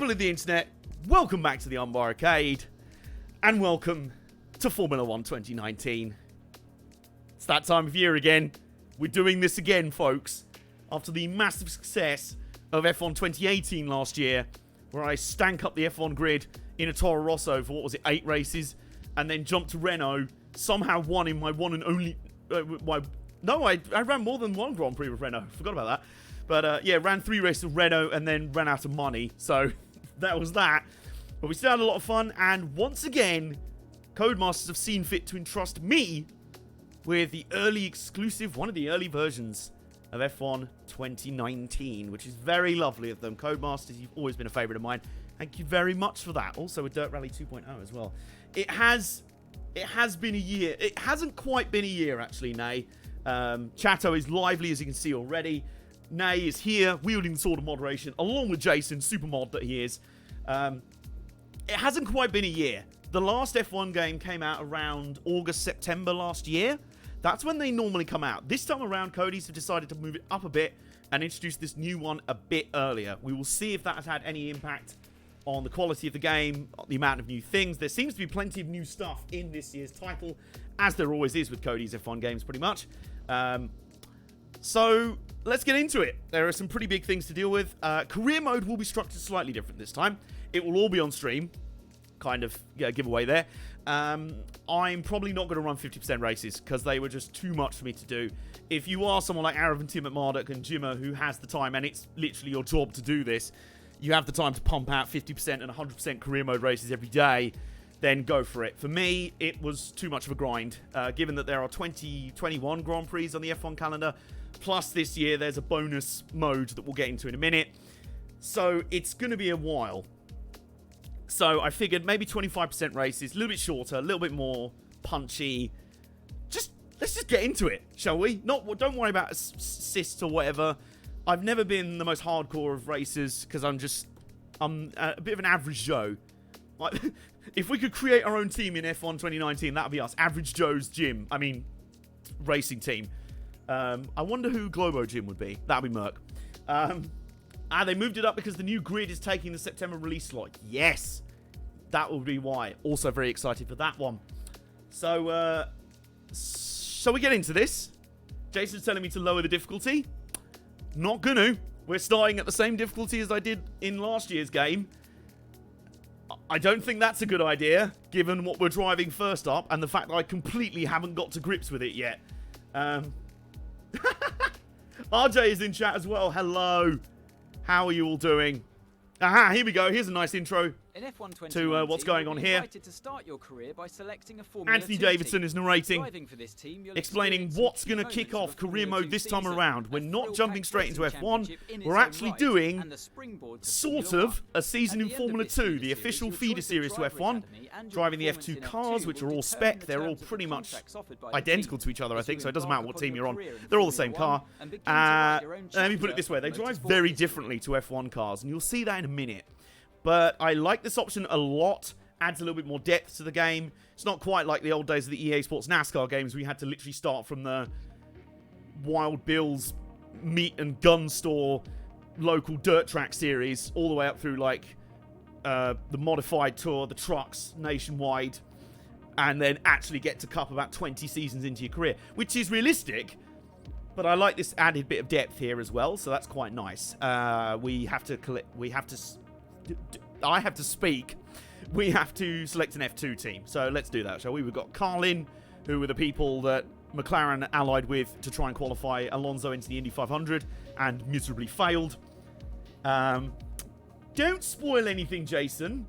People of the internet, welcome back to the Armbar Arcade, and welcome to Formula 1 2019. It's that time of year again. We're doing this again, folks, after the massive success of F1 2018 last year, where I stank up the F1 grid in a Toro Rosso for, 8 races, and then jumped to Renault, somehow won in my one and only... I ran more than one Grand Prix with Renault. Forgot about that. But, ran 3 races with Renault and then ran out of money. So, that was that. But we still had a lot of fun. And once again, Codemasters have seen fit to entrust me with the early exclusive, one of the early versions of F1 2019, which is very lovely of them. Codemasters, you've always been a favourite of mine. Thank you very much for that. Also, with Dirt Rally 2.0 as well. It has been a year. It hasn't quite been a year, actually, Nay. Chato is lively, as you can see already. Nay is here, wielding the sword of moderation, along with Jason, supermod that he is. It hasn't quite been a year. The last F1 game came out around August, September last year. That's when they normally come out. This time around, Cody's have decided to move it up a bit and introduce this new one a bit earlier. We will see if that has had any impact on the quality of the game, the amount of new things. There seems to be plenty of new stuff in this year's title, as there always is with Cody's F1 games, pretty much. So, let's get into it. There are some pretty big things to deal with. Career mode will be structured slightly different this time. It will all be on stream. Kind of, giveaway there. I'm probably not going to run 50% races, because they were just too much for me to do. If you are someone like Arav and Tim at Marduk and Jimmer, who has the time, and it's literally your job to do this, you have the time to pump out 50% and 100% career mode races every day, then go for it. For me, it was too much of a grind, given that there are 21 Grand Prix on the F1 calendar, plus this year there's a bonus mode that we'll get into in a minute. So it's going to be a while. So I figured maybe 25% races, a little bit shorter, a little bit more punchy. Let's just get into it, shall we? Don't worry about assists or whatever. I've never been the most hardcore of racers because I'm a bit of an average Joe. Like, if we could create our own team in F1 2019, that would be us. Average Joe's gym. I mean, racing team. I wonder who Globo Gym would be. That would be Merc. They moved it up because the new grid is taking the September release slot. Yes, that will be why. Also very excited for that one. So, shall we get into this? Jason's telling me to lower the difficulty. Not gonna. We're starting at the same difficulty as I did in last year's game. I don't think that's a good idea, given what we're driving first up, and the fact that I completely haven't got to grips with it yet. RJ is in chat as well. Hello. How are you all doing? Aha, here we go. Here's a nice intro to what's going on here. To start your career by selecting a Formula Anthony Davidson is narrating, explaining what's going to kick off career mode this time around. We're not jumping straight into F1. We're actually doing sort of a season in Formula 2, the official feeder series to F1, driving the F2 cars, which are all spec. They're all pretty much identical to each other, I think, so it doesn't matter what team you're on. They're all the same car. Let me put it this way. They drive very differently to F1 cars, and you'll see that in a minute. But I like this option a lot. Adds a little bit more depth to the game. It's not quite like the old days of the EA Sports NASCAR games where you had to literally start from the Wild Bill's meat and gun store local dirt track series all the way up through like the modified tour, the trucks nationwide, and then actually get to Cup about 20 seasons into your career, which is realistic. But I like this added bit of depth here as well, so that's quite nice. We have to select an F2 team. So let's do that, shall we? We've got Carlin, who were the people that McLaren allied with to try and qualify Alonso into the Indy 500 and miserably failed. Don't spoil anything, Jason.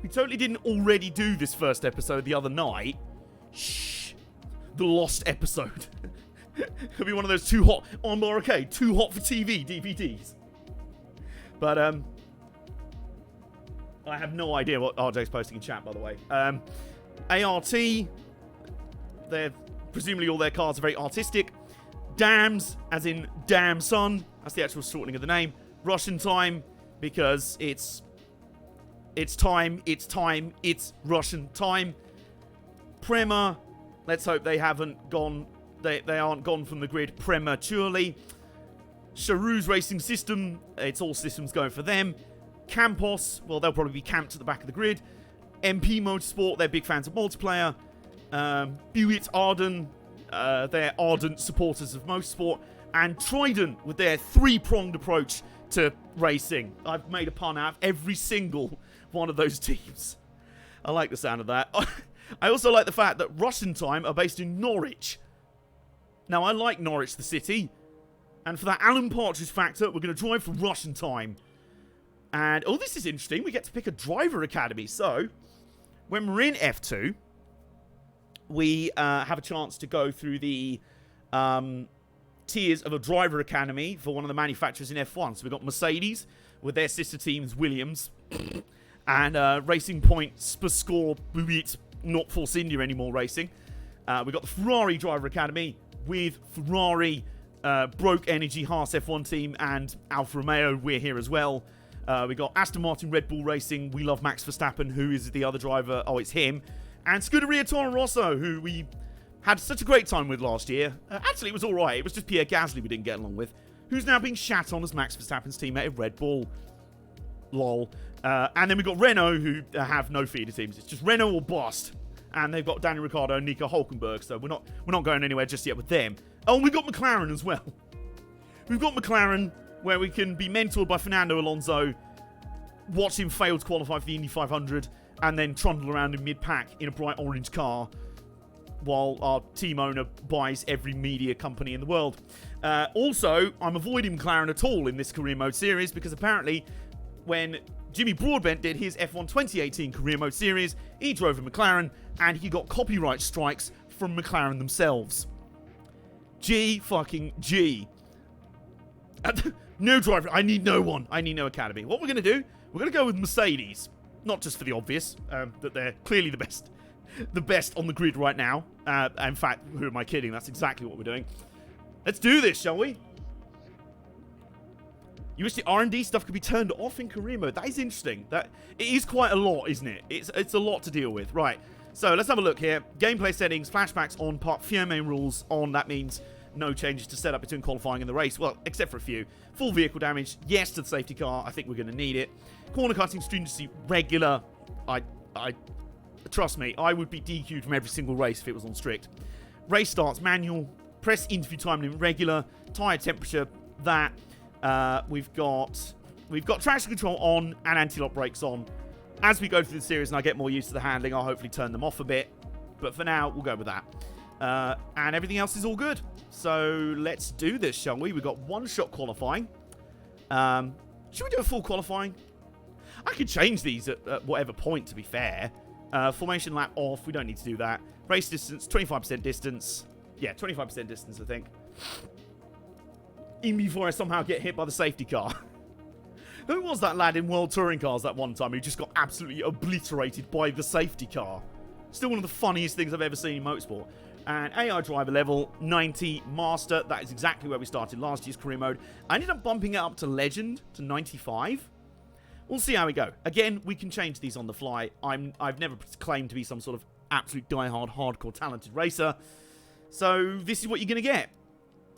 We totally didn't already do this first episode the other night. Shh. The lost episode. It'll be one of those too hot Armbar Arcade, too hot for TV DVDs. But I have no idea what RJ's posting in chat, by the way. ART, they're presumably all their cars are very artistic. Dams, as in damn son, that's the actual shortening of the name. Russian time, because it's Russian time. Prema, let's hope they haven't gone. They aren't gone from the grid prematurely. Charu's racing system, it's all systems going for them. Campos, well, they'll probably be camped at the back of the grid. MP Motorsport, they're big fans of multiplayer. Buick Arden, they're ardent supporters of motorsport. And Trident with their three-pronged approach to racing. I've made a pun out of every single one of those teams. I like the sound of that. I also like the fact that Russian Time are based in Norwich. Now, I like Norwich, the city. And for that Alan Partridge factor, we're going to drive for Russian Time. And, oh, this is interesting. We get to pick a driver academy. So, when we're in F2, we have a chance to go through the tiers of a driver academy for one of the manufacturers in F1. So we've got Mercedes with their sister teams, Williams, and Racing Point, Spascore, Buick, not Force India anymore racing. We've got the Ferrari driver academy with Ferrari, Broke Energy, Haas F1 team, and Alfa Romeo. We're here as well. We got Aston Martin, Red Bull Racing. We love Max Verstappen. Who is the other driver? Oh, it's him. And Scuderia Toro Rosso, who we had such a great time with last year. Actually, it was all right. It was just Pierre Gasly we didn't get along with, who's now being shat on as Max Verstappen's teammate at Red Bull. Lol. And then we've got Renault, who have no feeder teams. It's just Renault or bust. And they've got Daniel Ricciardo and Nico Hulkenberg, so we're not going anywhere just yet with them. Oh, and we've got McLaren as well. We've got McLaren, where we can be mentored by Fernando Alonso, watch him fail to qualify for the Indy 500, and then trundle around in mid-pack in a bright orange car, while our team owner buys every media company in the world. Also, I'm avoiding McLaren at all in this career mode series, because apparently when Jimmy Broadbent did his F1 2018 career mode series, he drove a McLaren, and he got copyright strikes from McLaren themselves. G fucking G. No driver. I need no one. I need no academy. What we're going to do, we're going to go with Mercedes. Not just for the obvious, that they're clearly the best on the grid right now. In fact, who am I kidding? That's exactly what we're doing. Let's do this, shall we? You wish the R&D stuff could be turned off in career mode. That is interesting. It is quite a lot, isn't it? It's a lot to deal with. Right. So let's have a look here. Gameplay settings, flashbacks on, part firme rules on. That means no changes to setup between qualifying and the race. Well, except for a few. Full vehicle damage, yes to the safety car. I think we're going to need it. Corner cutting stringency, regular. I trust me, I would be DQ'd from every single race if it was on strict. Race starts, manual. Press interview time limit, regular. Tyre temperature, that. We've got traction control on and anti-lock brakes on. As we go through the series and I get more used to the handling, I'll hopefully turn them off a bit. But for now, we'll go with that. And everything else is all good. So let's do this, shall we? We've got one-shot qualifying. Should we do a full qualifying? I could change these at whatever point, to be fair. Formation lap off. We don't need to do that. Race distance, 25% distance. Yeah, 25% distance, I think. Even before I somehow get hit by the safety car. Who was that lad in World Touring Cars that one time who just got absolutely obliterated by the safety car? Still one of the funniest things I've ever seen in motorsport. And AI driver level, 90 master. That is exactly where we started last year's career mode. I ended up bumping it up to legend, to 95. We'll see how we go. Again, we can change these on the fly. I've never claimed to be some sort of absolute diehard, hardcore talented racer. So this is what you're going to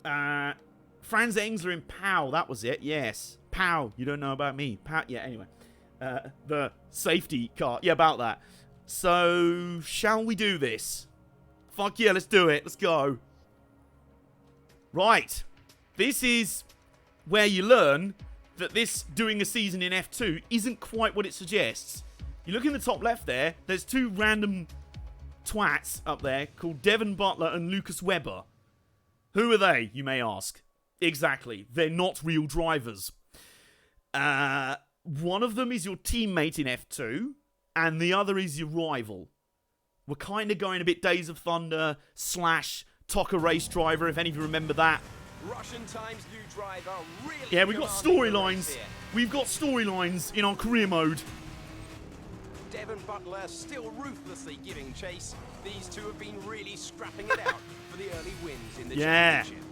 get. Franz Engler in POW, that was it, yes. POW, you don't know about me. POW, yeah, anyway. The safety car, yeah, about that. So, shall we do this? Fuck yeah, let's do it, let's go. Right, this is where you learn that this doing a season in F2 isn't quite what it suggests. You look in the top left there, there's two random twats up there called Devon Butler and Lucas Webber. Who are they, you may ask? Exactly, they're not real drivers. One of them is your teammate in F2, and the other is your rival. We're kind of going a bit Days of Thunder / Tocker Race Driver, if any of you remember that. Russian Time's new driver really. Yeah, we've got storylines. We've got storylines in our career mode. Devon Butler still ruthlessly giving chase. These two have been really scrapping it out for the early wins in the championship.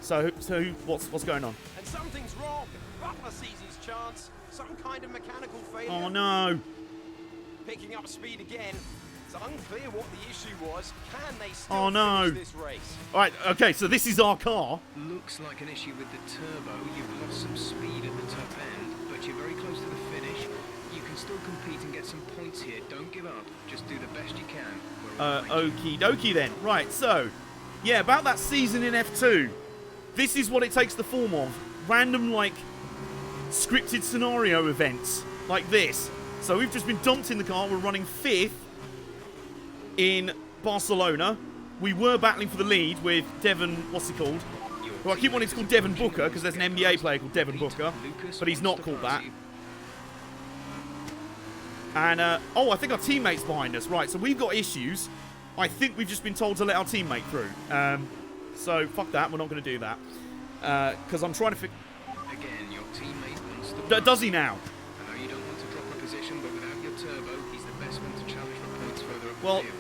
So what's going on? And something's wrong. Butler sees his chance. Some kind of mechanical failure. Oh no! Picking up speed again. It's unclear what the issue was. Can they still Oh, no. finish this race? All right, okay, so this is our car. Looks like an issue with the turbo. You've lost some speed at the top end, but you're very close to the finish. You can still compete and get some points here. Don't give up. Just do the best you can. Okie dokie then. Right, so, yeah, about that season in F2. This is what it takes the form of. Random, like, scripted scenario events like this. So we've just been dumped in the car. We're running 5th in Barcelona. We were battling for the lead with Devon, what's he called? Well, I keep wanting to call Devon Booker because there's an NBA player called Devon Booker, but he's not called that. And, oh, I think our teammate's behind us. Right, so we've got issues. I think we've just been told to let our teammate through. So, fuck that. We're not going to do that. Because I'm trying to figure... Again, your teammate wants the... Does he now? I know you don't want to drop a position, but without your turbo, he's the best one to challenge for points further up Well, the field.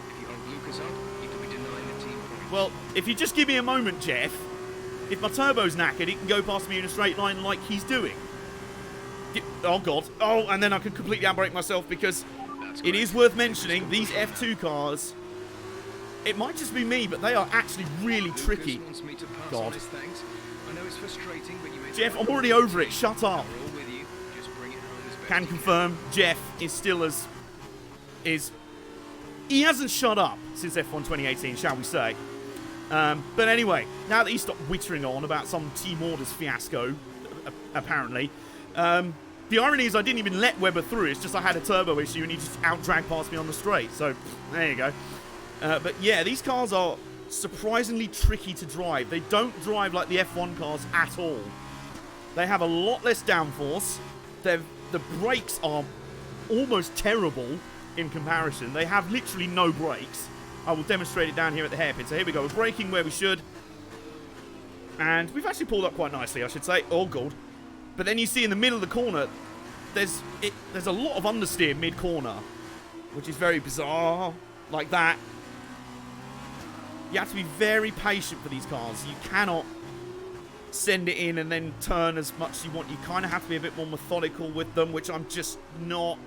If you hold Lucas up, you could be denying the team points. Well, if you just give me a moment, Jeff, if my turbo's knackered, he can go past me in a straight line like he's doing. Oh, God. Oh, and then I can completely outbrake myself because it is worth mentioning these F2 cars, it might just be me, but they are actually really tricky. God. I know it's frustrating, but you Jeff, I'm already over it. Shut up. Can confirm, Jeff is still as... He hasn't shut up since F1 2018, shall we say. But anyway, now that he's stopped whittering on about some team orders fiasco, apparently, the irony is I didn't even let Webber through. It's just I had a turbo issue and he just out-dragged past me on the straight. So, there you go. But yeah, these cars are surprisingly tricky to drive. They don't drive like the F1 cars at all. They have a lot less downforce. The brakes are almost terrible in comparison. They have literally no brakes. I will demonstrate it down here at the hairpin. So here we go. We're braking where we should. And we've actually pulled up quite nicely, I should say. Oh, God. But then you see in the middle of the corner, there's a lot of understeer mid-corner, which is very bizarre. Like that. You have to be very patient for these cars. You cannot send it in and then turn as much as you want. You kind of have to be a bit more methodical with them, which I'm just not.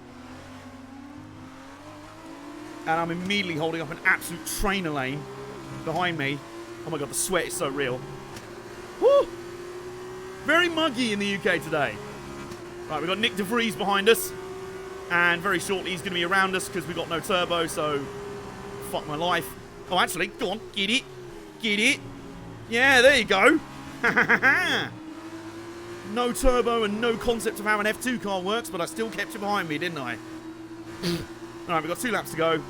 And I'm immediately holding up an absolute trainer lane behind me. Oh my God, the sweat is so real. Woo! Very muggy in the UK today. Right, we've got Nick De Vries behind us. And very shortly he's going to be around us because we've got no turbo, so fuck my life. Oh, actually, go on, get it. Get it. Yeah, there you go. No turbo and no concept of how an F2 car works, but I still kept you behind me, didn't I? Alright, we've got 2 laps to go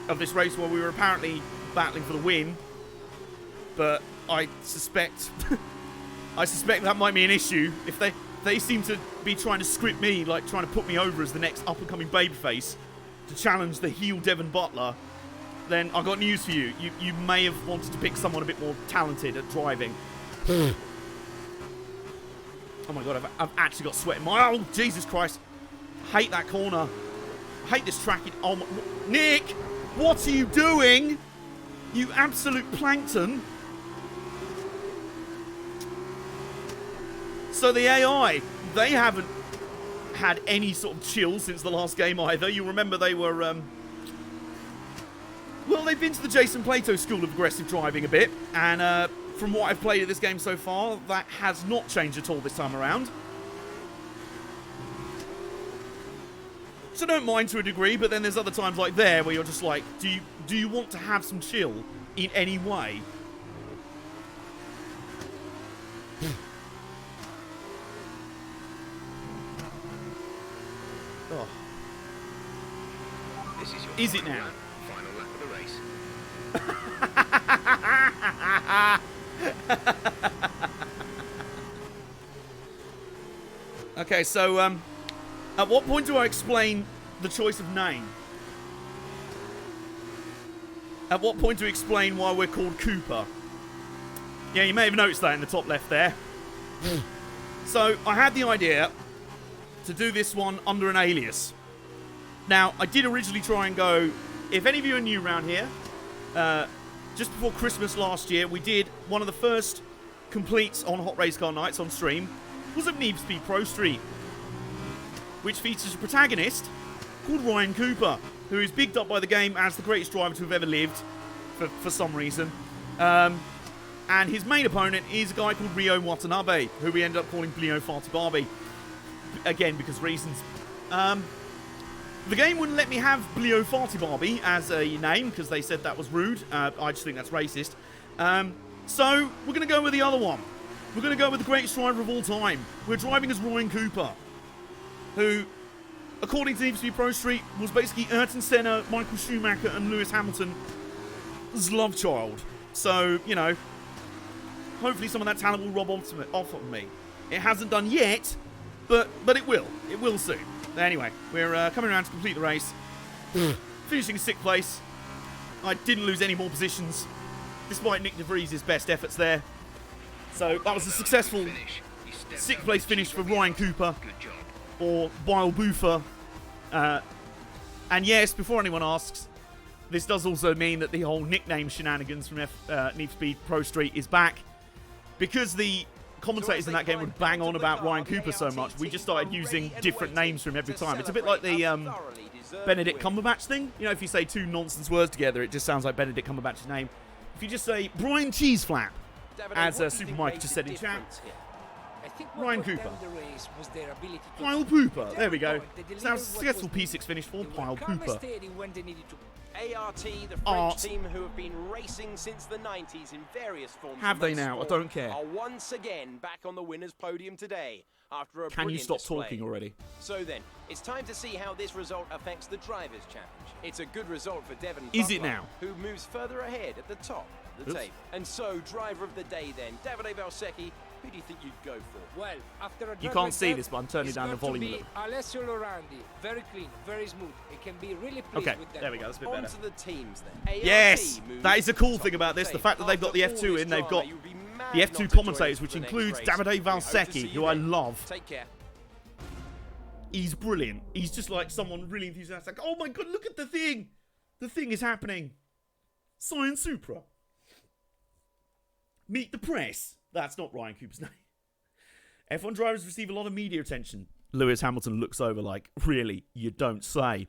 of this race where we were apparently battling for the win. But I suspect that might be an issue. If they seem to be trying to script me, like trying to put me over as the next up-and-coming babyface to challenge the heel Devon Butler, then I've got news for you. You may have wanted to pick someone a bit more talented at driving. Oh my God, I've actually got sweat in my... Oh, Jesus Christ. I hate that corner. I hate this tracking. Oh, my... Nick, what are you doing? You absolute plankton. So the AI, they haven't had any sort of chill since the last game either. You remember they were... Well, they've been to the Jason Plato school of aggressive driving a bit. And from what I've played of this game so far, that has not changed at all this time around. So don't mind to a degree, but then there's other times like there where you're just like, do you want to have some chill in any way? Oh. This is your Is it now? Final lap of the race. Okay, so at what point do I explain the choice of name? At what point do we explain why we're called Cooper? Yeah, you may have noticed that in the top left there. So I had the idea to do this one under an alias. Now, I did originally try and go, if any of you are new around here, just before Christmas last year, we did one of the first completes on Hot Racecar Nights on stream, was of Need for Speed Pro Street, which features a protagonist called Ryan Cooper, who is bigged up by the game as the greatest driver to have ever lived, for some reason. And his main opponent is a guy called Ryo Watanabe, who we ended up calling Blio Farty Barbie. Again, because reasons. The game wouldn't let me have Blio Farty Barbie as a name, because they said that was rude. I just think that's racist. So, we're going to go with the other one. We're going to go with the greatest driver of all time. We're driving as Ryan Cooper, who, according to Need for Speed Pro Street, was basically Ayrton Senna, Michael Schumacher, and Lewis Hamilton's love child. So, you know, hopefully some of that talent will rub off on me. It hasn't done yet, but it will. It will soon. Anyway, we're coming around to complete the race. Finishing in 6th place. I didn't lose any more positions, despite Nick DeVries' best efforts there. So that was a successful 6th place finish for Ryan Cooper, or Bile Boofer. And yes, before anyone asks, this does also mean that the whole nickname shenanigans from Need for Speed Pro Street is back. Because the commentators in that game would bang on about Ryan Cooper so much, we just started using different names for him every time. It's a bit like the Benedict Cumberbatch thing. You know, if you say 2 nonsense words together, it just sounds like Benedict Cumberbatch's name. If you just say Brian Cheeseflap, as Super Mike just said in chat, Ryan Cooper. Pile Pooper. There we go. So that was a successful P6 finish for Pile Pooper. ART, the French team who have been racing since the 90s in various forms. Have they now? I don't care. Are once again back on the winner's podium today after a Can you stop display. talking already? So then, it's time to see how this result affects the Drivers' Challenge. It's a good result for Devon Is Butler, it now? who moves further ahead at the top of the table. And so, driver of the day then, Davide Valsecchi, who do you think you'd go for? Well, after a You can't see this, but I'm turning down the volume a little. little. Alessio Lorandi, very clean, very smooth. It can be really pleased Okay, with that. there we go. That's a bit On better. to the teams then. ART Yes, moves that is the cool top thing about of the this. The table. fact that they've got the After F2 all in, this they've got drama, you'd be mad the not F2 to join us commentators, for which the next includes race. Davide We hope to Valsecchi, see you who I then. love. Take care. He's brilliant. He's just like someone really enthusiastic. Oh my god, look at the thing! The thing is happening. Science Supra. Meet the press. That's not Ryan Cooper's name. F1 drivers receive a lot of media attention. Lewis Hamilton looks over like, really, you don't say.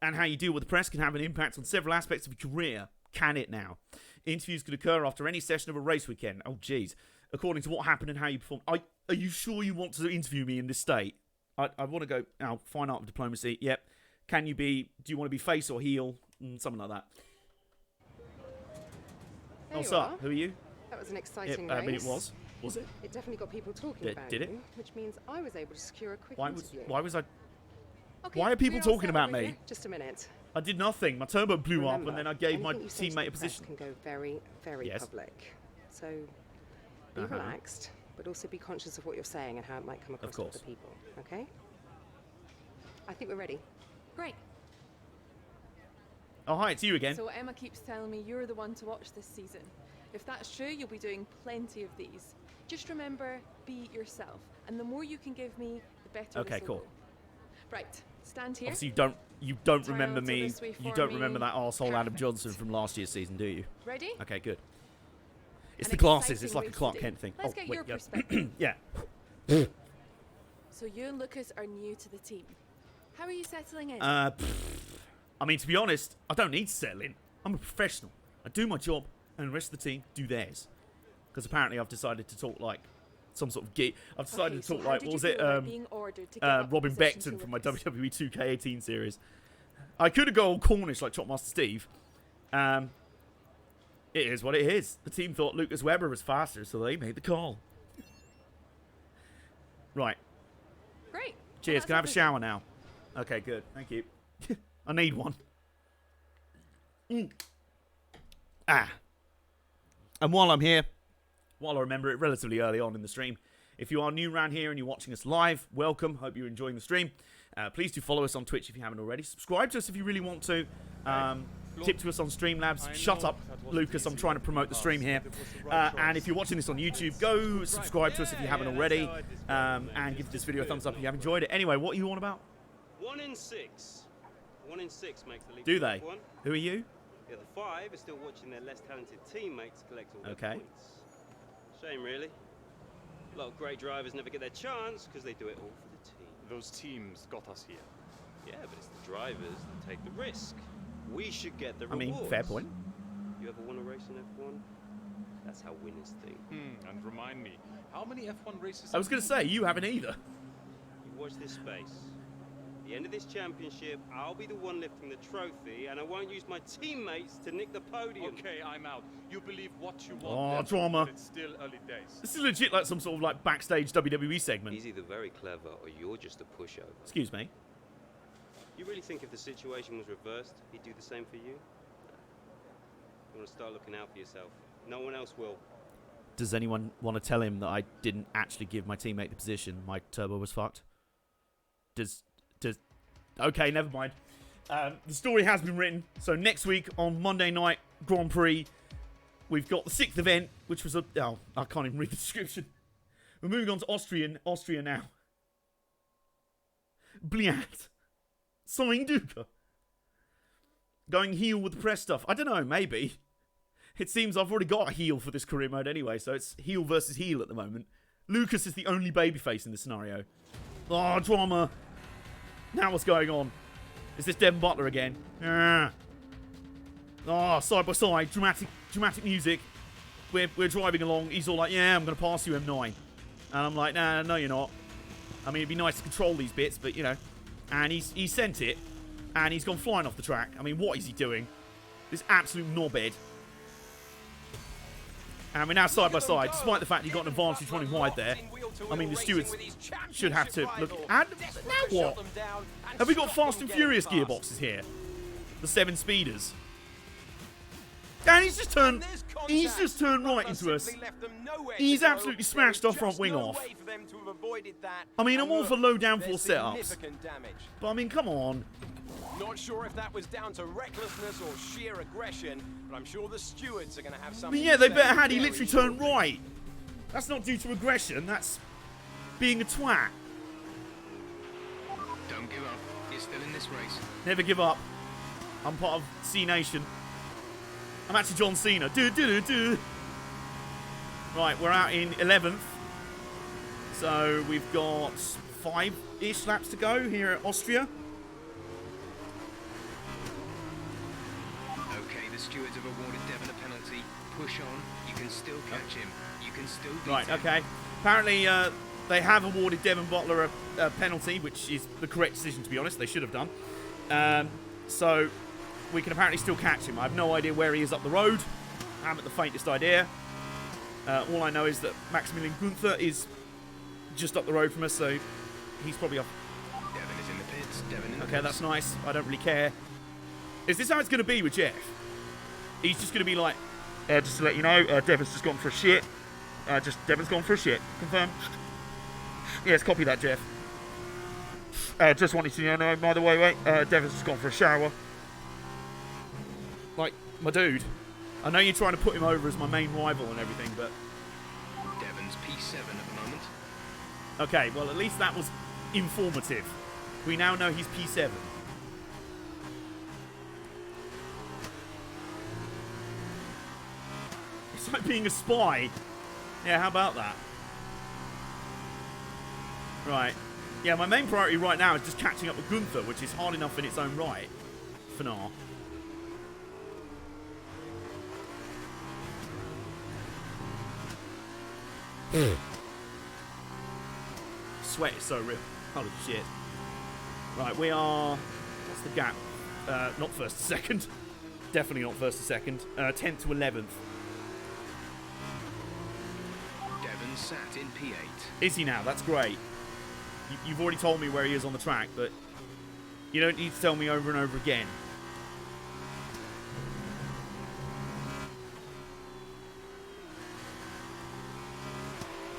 And how you deal with the press can have an impact on several aspects of your career. Can it now? Interviews could occur after any session of a race weekend. Oh, jeez. According to what happened and how you performed. Are you sure you want to interview me in this state? I want to go, fine art of diplomacy. Yep. Do you want to be face or heel? Something like that. There What's you up? are. Who are you? That was an exciting I race. mean, it was. Was it? It definitely got people talking about Did it? you, which means I was able to secure a quick Why interview. was I... Okay, why are people we're all talking set about over me? here. Just a minute. I did nothing. My turbo blew Remember, up, and then I gave my anything you say to teammate the a press position. can go very, very Yes. public. So be relaxed, but also be conscious of what you're saying and how it might come across to course. other people. Okay? I think we're ready. Great. Oh, hi, it's you again. So Emma keeps telling me you're the one to watch this season. If that's true, you'll be doing plenty of these. Just remember, be yourself. And the more you can give me, the better Okay, this will cool. go. Right, stand here. Obviously, you don't Turn remember to me. this way You for don't me. remember that arsehole Adam Perfect. Johnson from last year's season, do you? Ready? Okay, good. It's An the glasses. exciting It's like a race Clark today. Kent thing. Let's oh, get wait, your yeah. perspective. Yeah. So you and Lucas are new to the team. How are you settling in? I mean, to be honest, I don't need to settle in. I'm a professional. I do my job, and the rest of the team do theirs. Because apparently I've decided to talk like some sort of geek. I've decided to so talk how like, did what was you it? feel about being ordered to give up Robin position to Beckton from my Lucas? WWE 2K18 series. I could have gone all Cornish like Chopmaster Steve. It is what it is. The team thought Lucas Webber was faster, so they made the call. Right. Great. Cheers. Well, Can I have a that's shower now? Okay, good. Thank you. I need one. And while I'm here, while I remember it relatively early on in the stream, if you are new around here and you're watching us live, welcome. Hope you're enjoying the stream. Please do follow us on Twitch if you haven't already. Subscribe to us if you really want to. Tip to us on Streamlabs. Shut up, Lucas. I'm trying to promote the stream here. And if you're watching this on YouTube, go subscribe to us if you haven't already. And give this video a thumbs up if you have enjoyed it. Anyway, what are you on about? 1 in 6. 1 in 6 makes the league. Do they? F1. Who are you? The other 5 are still watching their less talented teammates collect all their Okay. points. Shame, really. A lot of great drivers never get their chance because they do it all for the team. Those teams got us here. Yeah, but it's the drivers that take the risk. We should get the I rewards. mean, fair point. You ever won a race in F1? That's how winners think. And remind me, how many F1 races? I was going to say, you haven't either. You watch this space. At the end of this championship, I'll be the one lifting the trophy, and I won't use my teammates to nick the podium. Okay, I'm out. You believe what you Oh, want. drama. But it's still early days. This is legit like some sort of like backstage WWE segment. He's either very clever or you're just a pushover. Excuse me. You really think if the situation was reversed, he'd do the same for you? You want to start looking out for yourself. No one else will. Does anyone want to tell him that I didn't actually give my teammate the position? My turbo was fucked. Okay, never mind. The story has been written. So next week on Monday Night Grand Prix, we've got the 6th event, which was oh, I can't even read the description. We're moving on to Austria now. Bliat. Sign Duca. Going heel with the press stuff. I don't know, maybe. It seems I've already got a heel for this career mode anyway, so it's heel versus heel at the moment. Lucas is the only babyface in this scenario. Oh, drama. Now what's going on? Is this Devin Butler again? Oh, side by side, dramatic music. We're driving along. He's all like, yeah, I'm going to pass you, M9. And I'm like, nah, no, you're not. I mean, it'd be nice to control these bits, but, you know. And he sent it, and he's gone flying off the track. I mean, what is he doing? This absolute knobhead. And we're now side by side, despite the fact he got an advantage running wide there. I mean, the stewards should have to look. And now what? Have we got Fast and Furious gearboxes here? The 7 speeders. And he's just turned right into us. He's absolutely smashed our front wing off. I mean, I'm all for low downforce setups. But I mean, come on. Not sure if that was down to recklessness or sheer aggression, but I'm sure the stewards are going to have something. But yeah, they better had. He literally turned right. That's not due to aggression. That's being a twat. Don't give up. You're still in this race. Never give up. I'm part of C Nation. I'm actually John Cena. Right, we're out in 11th. So we've got 5-ish laps to go here at Austria. Okay, the stewards have awarded Devon a penalty. Push on. You can still catch him. You can still beat Right, him. okay. Apparently, they have awarded Devon Butler a penalty, which is the correct decision, to be honest. They should have done. So we can apparently still catch him. I have no idea where he is up the road. I haven't the faintest idea. All I know is that Maximilian Gunther is just up the road from us, so he's probably off. Devon is in the pits. Devon in the Okay, pits. that's nice. I don't really care. Is this how it's going to be with Jeff? He's just going to be like, just to let you know, Devon's just gone for a shit. Devon's gone for a shit. Confirm. Yes, copy that, Jeff. Just wanted to know, by the way, Devon's just gone for a shower. Like, my dude. I know you're trying to put him over as my main rival and everything, but... Devon's P7 at the moment. Okay, well, at least that was informative. We now know he's P7. It's like being a spy. Yeah, how about that? Right. Yeah, my main priority right now is just catching up with Gunther, which is hard enough in its own right. For now. Sweat is so real. Holy shit. Right, we are... What's the gap? Not first to second. Definitely not first to second. 10th to 11th. Devon sat in P8. Is he now? That's great. You've already told me where he is on the track, but you don't need to tell me over and over again.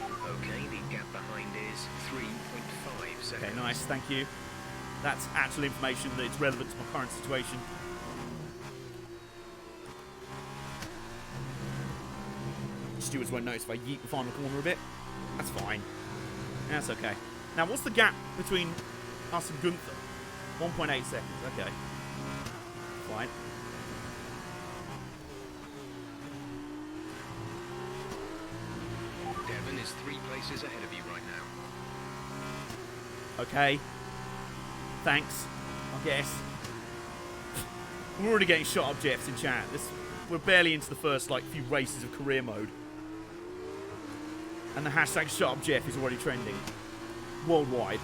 Okay, the gap behind is 3.5 seconds. Okay, nice. Thank you. That's actual information that is relevant to my current situation. Stewards won't notice if I yeet the final corner a bit. That's fine. That's okay. Now, what's the gap between us and Gunther? 1.8 seconds. Okay. Fine. Devon is 3 places ahead of you right now. Okay. Thanks. I guess. We're already getting shot up Jeffs in chat. We're barely into the first, like, few races of career mode. And the hashtag shut up Jeff is already trending. Worldwide.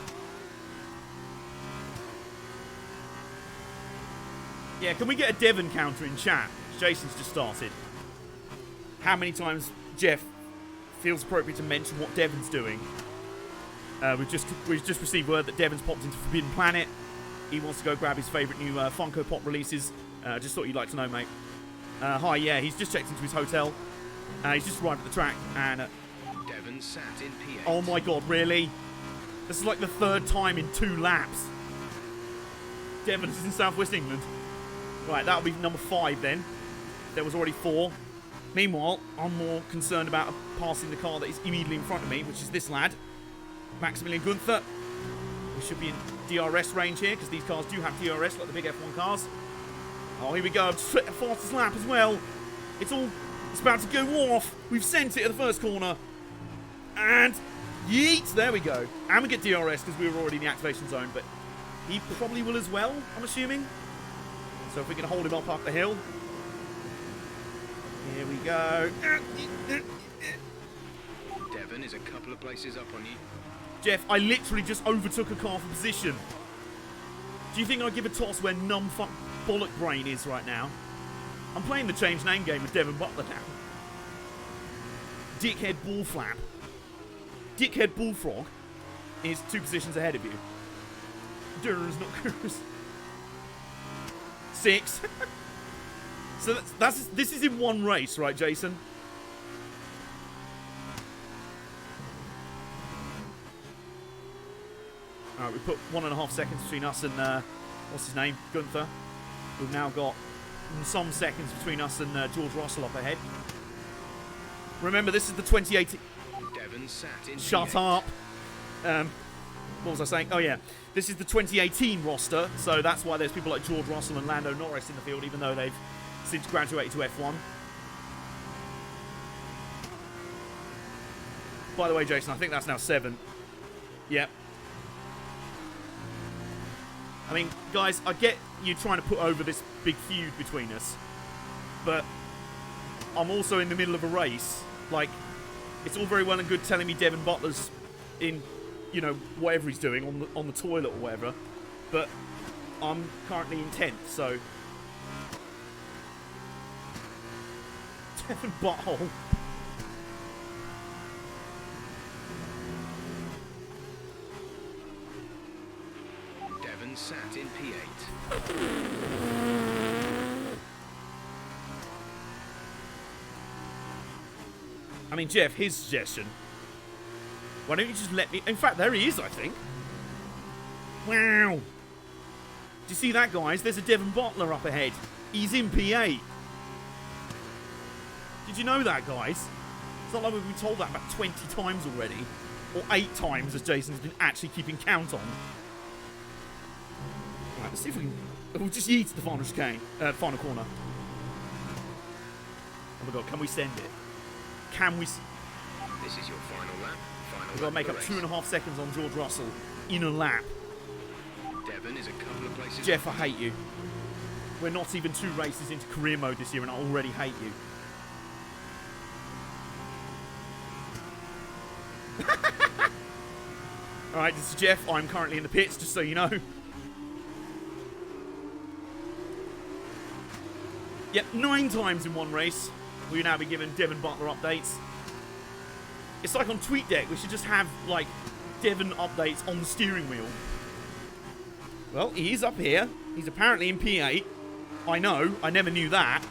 Yeah, can we get a Devon counter in chat? Jason's just started. How many times Jeff feels appropriate to mention what Devon's doing? We've just received word that Devon's popped into Forbidden Planet. He wants to go grab his favourite new Funko Pop releases. Just thought you'd like to know, mate. Hi, yeah, he's just checked into his hotel. He's just arrived at the track, and... Devon sat in P8. Oh my god, really? This is like the third time in 2 laps. Devon is in southwest England. Right, that'll be number 5 then. There was already 4. Meanwhile, I'm more concerned about passing the car that is immediately in front of me, which is this lad, Maximilian Gunther. We should be in DRS range here, because these cars do have DRS, like the big F1 cars. Oh, here we go. Fastest lap as well. It's about to go off. We've sent it at the first corner. And yeet. There we go. And we get DRS because we were already in the activation zone, but he probably will as well, I'm assuming. So if we can hold him up the hill. Here we go. Devon is a couple of places up on you. Jeff, I literally just overtook a car for position. Do you think I'd give a toss where numfuck bollock brain is right now? I'm playing the change name game with Devon Butler now. Dickhead Bullflap. Dickhead Bullfrog is 2 positions ahead of you. Durr's not cruise. 6. So this is in 1 race, right, Jason? Alright, we put 1.5 seconds between us and, what's his name? Gunther. We've now got some seconds between us and George Russell up ahead. Remember, this is the 2018... Devon sat in Shut up! What was I saying? Oh, yeah. This is the 2018 roster, so that's why there's people like George Russell and Lando Norris in the field, even though they've since graduated to F1. By the way, Jason, I think that's now 7. Yep. I mean, guys, I get you trying to put over this big feud between us, but I'm also in the middle of a race. Like, it's all very well and good telling me Devon Butler's in, you know, whatever he's doing on the toilet or whatever, but I'm currently in 10th, so... Devon Butthole. Devon sat in P8. I mean, Jeff, his suggestion. Why don't you just let me... In fact, there he is, I think. Wow. Do you see that, guys? There's a Devon Butler up ahead. He's in P8. Did you know that, guys? It's not like we've been told that about 20 times already. Or 8 times, as Jason's been actually keeping count on. Right, let's see if we can... We'll just yeet the final chicane. Final corner. Oh my god, can we send it? Can we... This is your final lap. We've got to make up 2.5 seconds on George Russell in a lap. Devon is a couple of places... Jeff, I hate you. We're not even 2 races into career mode this year and I already hate you. Alright, this is Jeff. I'm currently in the pits, just so you know. Yep, 9 times in 1 race. We'll now be given Devon Butler updates. It's like on TweetDeck, we should just have, like, Devon updates on the steering wheel. Well, he is up here. He's apparently in P8. I know, I never knew that.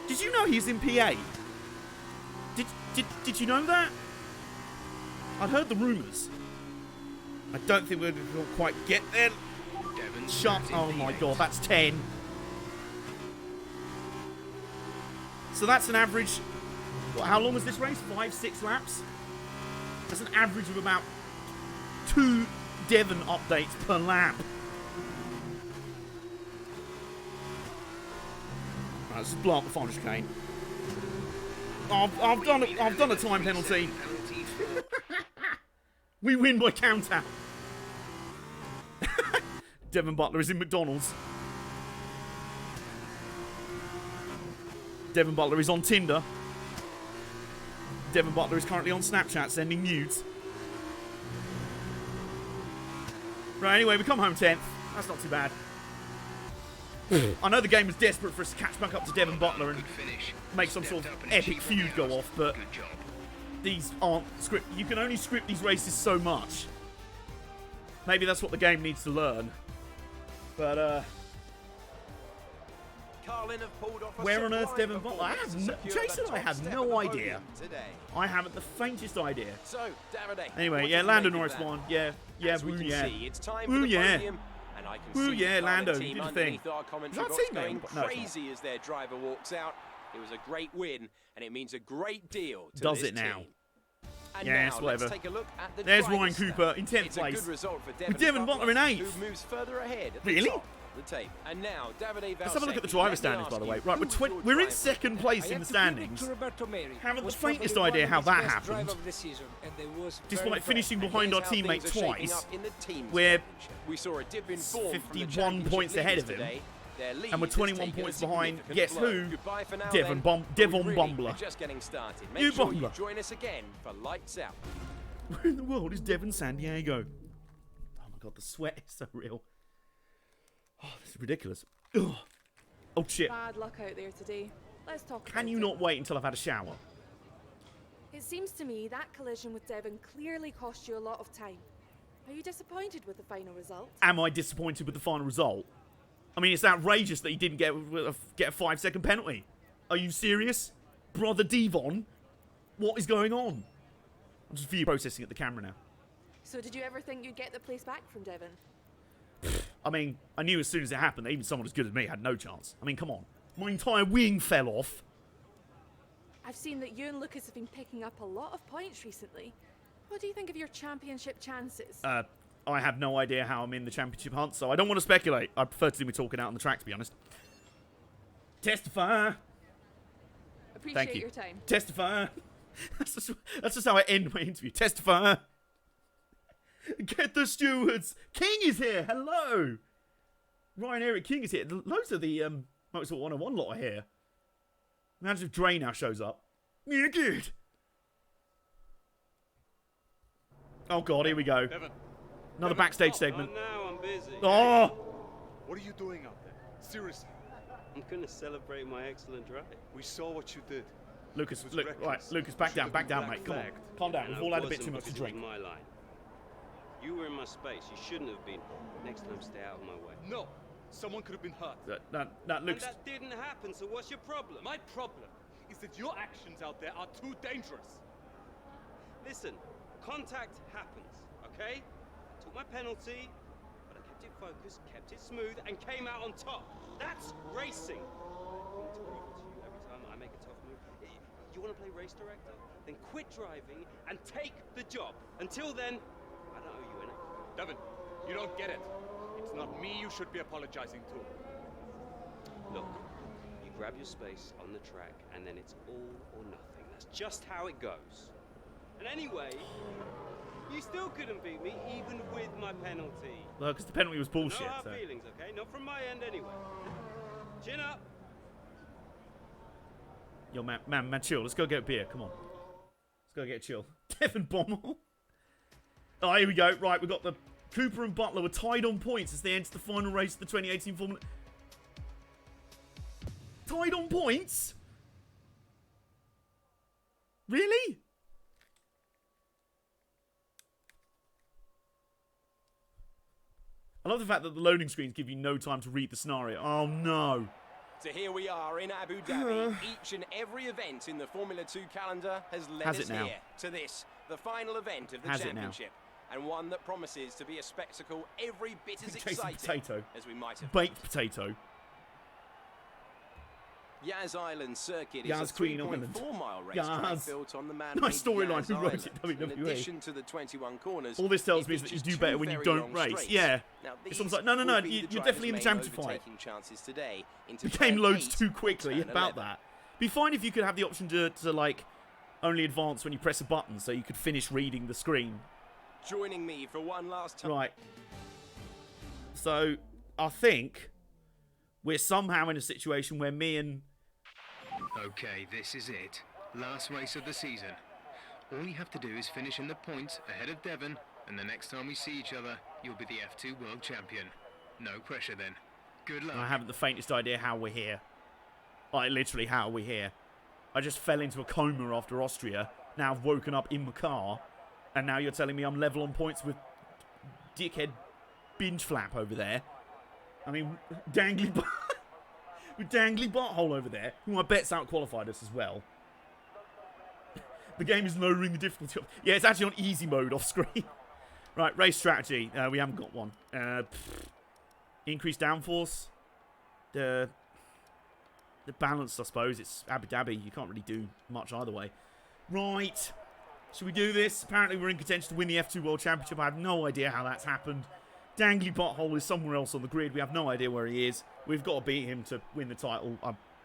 Did you know he's in P8? Did you know that? I'd heard the rumours. I don't think we're going to quite get there. Devon Shut. Oh my god, that's 10. So that's an average... How long was this race? 5-6 laps? That's an average of about 2 Devon updates per lap. Right, let's just blow up the final chicane. I've done a time penalty. We win by count out. Devon Butler is in McDonald's. Devon Butler is on Tinder. Devon Butler is currently on Snapchat sending nudes. Right, anyway, we come home 10th. That's not too bad. I know the game was desperate for us to catch back up to Devon Butler and make some sort of epic feud go off, but these aren't script. You can only script these races so much. Maybe that's what the game needs to learn. But, Carlin have pulled off a where on earth sublime Devon Butler? I performance have to no, secure Jason, the I top have step no of the idea. podium today. I haven't the faintest idea. So, Davide, Anyway, what yeah, do you Lando make of Norris that? won. Yeah, As we woo, can yeah. see, it's time Woo, for the yeah. podium, and I can Woo, see yeah, the Carlin Lando, team did the underneath thing. our Is commentary that box teammate? going No, it's not. crazy as their driver walks out. It was a great win, and it means a great deal to Does this it now? team. And Yes, now, whatever. let's take a look at the There's driver's Ryan stats. Cooper in 10th It's place. a good result for With Devon Butler in 8th. who moves further ahead at Really? the top of the tape. And now, Davide Let's have a look at the Valsecchi, driver let me standings, by ask the way. you, Right, who's your we're in driver? second place I in the have to give it standings. to Roberto Meri. Haven't the Was faintest probably idea one how of that his best happened. drive of the season, and they was Despite very finishing fast. behind our Here's how teammate things are shaping twice, up in the team's we're championship. We saw a dip in form from the 51 championship points ahead of leaders him. today. Their lead And we're has 21 taken a points behind, significant guess blow. who? Goodbye for now, Devon then. Devon We really Bumbler. are just getting started. Make You sure you Bumbler. join us again for Lights Out. Where in the world is Devon San Diego? Oh my god, the sweat is so real. Oh, this is ridiculous. Ugh. Oh shit. Bad luck out there today. Let's talk Can about you it. not wait until I've had a shower? It seems to me that collision with Devon clearly cost you a lot of time. Are you disappointed with the final result? Am I disappointed with the final result? I mean, it's outrageous that he didn't get a 5-second penalty. Are you serious? Brother Devon? What is going on? I'm just view processing at the camera now. So did you ever think you'd get the place back from Devon? I mean, I knew as soon as it happened that even someone as good as me had no chance. I mean, come on. My entire wing fell off. I've seen that you and Lucas have been picking up a lot of points recently. What do you think of your championship chances? I have no idea how I'm in the championship hunt, so I don't want to speculate. I prefer to do me talking out on the track, to be honest. Testify. Appreciate Thank you. your time. Testify. That's just how I end my interview. Testify. Get the stewards. King is here. Hello. Ryan Eric King is here. Loads of the Motorsport 101 lot are here. Imagine if Dre now shows up. Yeah, good. Oh god, here we go. Devon, Another backstage segment. Oh, no, I'm busy. Oh! what are you doing out there? Seriously, I'm gonna celebrate my excellent drive. we saw what you did. Lucas, It was look, reckless. right, Lucas, back Should down, have back been down, mate. Come on. flagged. Calm down. And We've I all had a bit wasn't too much to because it was drink. my line. You were in my space. You shouldn't have been. Next time, stay out of my way. No, someone could have been hurt. That And Lucas. that didn't happen, so what's your problem? My problem is that your actions out there are too dangerous. Listen, contact happens, okay? I took my penalty, but I kept it focused, kept it smooth, and came out on top. That's racing. I'm to prove it to you every time I make a tough move. You want to play race director? Then quit driving and take the job. Until then, I don't owe you anything. Devon, you don't get it. It's not me you should be apologizing to. Look, you grab your space on the track, and then it's all or nothing. That's just how it goes. And anyway, you still couldn't beat me, even with my penalty. Well, because the penalty was bullshit. No hard So. feelings, okay? Not from my end, anyway. Chin up. Yo, man, chill. Let's go get a beer. Come on. Let's go get a chill. Devon Bommel. Oh, here we go. Right, we've got the Cooper and Butler were tied on points as they enter the final race of the 2018 Formula. Tied on points? Really? I love the fact that the loading screens give you no time to read the scenario. Oh, no. So here we are in Abu Dhabi. Each and every event in the Formula 2 calendar has led Has us it now? here to this, the final event of the Has it now? championship. And one that promises to be a spectacle every bit as Jason exciting Potato. as we might have. Baked potato. Yas Island Circuit Yas is a Queen Island. 3.4-mile racetrack Yas. built on the man-made Nice storyline. Yas Who wrote Island. it? WWE. In addition to the 21 corners, All this tells it me is that you features do better two when you very don't long race. straights. Yeah. Now, It's almost these like, no, will be you're the definitely in the drivers' championship main fight. overtaking chances today into The game turn loads 8 too quickly and about 11. that. Be fine if you could have the option to like only advance when you press a button, so you could finish reading the screen. Joining me for one last time. Right. So I think we're somehow in a situation where me and... Okay, this is it. Last race of the season. All you have to do is finish in the points ahead of Devon, and the next time we see each other, you'll be the F2 World Champion. No pressure then. Good luck. I haven't the faintest idea how we're here. Like, literally, how are we here? I just fell into a coma after Austria. Now I've woken up in my car. And now you're telling me I'm level on points with dickhead binge flap over there. I mean, dangly with dangly butthole over there, who I bet's out-qualified us as well. The game is lowering the difficulty. Yeah, it's actually on easy mode off screen. Right, race strategy. We haven't got one. Increased downforce. The balance, I suppose. It's Abu Dhabi. You can't really do much either way. Right. Should we do this? Apparently we're in contention to win the F2 World Championship. I have no idea how that's happened. Dangly Butthole is somewhere else on the grid. We have no idea where he is. We've got to beat him to win the title.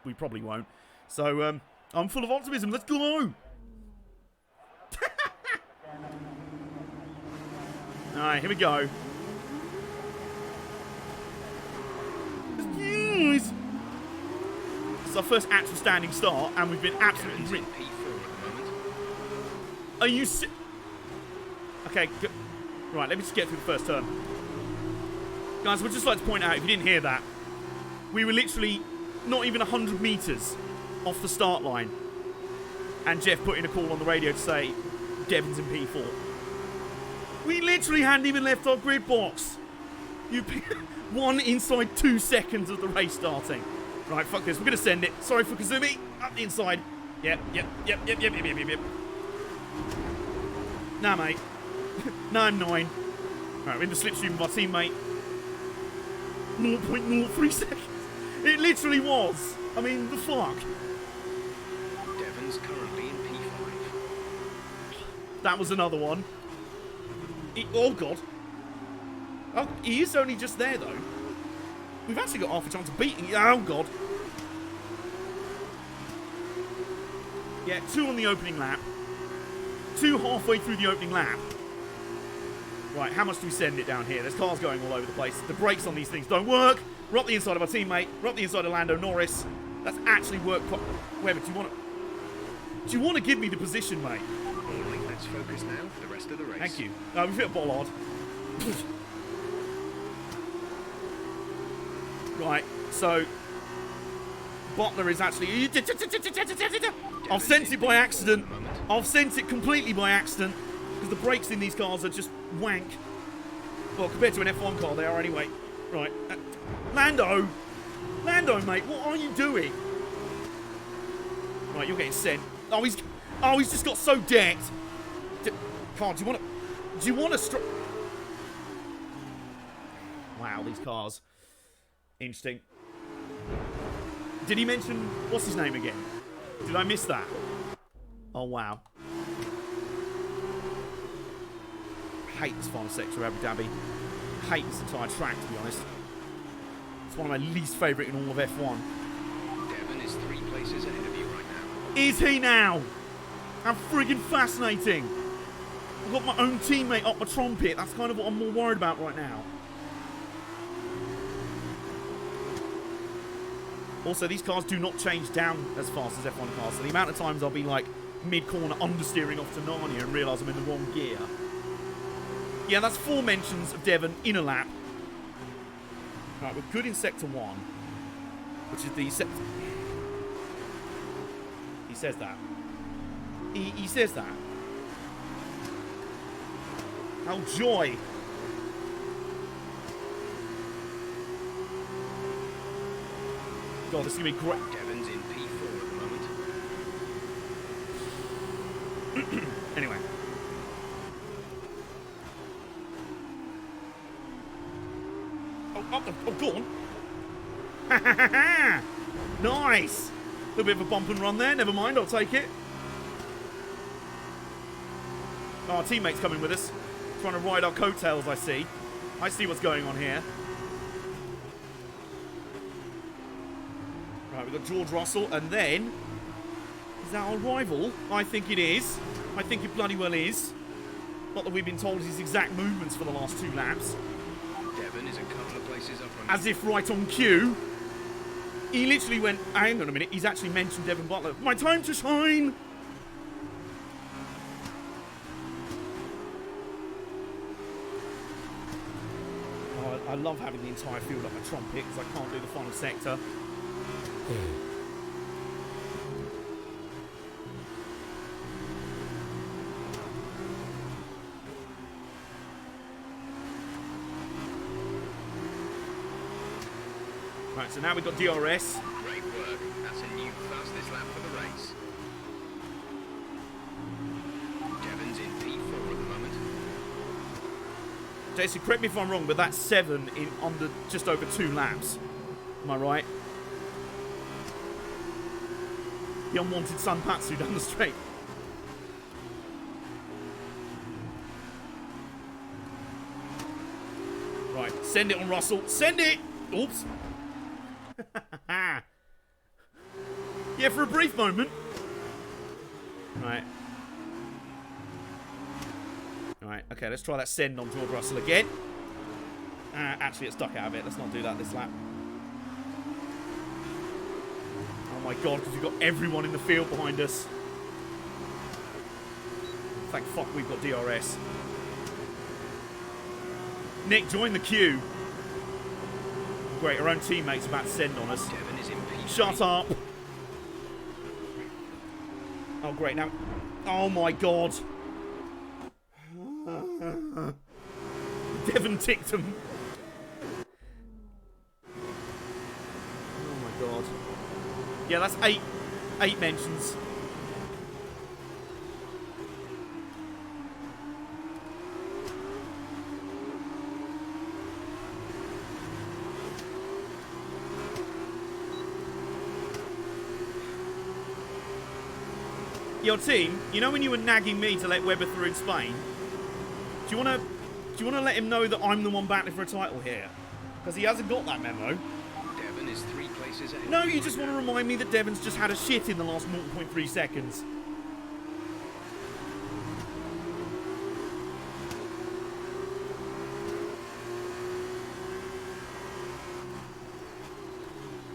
We probably won't. So, I'm full of optimism. Let's go! Alright, here we go. Yes. It's our first actual standing start, and we've been absolutely ripped. Are you okay, right, let me just get through the first turn. Guys, I would just like to point out, if you didn't hear that, we were literally not even 100 metres off the start line. And Jeff put in a call on the radio to say, Devon's in P4. We literally hadn't even left our grid box. One inside 2 seconds of the race starting. Right, fuck this, we're going to send it. Sorry for Kazumi, up the inside. Yep. Nah, mate. Nah, I'm 9. Right, we're in the slipstream with my teammate. 0.03 seconds. It literally was. I mean, the fuck. Devon's currently in P5. That was another one. Oh, God. Oh, he is only just there, though. We've actually got half a chance of beating it. Oh, God. Yeah, 2 on the opening lap. 2 halfway through the opening lap. Right, how much do we send it down here? There's cars going all over the place. The brakes on these things don't work. We're up the inside of our teammate. We're up the inside of Lando Norris. That's actually worked quite... Webber, do you want to give me the position, mate? All right, let's focus now for the rest of the race. Thank you. We've hit a bollard. Right, so... Butler is actually... I've sent it by accident. I've sent it completely by accident. Because the brakes in these cars are just wank. Well, compared to an F1 car, they are anyway. Right. Lando! Lando, mate, what are you doing? Right, you're getting sent. Oh, he's just got so decked. Can't, do you want to Wow, these cars. Interesting. Did he mention, what's his name again? Did I miss that? Oh, wow. I hate this final sector of Abu Dhabi. I hate this entire track, to be honest. It's one of my least favourite in all of F1. Devon is 3 places ahead of you right now. Is he now? How friggin' fascinating. I've got my own teammate up my trumpet. That's kind of what I'm more worried about right now. Also, these cars do not change down as fast as F1 cars, so the amount of times I'll be like mid-corner understeering off to Narnia and realise I'm in the wrong gear. Yeah, that's 4 mentions of Devon in a lap. Right, we're good in Sector 1, which is the sector... He says that. He says that. How joy. God, this is going to be great. Devon's in P4 at the moment. Anyway. Oh, go on. Nice. A little bit of a bump and run there. Never mind, I'll take it. Oh, our teammate's coming with us. Trying to ride our coattails, I see. I see what's going on here. Right, we've got George Russell, and then... Is that our rival? I think it is. I think it bloody well is. Not that we've been told his exact movements for the last 2 laps. Devon is a couple of places up on As if right on cue. He literally went, hang on a minute, he's actually mentioned Devon Butler. My time to shine! Oh, I love having the entire field up my trumpet because I can't do the final sector. Right, so now we've got DRS. Great work. That's a new fastest lap for the race. Devon's in P4 at the moment. Jason, correct me if I'm wrong, but that's 7 in under just over 2 laps. Am I right? The unwanted Sanpatsu down the straight. Right, send it on Russell. Send it! Oops. Yeah, for a brief moment. Right. Right, okay, let's try that send on George Russell again. Actually, it stuck out of it. Let's not do that this lap. Oh my god, because we've got everyone in the field behind us. Thank fuck we've got DRS. Nick, join the queue. Great, our own teammates about to send on us. Devon is in P3. Shut up. Oh, great, now... Oh my god. Devon ticked him. Oh my god. Yeah, that's 8 mentions. Your team, you know when you were nagging me to let Webber through in Spain? Do you want to let him know that I'm the one battling for a title here? Because he hasn't got that memo. Devon is 3 places ahead. No, you just want to remind me that Devon's just had a shit in the last 0.3 seconds.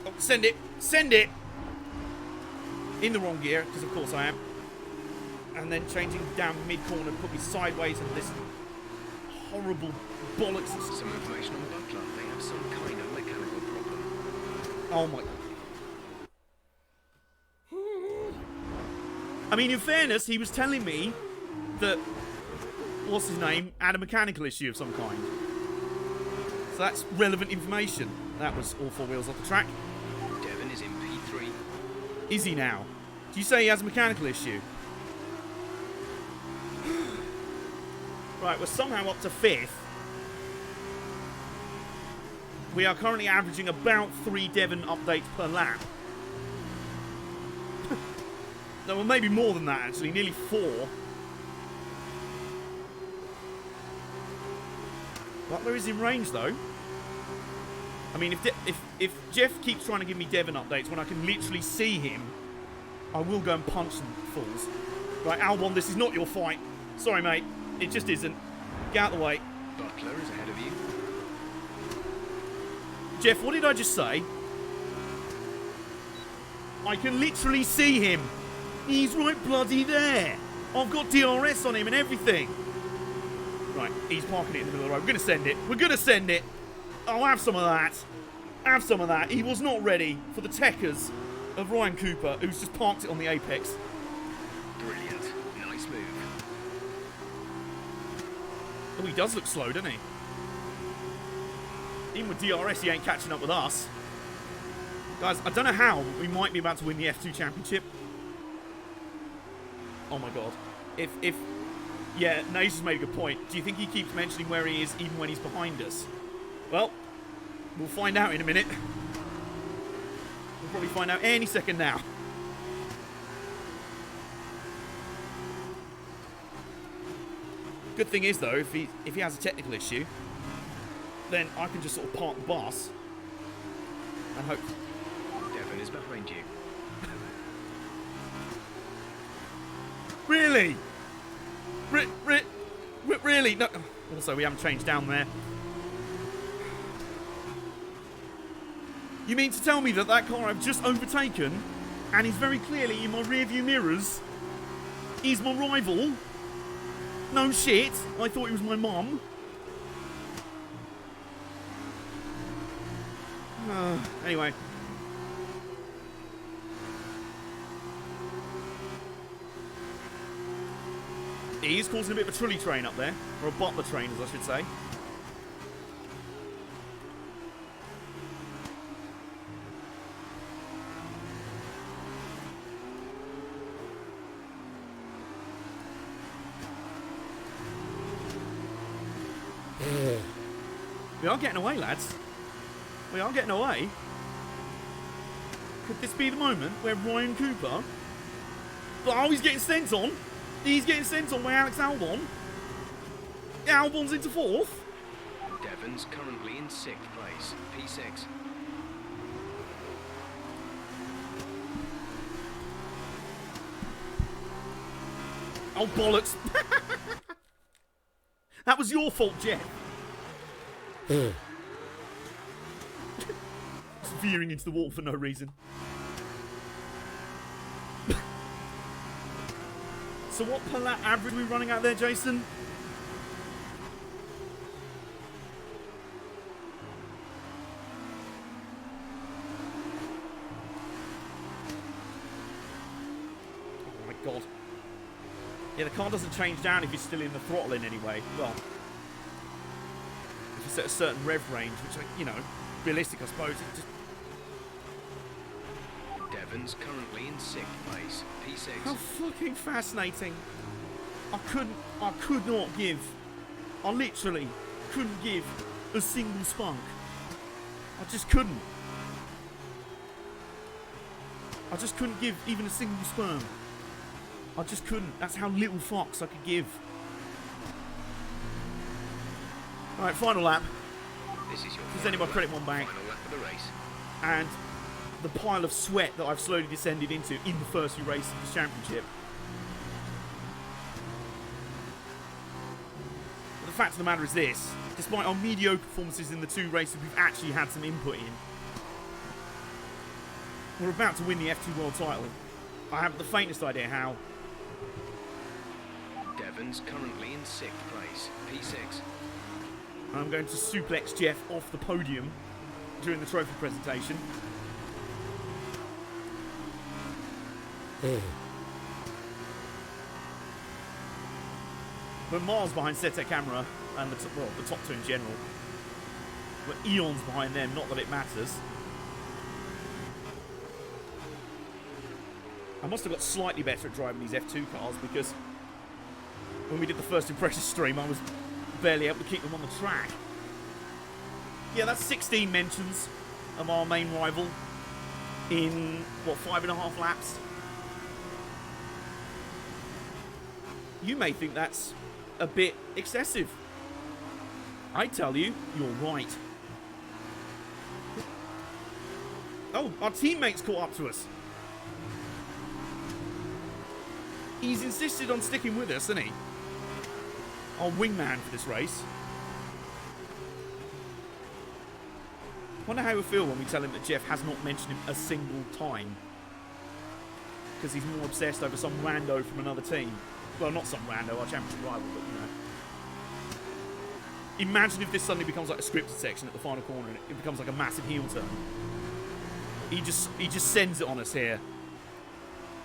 Oh, send it! Send it! In the wrong gear, because of course I am. And then changing down mid-corner put me sideways and this horrible bollocks. Some information on Butler. They have some kind of mechanical problem. Oh my... I mean, in fairness, he was telling me that... What's his name? Had a mechanical issue of some kind. So that's relevant information. That was all 4 wheels off the track. Devon is in P3. Is he now? Do you say he has a mechanical issue? Right, we're somehow up to 5th. We are currently averaging about 3 Devon updates per lap. No, well, maybe more than that, actually. Nearly 4. Butler is in range, though. I mean, if Jeff keeps trying to give me Devon updates when I can literally see him, I will go and punch some fools. Right, Albon, this is not your fight. Sorry, mate. It just isn't. Get out of the way. Butler is ahead of you. Jeff, what did I just say? I can literally see him. He's right bloody there. I've got DRS on him and everything. Right, he's parking it in the middle of the road. We're going to send it. We're going to send it. I'll have some of that. Have some of that. He was not ready for the techers of Ryan Cooper, who's just parked it on the apex. Brilliant. Nice move. Oh, he does look slow, doesn't he? Even with DRS, he ain't catching up with us. Guys, I don't know how, but we might be about to win the F2 Championship. Oh my god. If yeah, Naze has made a good point. Do you think he keeps mentioning where he is even when he's behind us? Well, we'll find out in a minute. We'll probably find out any second now. Good thing is though, if he has a technical issue, then I can just sort of park the bus and hope. Devon is behind you. Really? Really? No. Also, we haven't changed down there. You mean to tell me that that car I've just overtaken, and is very clearly in my rearview mirrors, is my rival? No shit. I thought he was my mum. Anyway. He is causing a bit of a trolley train up there. Or a butler train, as I should say. We are getting away, lads. We are getting away. Could this be the moment where Ryan Cooper... Oh, he's getting sent on. He's getting sent on by Alex Albon. Albon's into 4th. Devon's currently in 6th place, P6. Oh, bollocks. That was your fault, Jeff. Just veering into the wall for no reason. So what per lap average are we running out there, Jason? Oh my god. Yeah, the car doesn't change down if you're still in the throttling anyway. Well, if you set a certain rev range, which, you know, realistic, I suppose. It just... Devon's currently in 6th place, P6. How fucking fascinating. I could not give, I literally couldn't give a single spunk. I just couldn't. I just couldn't give even a single sperm. I just couldn't. That's how little fox I could give. Alright, final lap. This is your Presenting my credit one bank. final lap of the race. And the pile of sweat that I've slowly descended into in the first few races of the championship. But the fact of the matter is this: despite our mediocre performances in the 2 races we've actually had some input in, we're about to win the F2 World title. I haven't the faintest idea how. Devon's currently in 6th place, P6. I'm going to suplex Jeff off the podium during the trophy presentation. We're miles behind Sete Camera and the top 2 in general. We're eons behind them, not that it matters. I must have got slightly better at driving these F2 cars because when we did the first impression stream, I was barely able to keep them on the track. Yeah, that's 16 mentions of our main rival in, what, 5.5 laps? You may think that's a bit excessive. I tell you, you're right. Oh, our teammate's caught up to us. He's insisted on sticking with us, hasn't he? Our wingman for this race. Wonder how he'll feel when we tell him that Jeff has not mentioned him a single time. Because he's more obsessed over some rando from another team. Well, not some rando, our championship rival, but you know. Imagine if this suddenly becomes like a scripted section at the final corner and it becomes like a massive heel turn. He just sends it on us here.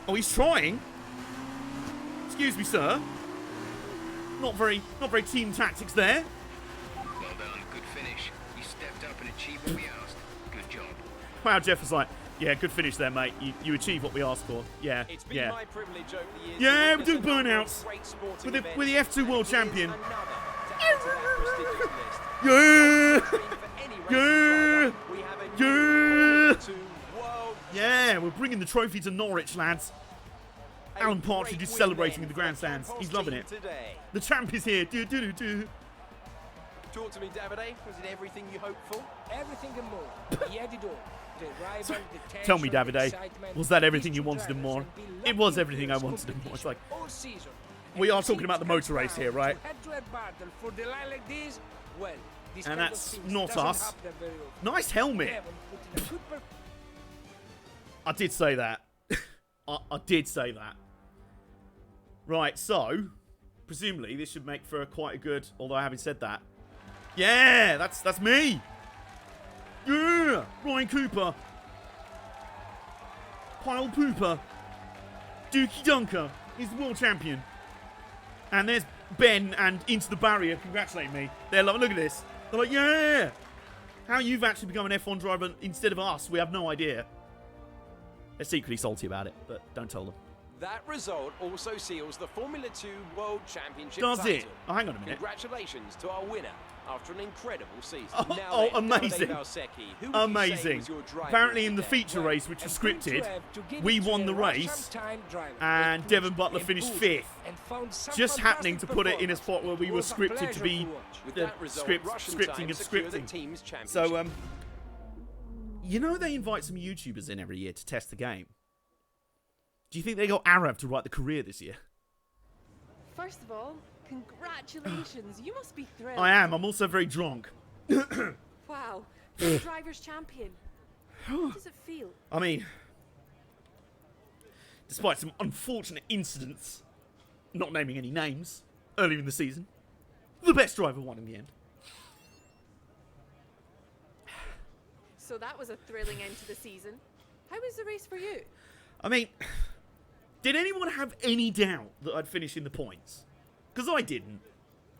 Oh, he's trying. Excuse me, sir. Not very team tactics there. Well done, good finish. You stepped up and achieved what we asked. Good job. Wow, Jeff was like, yeah, good finish there, mate. You achieved what we asked for. Yeah, It's been yeah. my privilege over the years Yeah, to we're doing witness a number of burnouts. great sporting With the events, F2 World and Champion. here's another to add to that prestigious list. Yeah! For any racing Yeah! driver, we have a new Yeah! Formula 2 World Yeah, we're bringing the trophy to Norwich, lads. A Alan Partridge great is win celebrating then in the for grandstands. Campos He's loving team it. Today. The champ is here. Do, do, do, do. Talk to me, Davide. Was it everything you hoped for? Everything and more. He had it all. The rival, the Tell me, tension, the Davide, excitement. was that everything These you two wanted and drivers more? have been It was lovely everything I fierce wanted and more. It's like, competition all season. We are talking about the motor race here, right? Head-to-head battle for the line like this, well, this And kind of that's things not doesn't us. happen very often. Nice helmet. Devon put in a good I did say that. I did say that. Right, so presumably this should make for quite a good. Although having said that, yeah, that's me. Yeah, Ryan Cooper, Pile Pooper, Dookie Dunker is the world champion. And there's Ben and Into the Barrier congratulating me. They're like, look at this. They're like, yeah. How you've actually become an F1 driver instead of us, we have no idea. They're secretly salty about it, but don't tell them. That result also seals the Formula 2 World Championship Does title. it? Oh, hang on a minute. Congratulations to our winner after an incredible season. Oh, amazing. Amazing. Apparently in the feature race, which was scripted, we won the race, and Devon Butler finished 5th. Just happening to put it in a spot where we were scripted to be scripting and scripting. So, you know they invite some YouTubers in every year to test the game. Do you think they got Arav to write the career this year? First of all, congratulations. You must be thrilled. I am. I'm also very drunk. Wow. You're driver's champion. How does it feel? I mean, despite some unfortunate incidents, not naming any names, earlier in the season, the best driver won in the end. So that was a thrilling end to the season. How was the race for you? I mean, did anyone have any doubt that I'd finish in the points? Because I didn't.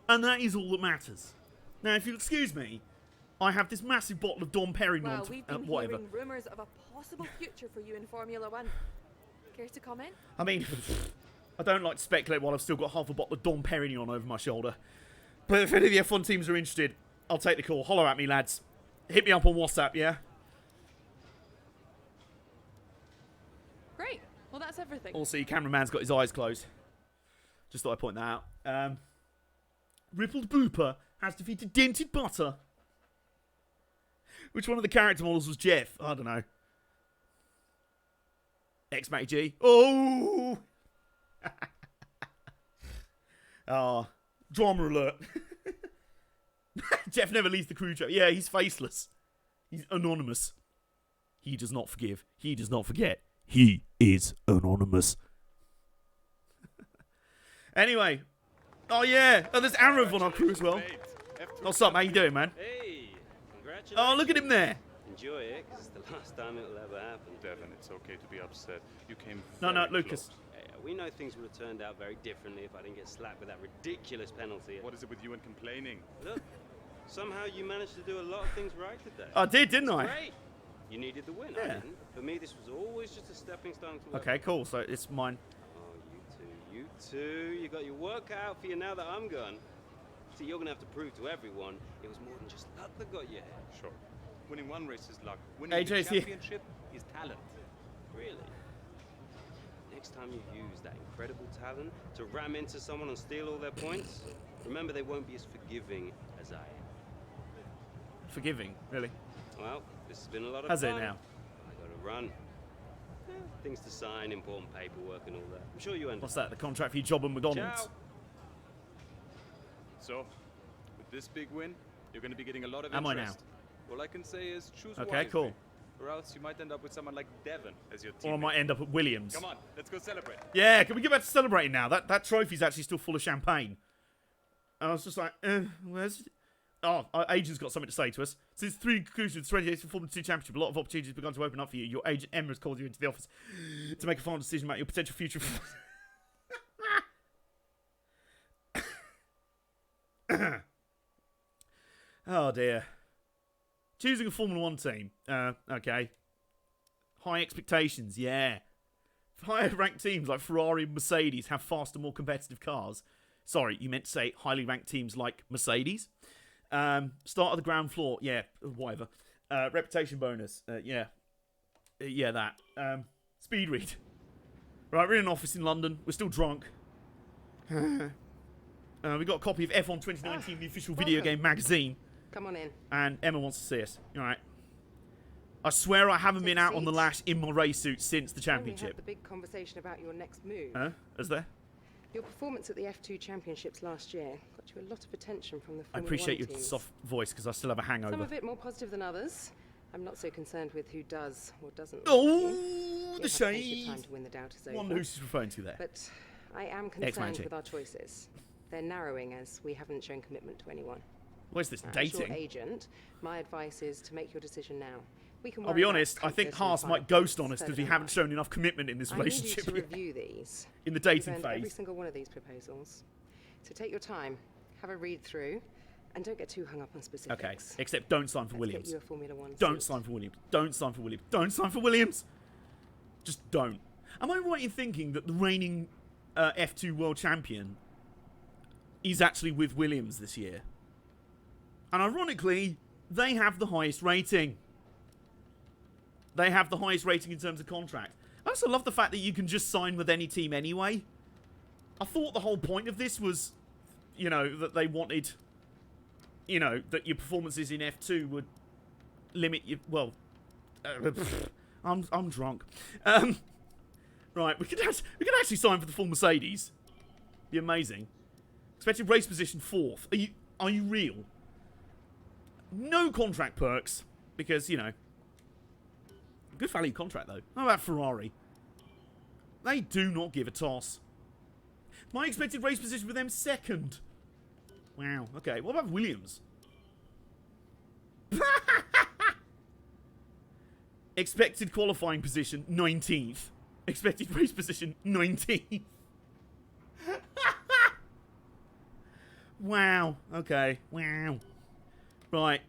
And that is all that matters. Now, if you'll excuse me, I have this massive bottle of Dom Perignon. Well, we've been whatever. hearing rumours of a possible future for you in Formula 1. Care to comment? I mean, I don't like to speculate while I've still got half a bottle of Dom Perignon over my shoulder. But if any of the F1 teams are interested, I'll take the call. Holler at me, lads. Hit me up on WhatsApp, yeah? Great. Well, that's everything. Also, your cameraman's got his eyes closed. Just thought I'd point that out. Rippled Booper has defeated Dented Butter. Which one of the character models was Jeff? I don't know. X-Matty G. Oh! Ah, drama alert. Jeff never leaves the crew joke. Yeah, he's faceless. He's anonymous. He does not forgive. He does not forget. He is anonymous. Anyway. Oh, yeah. Oh, there's Arav on our crew as well. What's up? How you doing, man? Hey, congratulations. Oh, look at him there. Enjoy it, because it's the last time it'll ever happen. Devon, it's okay to be upset. You came No, very Lucas. close. Yeah, we know things would have turned out very differently if I didn't get slapped with that ridiculous penalty. What is it with you and complaining? Look, somehow you managed to do a lot of things right today. I did, didn't I? Great. You needed the win. I Yeah. didn't. For me, this was always just a stepping stone to Okay, cool. So it's mine. Oh, you two. You got your work cut out for you now that I'm gone. See, you're going to have to prove to everyone it was more than just luck that got you here. Sure. Winning one race is luck. Winning the AJ's here. championship is talent. Really? Next time you use that incredible talent to ram into someone and steal all their points, remember they won't be as forgiving as I am. Forgiving, really. Well, this has been a lot of Has fun. it now? I gotta run. Yeah, things to sign, important paperwork and all that. I'm sure you understand. What's that? The contract for your job at McDonald's? Ciao. So, with this big win, you're going to be getting a lot of Am I interest. All I can say is choose Okay, wisely, cool. or else you might end up with someone like Devon as your teammate. Or I might end up at Williams. Come on, let's go celebrate. Yeah, can we get back to celebrating now? That trophy's actually still full of champagne. And I was just like, where's it? Oh, our agent's got something to say to us. Since 3 conclusions, 28th Formula 2 Championship, a lot of opportunities have begun to open up for you. Your agent, Emma, has called you into the office to make a final decision about your potential future. Oh, dear. Choosing a Formula 1 team. Okay. High expectations, yeah. Higher ranked teams like Ferrari and Mercedes have faster, more competitive cars. Sorry, you meant to say highly ranked teams like Mercedes. Start of the ground floor, yeah, whatever. Reputation bonus, yeah. Yeah, that. Speed read. Right, we're in an office in London. We're still drunk. We got a copy of F1 2019, the official video game magazine. Come on in. And Emma wants to see us. All right. I swear I haven't been out on the lash in my race suit since the We had championship. the big conversation about your next move. Huh? Is there? Your performance at the F2 Championships last year got you a lot of attention from the I Formula appreciate 1 your teams. soft voice because I still have a hangover. Some of it more positive than others. I'm not so concerned with who does or doesn't. Oh, the You'll have plenty of shade. time to win the doubt is over. Wonder who she's referring to there. But I am Ex-Manchee. concerned with our choices. They're narrowing as we haven't shown commitment to anyone. What is this, As your dating? agent, my advice is to make your decision now. We can I'll worry be about honest, I think comfort and Haas might final ghost on us further because we down haven't the shown enough commitment in this line. I need you relationship to yet. review these. In the You've dating earned every phase. single one of these proposals. So take your time, have a read through, and don't get too hung up on specifics. Okay, except don't sign for Let's Williams. Get you a Formula 1 Don't seat. sign for Williams. Don't sign for Williams. Don't sign for Williams. Just don't. Am I right in thinking that the reigning F2 world champion is actually with Williams this year? And ironically, they have the highest rating. They have the highest rating in terms of contract. I also love the fact that you can just sign with any team anyway. I thought the whole point of this was, you know, that they wanted, you know, that your performances in F2 would limit you. Well, I'm drunk. Right, we could actually sign for the full Mercedes. Be amazing. Expected race position 4th. Are you real? No contract perks because, you know, good value contract though. How about Ferrari? They do not give a toss. My expected race position with them 2nd. Wow. Okay. What about Williams? Expected qualifying position 19th. Expected race position 19th. Wow. Okay. Wow. Right.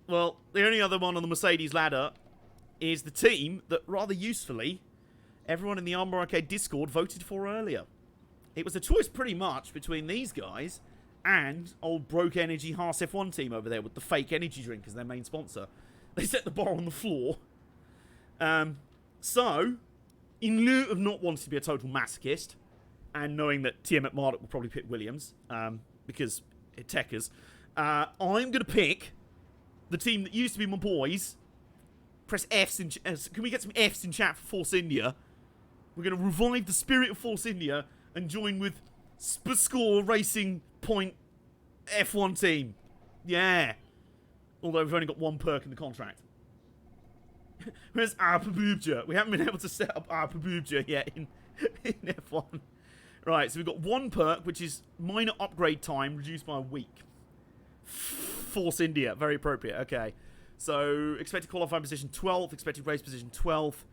Well, the only other one on the Mercedes ladder is the team that, rather usefully, everyone in the Armbar Arcade Discord voted for earlier. It was a choice pretty much between these guys and old Broke Energy Haas F1 team over there with the fake energy drink as their main sponsor. They set the bar on the floor. So, in lieu of not wanting to be a total masochist and knowing that TM McMurdoch will probably pick Williams because it techers, I'm going to pick the team that used to be my boys. Press Fs in... can we get some Fs in chat for Force India? We're going to revive the spirit of Force India and join with Score Racing Point F1 team. Yeah. Although we've only got one perk in the contract. Where's Arpabubja? We haven't been able to set up Arpabubja yet in F1. Right, so we've got one perk, which is minor upgrade time reduced by a week. Force India, very appropriate. Okay. So, expected qualifying position 12th, expected race position 12th.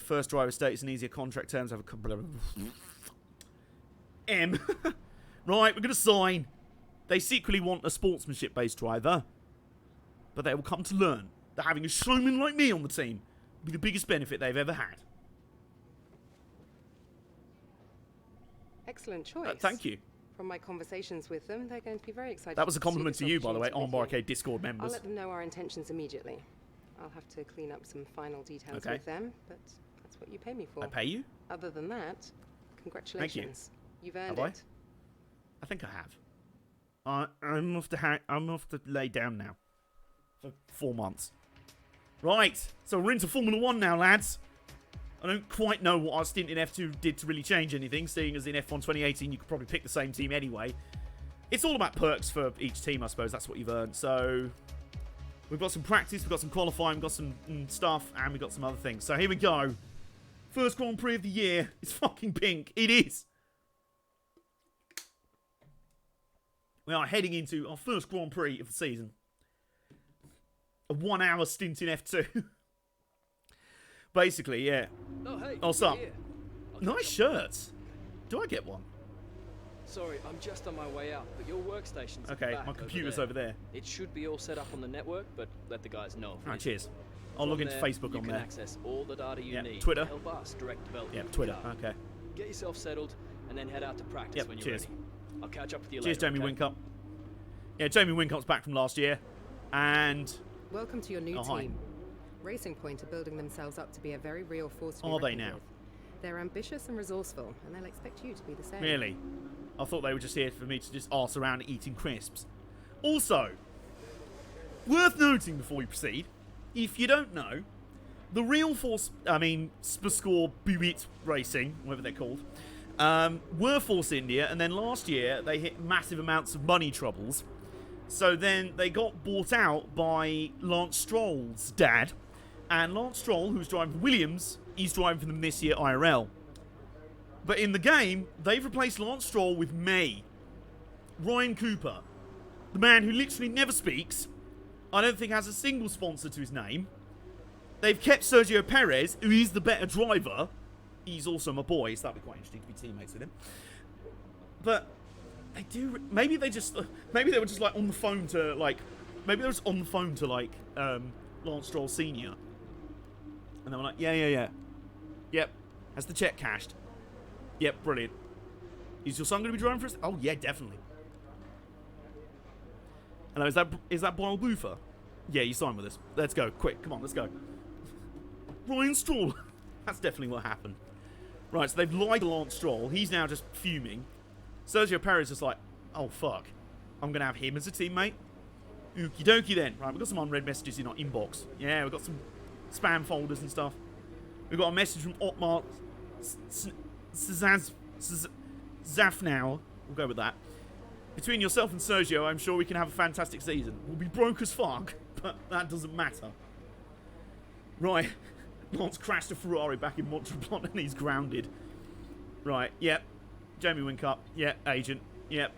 First driver status and easier contract terms have a couple of... M. Right, we're going to sign. They secretly want a sportsmanship-based driver. But they will come to learn that having a showman like me on the team will be the biggest benefit they've ever had. Excellent choice. Thank you. From my conversations with them, they're going to be very excited. That was a to compliment pursue to you, this by the way, opportunity Armbar with you. Arcade Discord I'll members. let them know our intentions immediately. I'll have to clean up some final details Okay. with them, but that's what you pay me for. I pay you? Other than that, congratulations. You've earned Have I? it. I think I have. I'm off to lay down now for 4 months. Right, so we're into Formula 1 now, lads. I don't quite know what our stint in F2 did to really change anything, seeing as in F1 2018 you could probably pick the same team anyway. It's all about perks for each team, I suppose. That's what you've earned. So we've got some practice, we've got some qualifying, we've got some stuff, and we've got some other things. So here we go. First Grand Prix of the year. It's fucking pink. It is. We are heading into our first Grand Prix of the season. A 1 hour stint in F2. Basically, yeah. Oh, hey. Oh, sup? here. I'll Nice catch up. shirts. Do I get one? Sorry, I'm just on my way out, but your workstation's Okay, back my computer's there. over there. It should be all set up on the network, but let the guys know. if it Alright, isn't. cheers. I'll log From into there, Facebook you on can there. access all the data you Yeah, need Twitter. to help us direct development. Yeah, of the Twitter. car. Okay. Get yourself settled, and then head out to practice Yep, when you're cheers. ready. I'll catch up with you Cheers, later. Jamie okay? Winkup. Yeah, Jamie Winkup's back from last year. And Welcome to your new Oh, hi. team. Racing Point are building themselves up to be a very real force to be Are they reckoned now? with. They're ambitious and resourceful, and they'll expect you to be the same. really, I thought they were just here for me to just arse around eating crisps. Also, worth noting before we proceed, if you don't know, the real force, Score Buick Racing, whatever they're called, were Force India, and then last year they hit massive amounts of money troubles. So then they got bought out by Lance Stroll's dad. And Lance Stroll, who's driving for Williams, he's driving for them this year IRL. But in the game, they've replaced Lance Stroll with May. Ryan Cooper. The man who literally never speaks. I don't think has a single sponsor to his name. They've kept Sergio Perez, who is the better driver. He's also my boy, so that'd be quite interesting to be teammates with him. But they do. Maybe they were just like on the phone to maybe they were just on the phone to Lance Stroll Senior, and they were like, yeah, yep, has the check cashed? Yep, brilliant. Is your son going to be driving for us? Oh yeah, definitely. Hello, is that Boyle Boofer? Yeah, you signed with us. Let's go, quick, come on, let's go. Ryan Stroll. That's definitely what happened. Right, so they've lied to Lance Stroll. He's now just fuming. Sergio Perez is like, oh, fuck. I'm going to have him as a teammate. Okie dokie then. Right, we've got some unread messages in our inbox. Yeah, we've got some spam folders and stuff. We've got a message from Otmar Zafnow. We'll go with that. Between yourself and Sergio, I'm sure we can have a fantastic season. We'll be broke as fuck, but that doesn't matter. Right. Lance crashed a Ferrari back in Montreplant and he's grounded. Right, yep. Jamie Wincup. Yep, agent. Yep.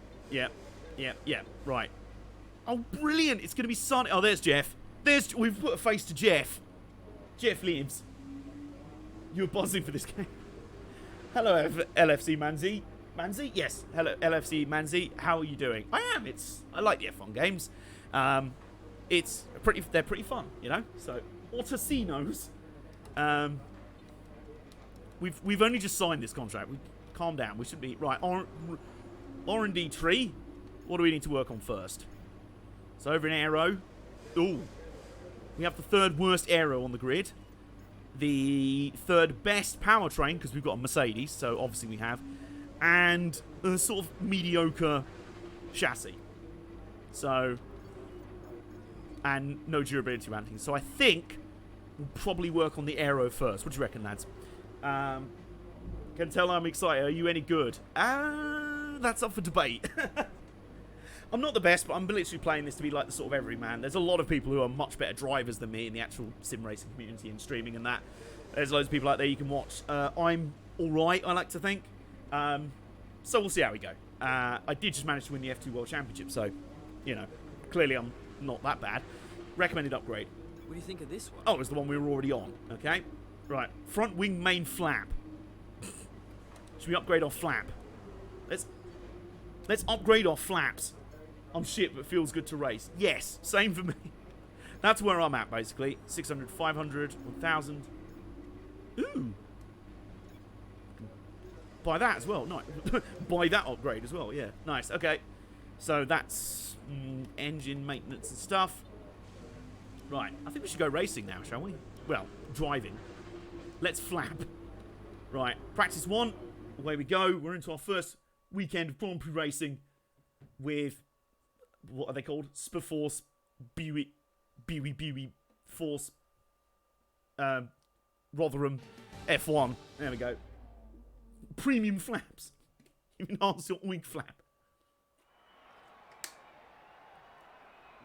Right. Oh, brilliant. It's going to be sunny. Oh, there's Jeff. We've put a face to Jeff. Jeff lives. You were buzzing for this game. Hello, LFC Manzi. Manzi? Yes. Hello, LFC Manzi. How are you doing? I am. I like the F1 games. They're pretty fun, you know? So, Autocinos. We've only just signed this contract. Calm down. We should be right. R&D tree. What do we need to work on first? So over in aero. Ooh, we have the third worst aero on the grid. The third best powertrain because we've got a Mercedes. So obviously we have, and a sort of mediocre chassis. So and no durability ranking. So I think we'll probably work on the aero first. What do you reckon, lads? Can tell I'm excited. Are you any good? That's up for debate. I'm not the best, but I'm literally playing this to be like the sort of everyman. There's a lot of people who are much better drivers than me in the actual sim racing community and streaming and that. There's loads of people out there you can watch. I'm alright, I like to think. So we'll see how we go. I did just manage to win the F2 World Championship, so, you know, clearly I'm not that bad. Recommended upgrade. What do you think of this one? Oh, it was the one we were already on, okay? Right, front wing main flap. Should we upgrade our flap? Let's upgrade our flaps. I'm shit, but feels good to race. Yes, same for me. That's where I'm at, basically. 600, 500, 1,000. Ooh. Buy that as well. Nice. Buy that upgrade as well, yeah. Nice, okay. So that's engine maintenance and stuff. Right, I think we should go racing now, shall we? Well, driving. Let's flap. Right, practice one. Away we go. We're into our first weekend of Grand Prix racing with, what are they called? Spaforce, Biwi Force, Rotherham, F1. There we go. Premium flaps. You enhance your oink flap.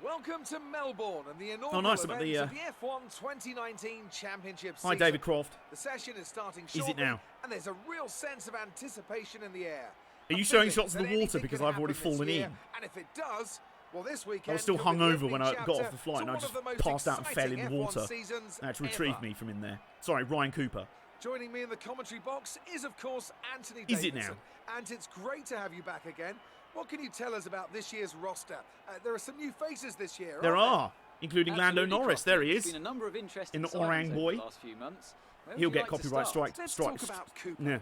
Welcome to Melbourne and the inaugural event of the F1 2019 Championship season. Hi, David Croft. The session is starting shortly, is it now? And there's a real sense of anticipation in the air. Are you showing shots of the water because I've already fallen in? And if it does, well, this weekend I was still hungover when I got off the flight and I just passed out and fell in the water. They had to retrieve me from in there. Sorry, Ryan Cooper. Joining me in the commentary box is, of course, Anthony Davidson. Is it now? And it's great to have you back again. What can you tell us about this year's roster? There are some new faces this year. There are, including Lando Norris. There he is. Been a number of interesting in the Orang Boy. The last few months. He'll get copyright stroke in a minute.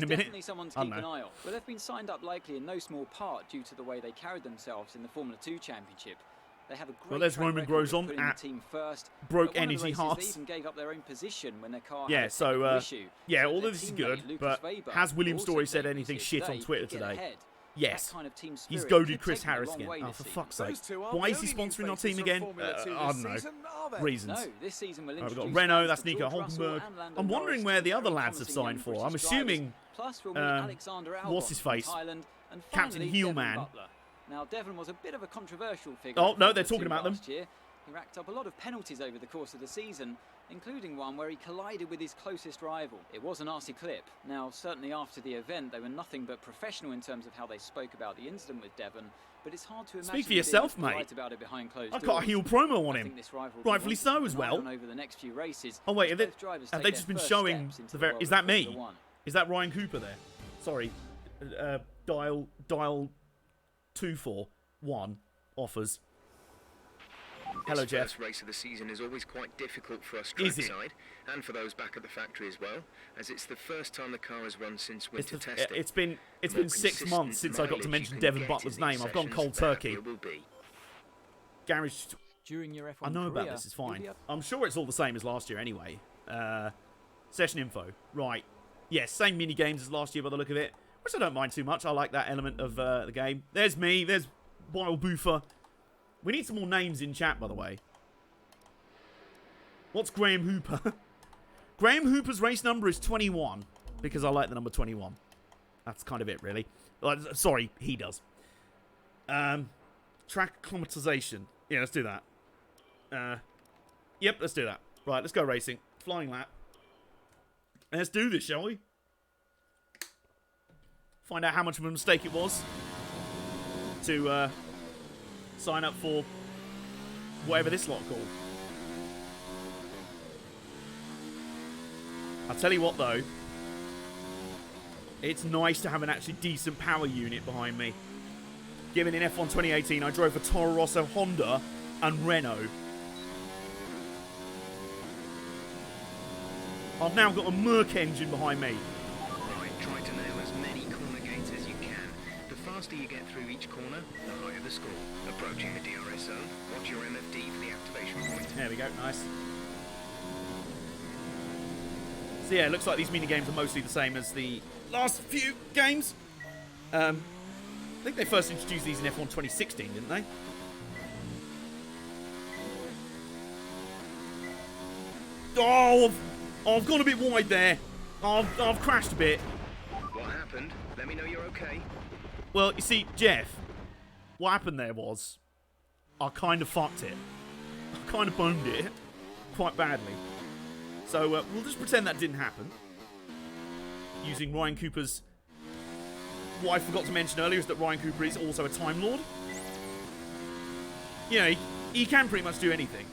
Definitely someone to keep an eye on. But they've been signed up likely in no small part due to the way they carried themselves in the Formula 2 Championship. They have a great there's Roman Grosjean at the team first. Broke Energy Hearts. They even gave up their own position when their car yeah, had so issue. yeah, all of this is good, but has William Story said anything shit on Twitter today? Yes. That kind of team He's spirit goaded could Chris take them a Harris long again. way Oh, this for season. fuck's sake. Those two aren't Why the is he only new sponsoring our faces team from again? Formula 2 I this don't know. season, are there? Reasons. No, this season will We've got introduce Renault, fans that's to Nico George Russell Hulkenberg. and Lando I'm wondering Norris, where the two other very lads have promising signed young for. I'm British assuming drivers. Plus, we'll meet Alexander Albon what's his from face? Thailand, and Captain finally, Devon Heelman. Butler. Now, Devon was a bit of a controversial figure. Oh, in no, they're Formula talking 2 about them. last year. He racked up a lot of penalties over the course of the season, including one where he collided with his closest rival. It was a nasty clip. Now, certainly after the event, they were nothing but professional in terms of how they spoke about the incident with Devon, but it's hard to imagine Speak for yourself, being mate. About it behind closed I've got a doors. heel promo on I him. think this rivalry Rightfully won't so keep as an eye well. on over the next few races, Oh, wait, as both drivers have take they their just been first showing steps into the the very... world Is of that me? Formula 1. Is that Ryan Cooper there? Sorry. Dial 241 offers. Hello, This Jeff. first race of the season is always quite difficult for us Is it? trackside, and for those back at the factory as well, as it's the first time the car has run since winter testing. It's been The 6 more months since I got to consistent mention mileage you Devon can Butler's get in name. these I've gone sessions, cold the happier turkey. we'll be. Garage... During your F1 I know about career, this, it's you'll fine. be up- I'm sure it's all the same as last year anyway. Session info. Right. Yes, same mini games as last year by the look of it, which I don't mind too much. I like that element of the game. There's me. There's Wild Boofer. We need some more names in chat, by the way. What's Graham Hooper? Graham Hooper's race number is 21, because I like the number 21. That's kind of it, really. Sorry, he does. Track acclimatization. Yeah, let's do that. Yep, let's do that. Right, let's go racing. Flying lap. Let's do this, shall we? Find out how much of a mistake it was to sign up for whatever this lot called. I'll tell you what, though. It's nice to have an actually decent power unit behind me. Given in F1 2018, I drove for Toro Rosso, Honda, and Renault. I've now got a Merc engine behind me. Right, try to nail as many corner gates as you can. The faster you get through each corner, the higher the score. Approaching the DRS zone, watch your MFD for the activation point. There we go, nice. So yeah, it looks like these mini games are mostly the same as the last few games. I think they first introduced these in F1 2016, didn't they? Oh, I've gone a bit wide there. I've crashed a bit. What happened? Let me know you're okay. Well, you see, Jeff, what happened there was I kind of fucked it. I kind of boned it quite badly. So we'll just pretend that didn't happen. Using Ryan Cooper's... What I forgot to mention earlier is that Ryan Cooper is also a Time Lord. You know, he can pretty much do anything.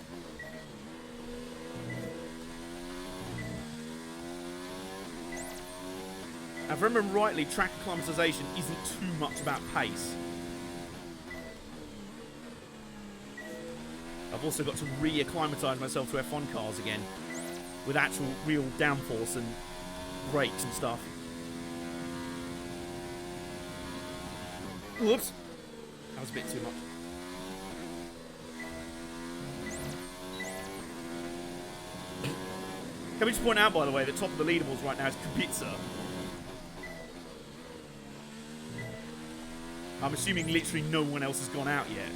Now, if I remember rightly, track acclimatization isn't too much about pace. I've also got to re-acclimatize myself to F1 cars again, with actual real downforce and brakes and stuff. Whoops. That was a bit too much. Can we just point out, by the way, that top of the leaderboards right now is Kubica. I'm assuming literally no one else has gone out yet.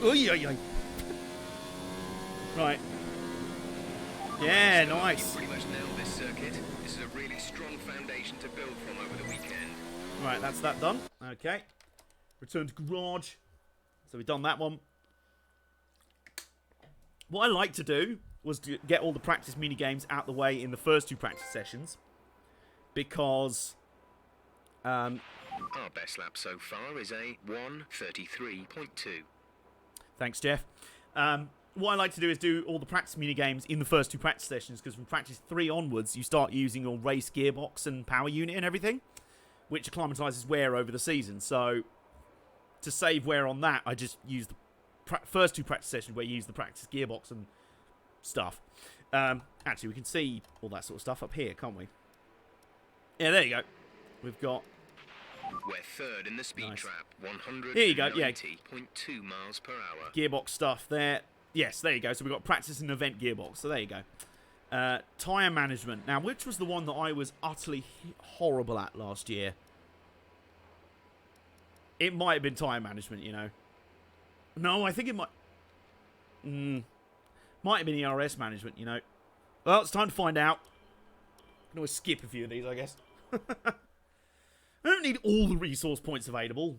Oy, oy, oy. Right. Yeah, nice. You pretty much nailed this circuit. This is a really strong foundation to build from over the weekend. Right, that's that done. Okay. Return to garage. So we've done that one. What I like to do was to get all the practice mini games out the way in the first two practice sessions, because Our best lap so far is a 1:33.2. thanks, Jeff. What I like to do is do all the practice mini games in the first two practice sessions, because from practice 3 onwards, you start using your race gearbox and power unit and everything, which acclimatizes wear over the season. So to save wear on that, I just use the first two practice sessions where you use the practice gearbox and stuff. Actually, we can see all that sort of stuff up here, can't we? Yeah, there you go. We've got We're third in the speed trap, Here you go, yeah. 190.2 miles per hour. Gearbox stuff there. Yes, there you go. So we've got practice and event gearbox. So there you go. Tyre management. Now, which was the one that I was utterly horrible at last year? It might have been tyre management, you know. No, I think it might... might have been ERS management, you know. Well, it's time to find out. I can always skip a few of these, I guess. I don't need all the resource points available.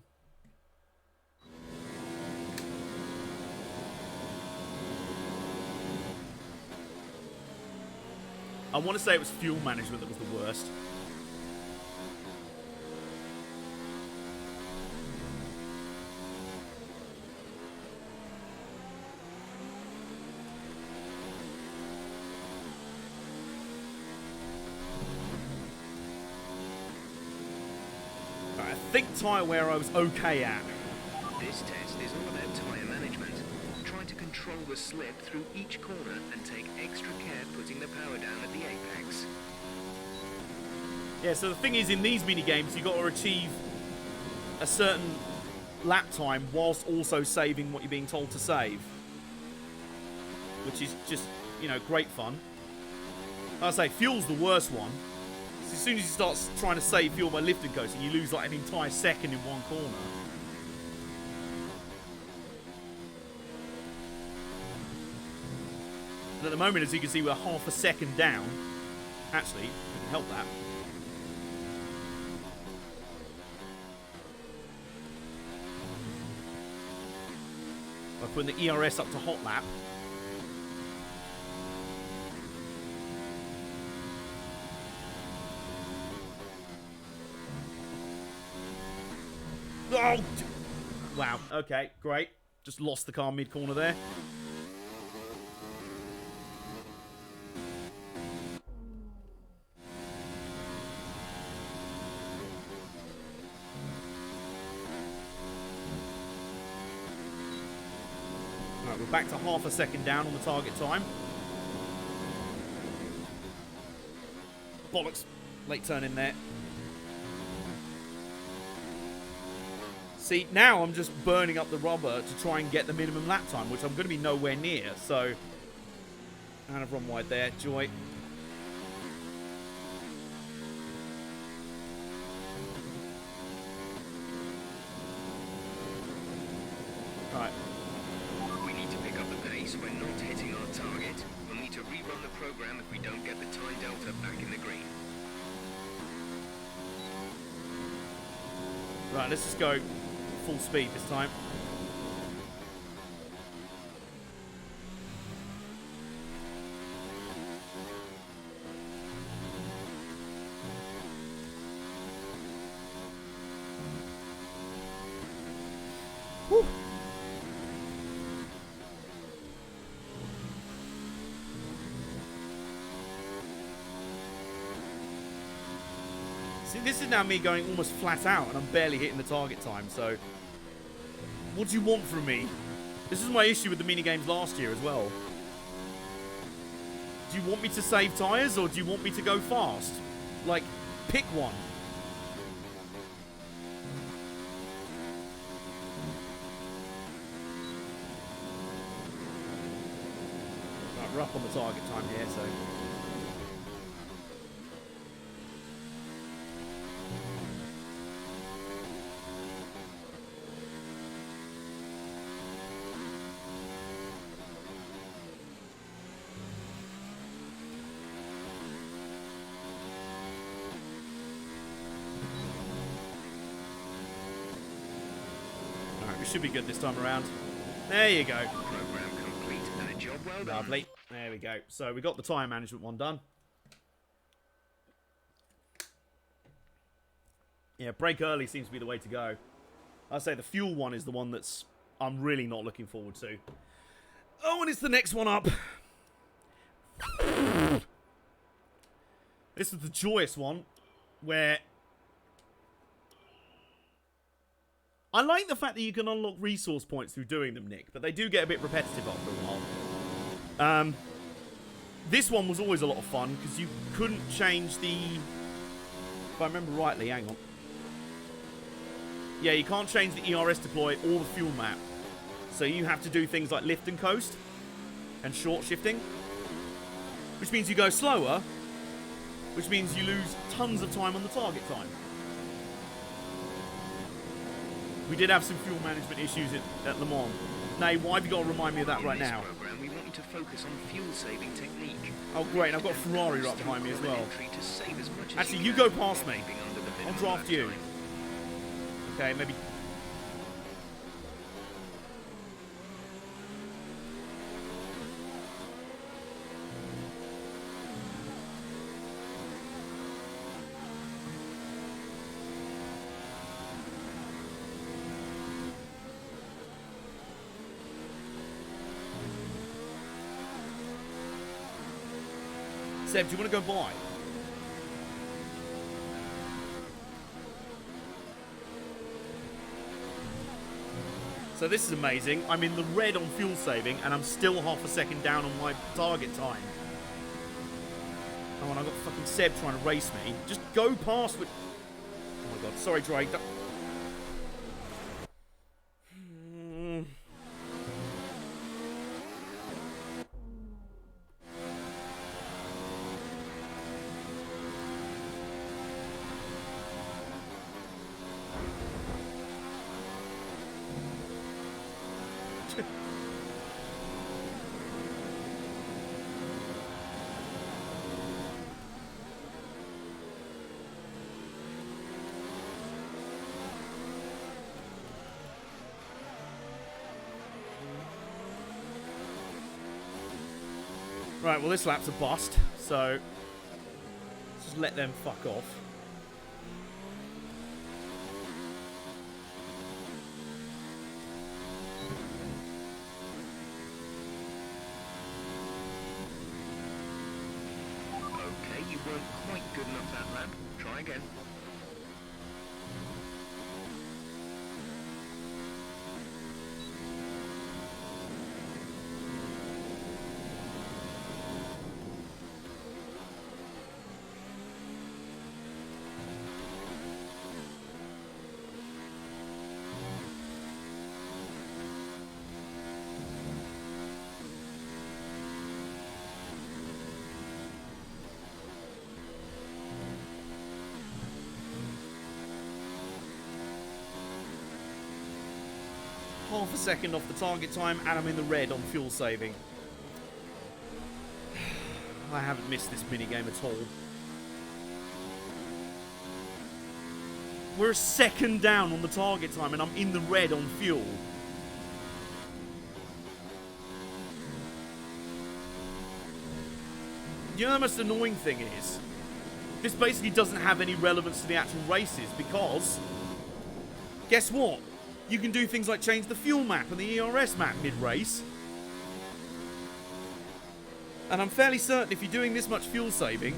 I want to say it was fuel management that was the worst. I think tyre wear I was okay at. This test is all about tyre management. Try to control the slip through each corner and take extra care putting the power down at the apex. Yeah, so the thing is, in these mini games, you've got to achieve a certain lap time whilst also saving what you're being told to save. Which is just, you know, great fun. Like I say, fuel's the worst one. As soon as you start trying to save fuel by lifting coaster, you lose like an entire second in one corner. And at the moment, as you can see, we're half a second down. Actually, we can help that. By putting the ERS up to hot lap. Oh! Wow, okay, great. Just lost the car mid-corner there. Right, we're back to half a second down on the target time. Bollocks. Late turn in there. See, now I'm just burning up the rubber to try and get the minimum lap time, which I'm going to be nowhere near, so... Kind of run wide there, Joy. Right. We need to pick up the pace. We're not hitting our target. We'll need to rerun the program if we don't get the time delta back in the green. Right, let's just go full speed this time. Whew. See, this is now me going almost flat out and I'm barely hitting the target time, so... What do you want from me? This is my issue with the minigames last year as well. Do you want me to save tyres or do you want me to go fast? Like, pick one. Right, we're up on the target time here, so... Should be good this time around. There you go. Program complete and a job well done. Lovely. There we go. So we got the tyre management one done. Yeah, brake early seems to be the way to go. I'd say the fuel one is the one that's I'm really not looking forward to. Oh, and it's the next one up. This is the joyous one where I like the fact that you can unlock resource points through doing them, Nick, but they do get a bit repetitive after a while. This one was always a lot of fun, because you couldn't change the... If I remember rightly, hang on. Yeah, you can't change the ERS deploy or the fuel map. So you have to do things like lift and coast and short shifting, which means you go slower, which means you lose tons of time on the target time. We did have some fuel management issues at Le Mans. Nay, why have you got to remind me of that right now? We want you to focus on fuel-saving technique. Oh great, and I've got a Ferrari right behind me as well. Actually, you go past me. I'll draft you. Okay, maybe... Seb, do you want to go by? So this is amazing. I'm in the red on fuel saving, and I'm still half a second down on my target time. Oh, and I've got fucking Seb trying to race me. Just go past with... Oh my god, sorry Drake. Right, well this lap's a bust, so just let them fuck off. Okay, you weren't quite good enough that lap. Try again. Half a second off the target time, and I'm in the red on fuel saving. I haven't missed this minigame at all. We're a second down on the target time, and I'm in the red on fuel. You know the most annoying thing is? This basically doesn't have any relevance to the actual races, because... guess what? You can do things like change the fuel map and the ERS map mid-race. And I'm fairly certain if you're doing this much fuel saving...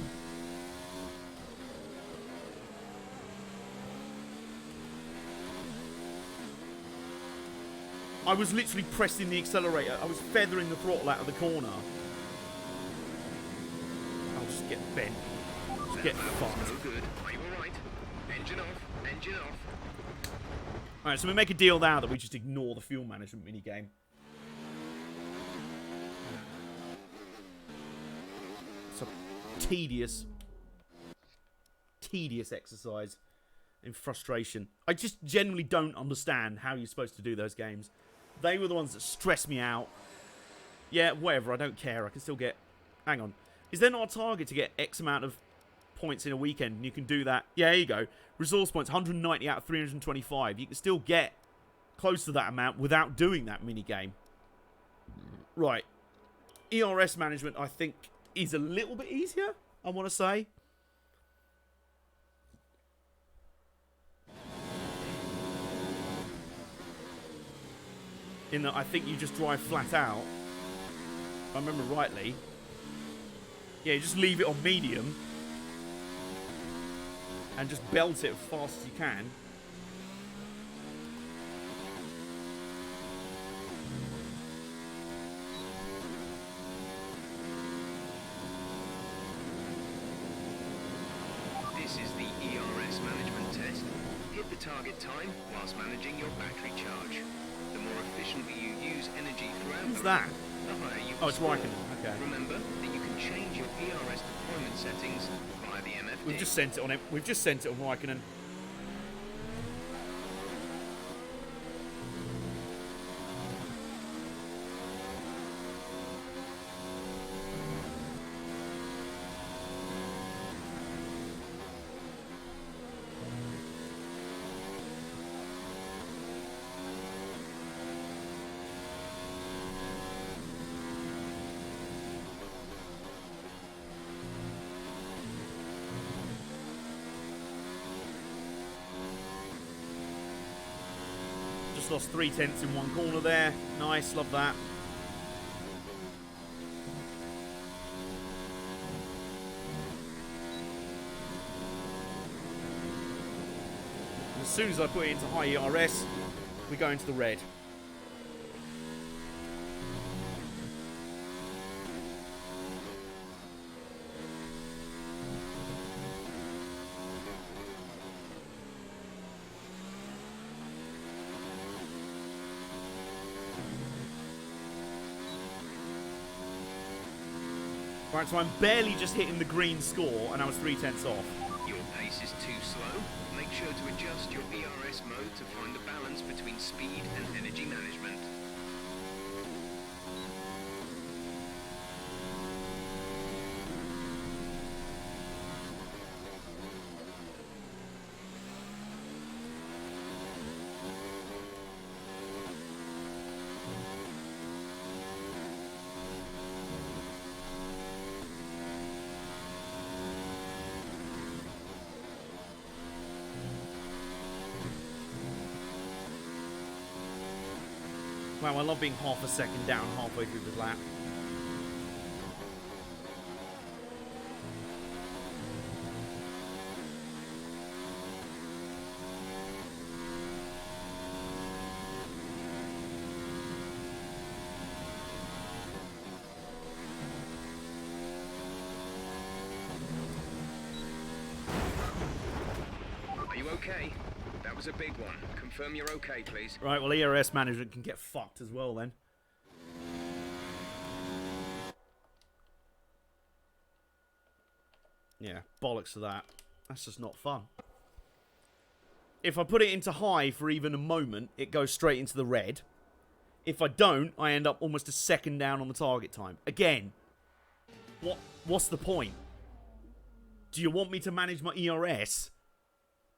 I was literally pressing the accelerator. I was feathering the throttle out of the corner. I'll just get bent. Just get fucked. So good. Are you alright? Engine off. Engine off. Alright, so we make a deal now that we just ignore the fuel management minigame. It's a tedious exercise in frustration. I just genuinely don't understand how you're supposed to do those games. They were the ones that stressed me out. Yeah, whatever, I don't care. I can still get... Hang on. Is there not a target to get X amount of points in a weekend? And you can do that. Yeah, there you go. Resource points, 190 out of 325. You can still get close to that amount without doing that minigame. Right. ERS management, I think, is a little bit easier, I want to say. In that I think you just drive flat out. If I remember rightly. Yeah, you just leave it on medium. And just belt it as fast as you can. This is the ERS management test. Hit the target time whilst managing your battery charge. The more efficiently you use energy throughout Who's the that? round, the higher you Oh, will it's score. Raikkonen. Okay. Remember that you can change your ERS deployment settings via the MFD. We've just sent it on him. We've just sent it on Raikkonen. Just lost 3/10 in one corner there. Nice, love that. As soon as I put it into high ERS, we go into the red. Right, so I'm barely just hitting the green score, and I was 3/10 off. Your pace is too slow? Make sure to adjust your ERS mode to find the balance between speed and energy management. Wow, I love being half a second down halfway through the lap. Are you okay? That was a big one. Confirm you're okay, please. Right, well, ERS management can get fucked as well then. Yeah, bollocks to that. That's just not fun. If I put it into high for even a moment, it goes straight into the red. If I don't, I end up almost a second down on the target time. Again, what's the point? Do you want me to manage my ERS?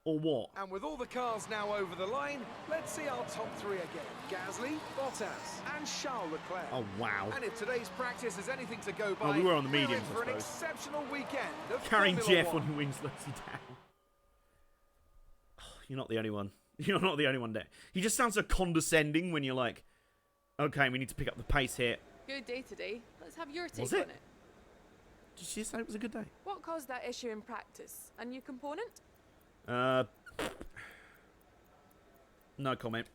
Or what? And with all the cars now over the line, let's see our top three again. Gasly, Bottas, and Charles Leclerc. Oh, wow. And if today's practice is anything to go by, Oh, we were on the we're in mediums, for I an suppose. exceptional weekend of Carrying Formula Jeff One. on who slows you down. Oh, you're not the only one. You're not the only one there. He just sounds so condescending when you're like, okay, we need to pick up the pace here. Good day today. Let's have your take Was it? on it. Did she say it was a good day? What caused that issue in practice? A new component? No comment.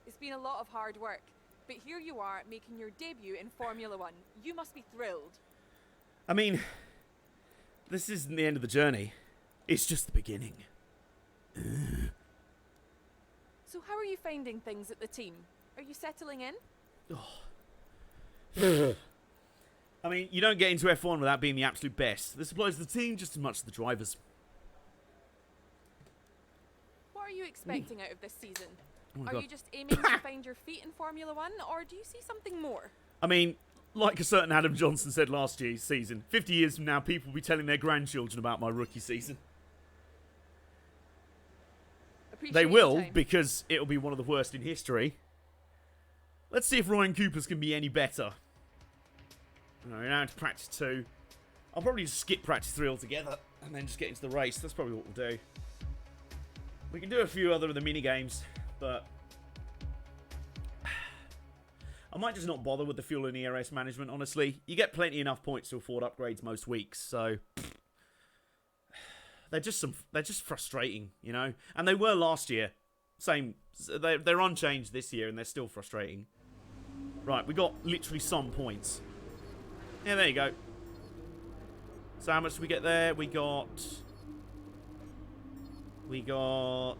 It's been a lot of hard work, but here you are making your debut in Formula One. You must be thrilled. I mean, this isn't the end of the journey. It's just the beginning. So how are you finding things at the team? Are you settling in? I mean, you don't get into F1 without being the absolute best. This applies to the team just as much as the drivers. What are you expecting out of this season? Oh my Are God. you just aiming to find your feet in Formula One, or do you see something more? I mean, like a certain Adam Johnson said last year's season, 50 years from now, people will be telling their grandchildren about my rookie season. Appreciate They your will, time. because it'll be one of the worst in history. Let's see if Ryan Cooper's can be any better. We're now into practice 2. I'll probably just skip practice 3 altogether, and then just get into the race. That's probably what we'll do. We can do a few other of the mini games, but I might just not bother with the fuel and ERS management, honestly. You get plenty enough points to afford upgrades most weeks, so they're just frustrating, you know? And they were last year. Same, they're unchanged this year, and they're still frustrating. Right, we got literally some points. Yeah, there you go. So how much did we get there? We got We got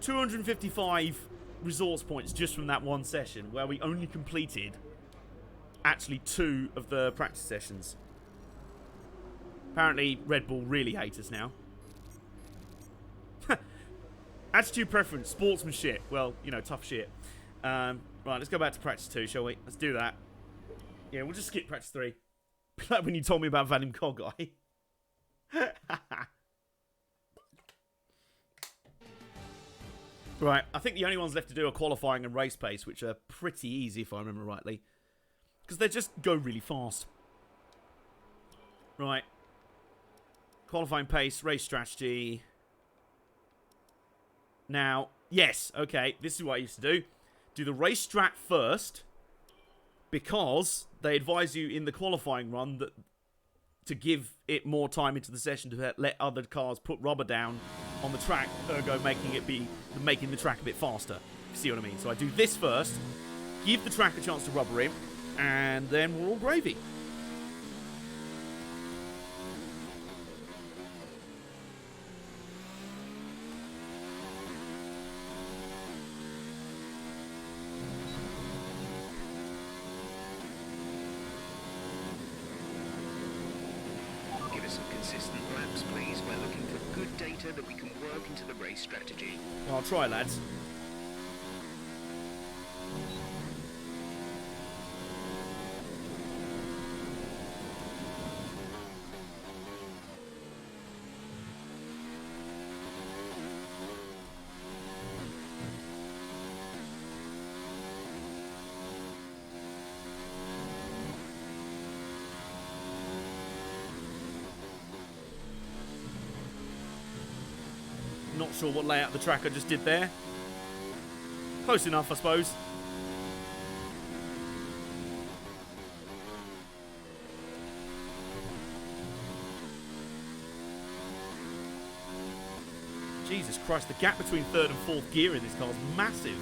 255 resource points just from that one session, where we only completed actually 2 of the practice sessions. Apparently, Red Bull really hate us now. Attitude preference, sportsmanship. Well, you know, tough shit. Right, let's go back to practice 2, shall we? Let's do that. Yeah, we'll just skip practice 3. Like when you told me about Vadim Kogai. Right, I think the only ones left to do are qualifying and race pace, which are pretty easy if I remember rightly. Because they just go really fast. Right. Qualifying pace, race strategy. Now, yes, okay, this is what I used to do. Do the race strat first, because they advise you in the qualifying run that to give it more time into the session to let other cars put rubber down on the track, ergo making the track a bit faster. You see what I mean? So I do this first, give the track a chance to rubber in, and then we're all gravy. Give us some consistent laps, please. We're looking for good data that we can work into the race strategy. I'll try, lads. Not sure what layout the track I just did there. Close enough, I suppose. Jesus Christ, the gap between third and fourth gear in this car is massive.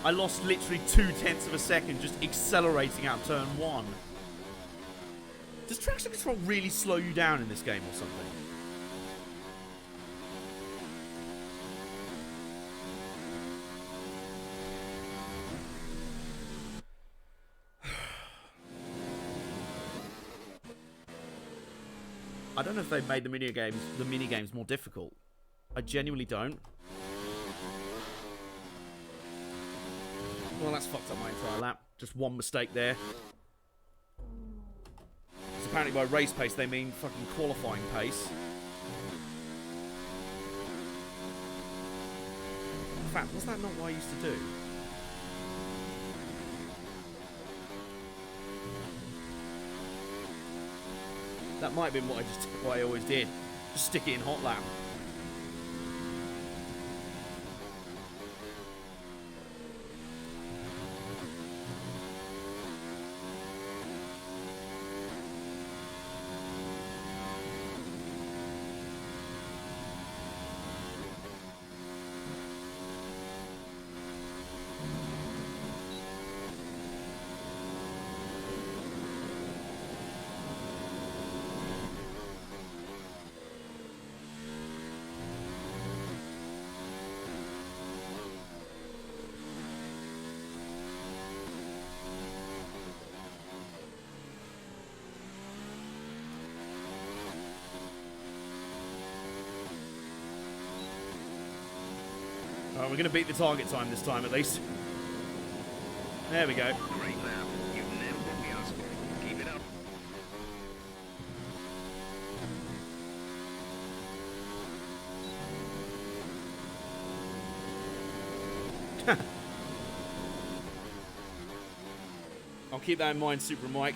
I lost literally 0.2 of a second just accelerating out turn 1. Does traction control really slow you down in this game or something? I don't know if they've made the mini games more difficult. I genuinely don't. Well, that's fucked up my entire lap. Just one mistake there. So apparently by race pace they mean fucking qualifying pace. In fact, was that not what I used to do? That might have been what I always did. Just stick it in hot lap. Alright, we're going to beat the target time this time at least. There we go. Great lap. You've nailed what we asked for. Keep it up. I'll keep that in mind, Super Mike.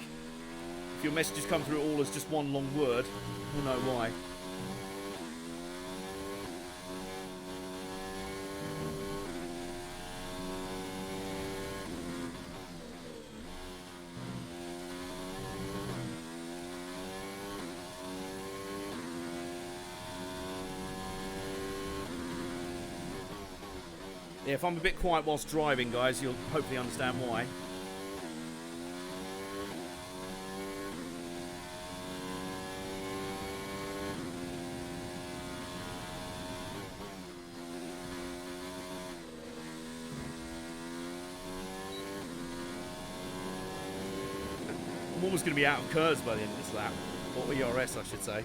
If your messages come through all as just one long word, we'll know why. Yeah, if I'm a bit quiet whilst driving, guys, you'll hopefully understand why. I'm almost going to be out of curves by the end of this lap. Or ERS, I should say.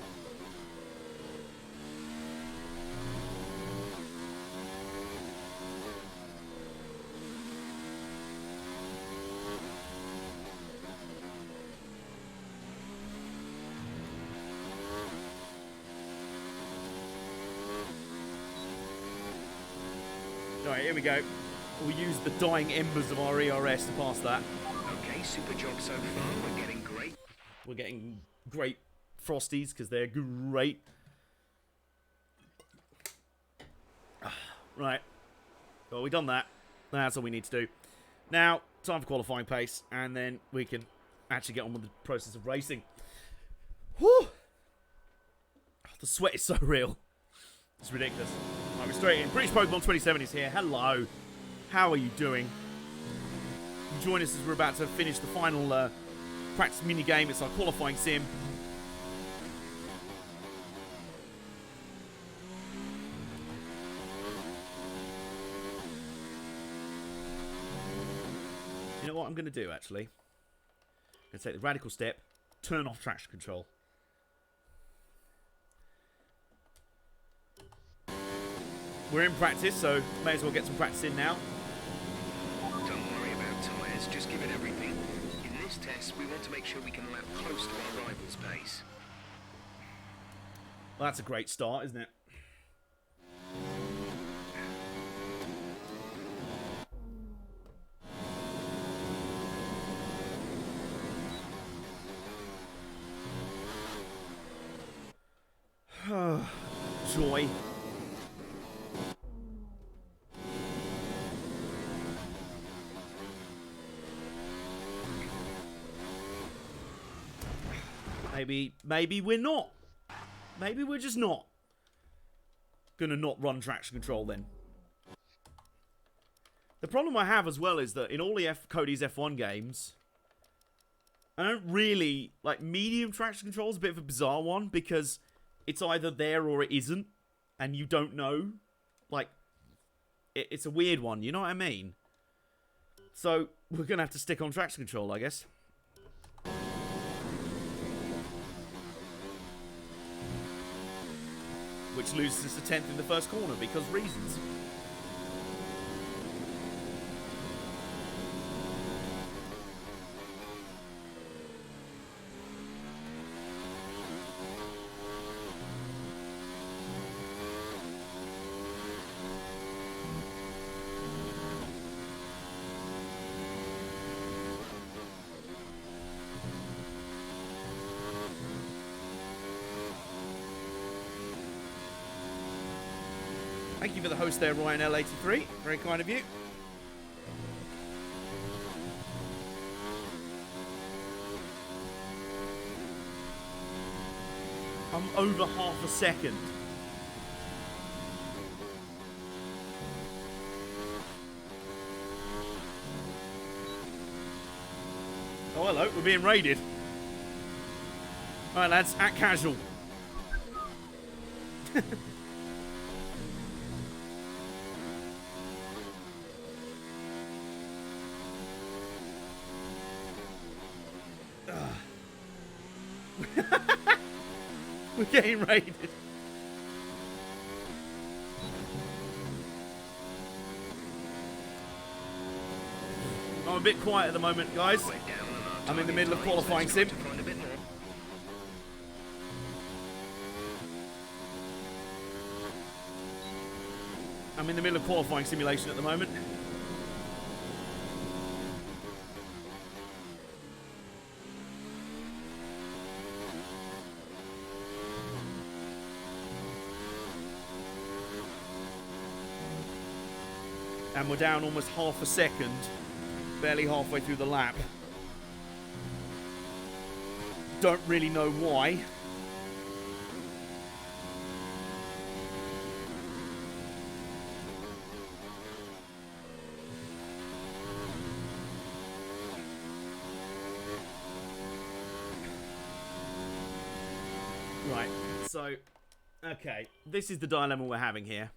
Alright, here we go. We'll use the dying embers of our ERS to pass that. Okay, super job so far. We're getting great. We're getting great Frosties because they're great. Right. Well, we've done that. That's all we need to do. Now, time for qualifying pace, and then we can actually get on with the process of racing. Whew! The sweat is so real. It's ridiculous. Right, we're straight in. British Pokemon 27 is here. Hello. How are you doing? Join us as we're about to finish the final practice mini game. It's our qualifying sim. You know what I'm going to do, actually? I'm going to take the radical step, turn off traction control. We're in practice, so may as well get some practice in now. Don't worry about tyres, just give it everything. In this test, we want to make sure we can lap close to our rival's pace. Well, that's a great start, isn't it? Joy. Maybe we're not. Maybe we're just not gonna not run traction control then. The problem I have as well is that in all the Cody's F1 games, I don't really like medium traction control is a bit of a bizarre one because it's either there or it isn't, and you don't know. Like, it's a weird one. You know what I mean? So we're gonna have to stick on traction control, I guess. Which loses us a 10th in the first corner because reasons. Thank you for the host there, Ryan L83. Very kind of you. I'm over half a second. Oh, hello. We're being raided. All right, lads. Act casual. We're getting raided. I'm a bit quiet at the moment, guys. I'm in the middle of qualifying sim. I'm in the middle of qualifying simulation at the moment. And we're down almost half a second. Barely halfway through the lap. Don't really know why. Right, so, okay, this is the dilemma we're having here.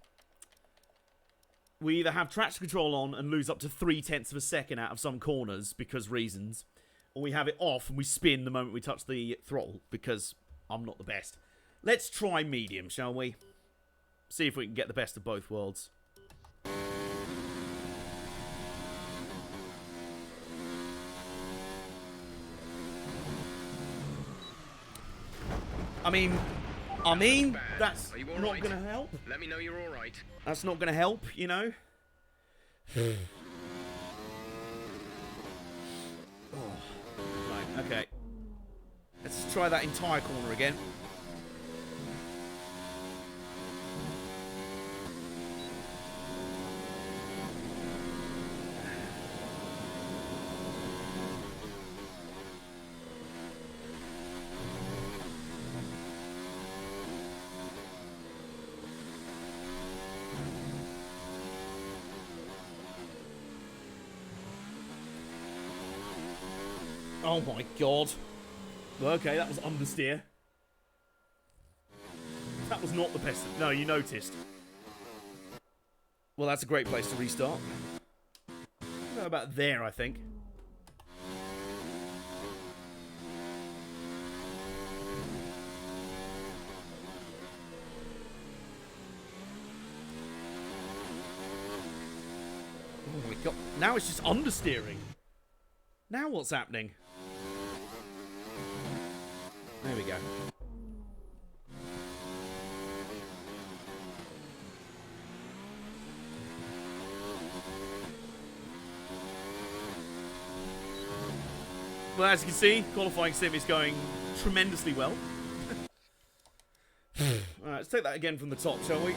We either have traction control on and lose up to 0.3 of a second out of some corners because reasons, or we have it off and we spin the moment we touch the throttle because I'm not the best. Let's try medium, shall we? See if we can get the best of both worlds. I mean, that's not going to help. Let me know you're all right. That's not going to help, you know. Right, okay. Let's try that entire corner again. Oh my god. Okay, that was understeer. That was not the best. No, you noticed. Well, that's a great place to restart. How about there, I think. Oh my god. Now it's just understeering. Now what's happening? There we go. Well, as you can see, qualifying sim is going tremendously well. Alright, let's take that again from the top, shall we?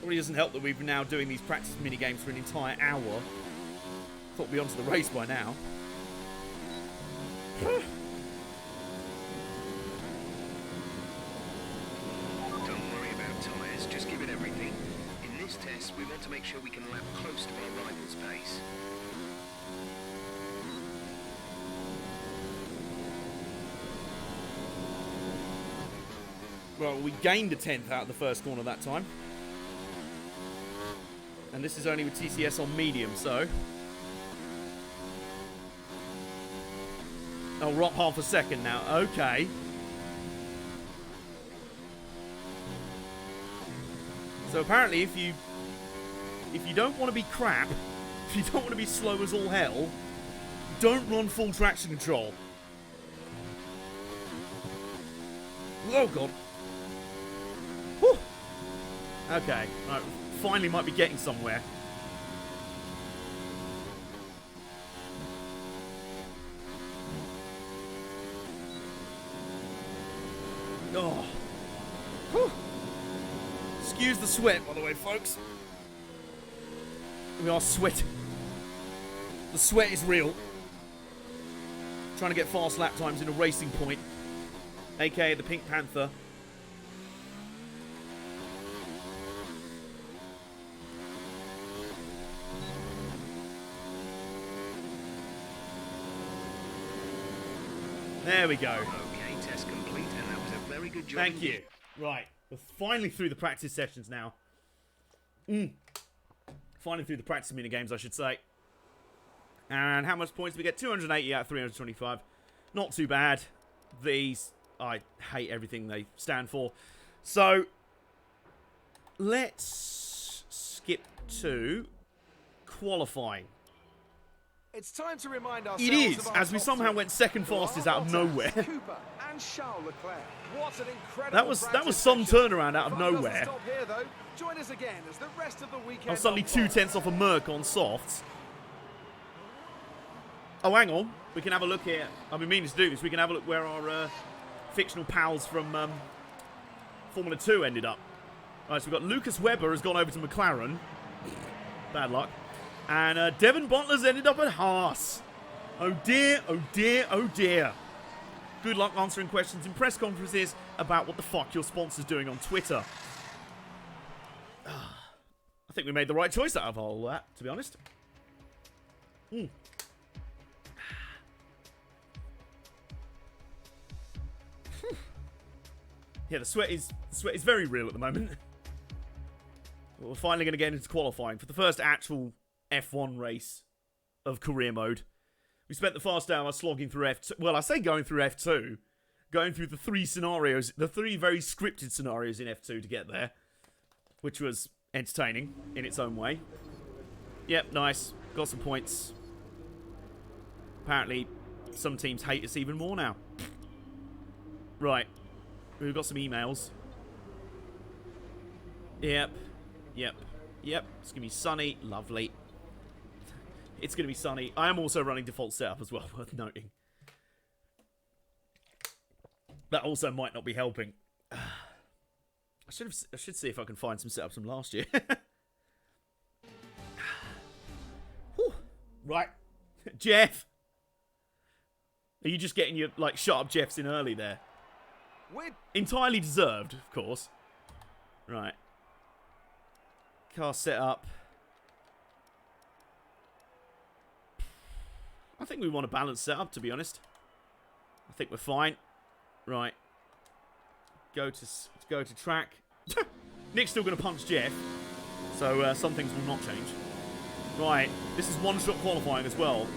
Really doesn't help that we've been now doing these practice mini games for an entire hour. Thought we'd be onto the race by now. Don't worry about tyres, just give it everything. In this test, we want to make sure we can lap close to our rival's pace. Well, we gained a 10th out of the first corner that time. And this is only with TCS on medium, so... Oh, we're up half a second now. Okay. So apparently if you don't want to be crap, if you don't want to be slow as all hell, don't run full traction control. Oh, God. Whew. Okay. Right. Finally might be getting somewhere. Oh. Whew. Excuse the sweat, by the way, folks. We are sweating. The sweat is real. Trying to get fast lap times in a racing point, aka the Pink Panther. There we go. Okay, test complete, and that was a very good job. Thank you. Right, we're finally through the practice sessions now. Finally through the practice mini games, I should say. And how much points do we get? 280 out of 325. Not too bad. These, I hate everything they stand for. So, let's skip to qualifying. It's time to remind ourselves It is, of our as we top somehow three. went second fastest out of nowhere. Cooper and Charles Leclerc. What an incredible That was some practice turnaround out of session. Fun doesn't nowhere. stop here, though. Join us again as the rest of the weekend I was suddenly unfolds. 2/10 off a Merc on softs. Oh, hang on. We can have a look here. I've been meaning to do this. We can have a look where our fictional pals from Formula 2 ended up. Alright, so we've got Lucas Webber has gone over to McLaren. Bad luck. And Devon Butler's ended up at Haas. Oh dear, oh dear, oh dear. Good luck answering questions in press conferences about what the fuck your sponsor's doing on Twitter. I think we made the right choice out of all that, to be honest. Yeah, the sweat is very real at the moment. We're finally going to get into qualifying for the first actual F1 race of career mode. We spent the first hour slogging through F2. Well, I say going through F2. Going through the three scenarios, the three very scripted scenarios in F2 to get there. Which was entertaining in its own way. Yep, nice. Got some points. Apparently, some teams hate us even more now. Right. We've got some emails. Yep. Yep. Yep. It's going to be sunny. Lovely. It's going to be sunny. I am also running default setup as well, worth noting. That also might not be helping. I should see if I can find some setups from last year. Right. Jeff. Are you just getting your, like, shut up Jeffs in early there? Entirely deserved, of course. Right. Car set up. I think we want a balanced setup, to be honest. I think we're fine. Right. Go to track. Nick's still going to punch Jeff. So some things will not change. Right. This is one-shot qualifying as well.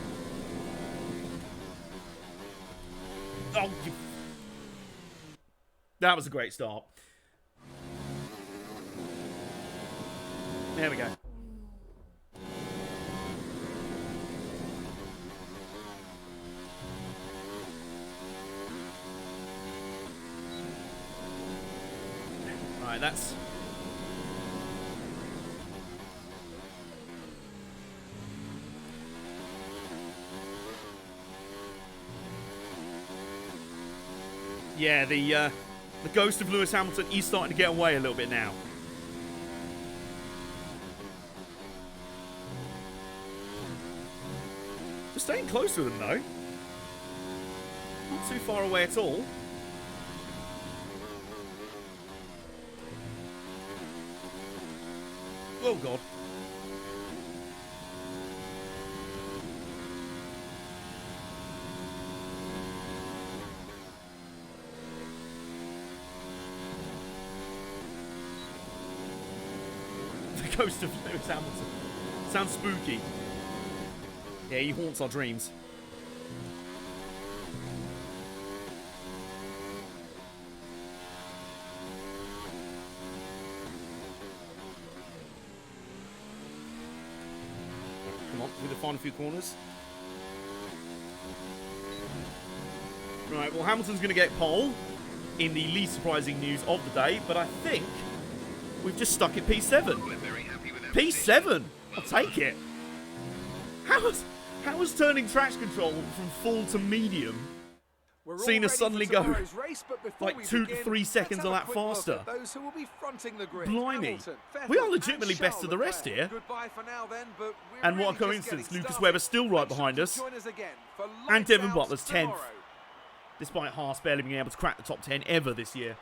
Oh, that was a great start. There we go. Right, that's... Yeah, the ghost of Lewis Hamilton is starting to get away a little bit now. We're staying close to them, though. Not too far away at all. Oh, God. The ghost of Lewis Hamilton. Sounds spooky. Yeah, he haunts our dreams. Come on, through the final few corners. Right, well, Hamilton's going to get pole in the least surprising news of the day, but I think we've just stuck at P7. P7? I'll take it. How was turning traction control from full to medium seen us suddenly go race, like 2 to 3 seconds a lap faster? Those who will be fronting the grid. Blimey. Hamilton, We are Vettel, legitimately and best of the rest Charles here. Goodbye for now then, but we're And what a really just coincidence. getting Lucas started. Webber's still right Make sure behind to us. join us again for And lights Devon out Butler's 10th. tomorrow. Despite Haas barely being able to crack the top 10 ever this year.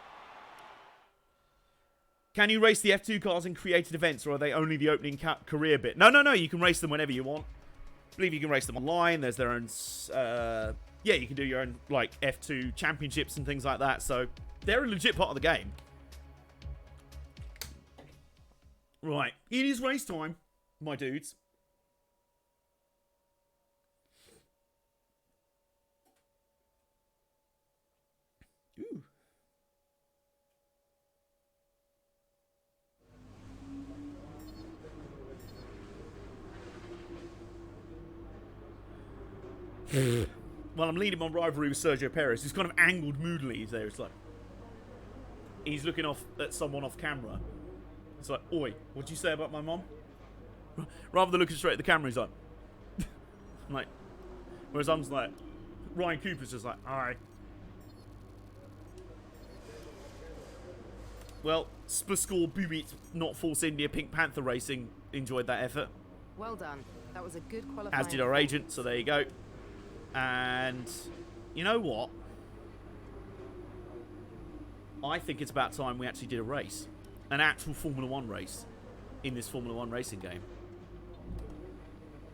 Can you race the F2 cars in created events, or are they only the opening career bit? No, you can race them whenever you want. I believe you can race them online. There's their own... yeah, you can do your own like F2 championships and things like that. So they're a legit part of the game. Right. It is race time, my dudes. Ooh. Well, I'm leading my rivalry with Sergio Perez. He's kind of angled moodily there. It's like he's looking off at someone off camera. It's like, oi, what'd you say about my mom? Rather than looking straight at the camera, he's like, I'm like, Whereas I'm just like, Ryan Cooper's just like, alright. Well, Spuskor Bubit, not Force India, Pink Panther Racing enjoyed that effort. Well done. That was a good qualifying. As did our agent, so there you go. And you know what? I think it's about time we actually did a race. An actual Formula 1 race in this Formula 1 racing game.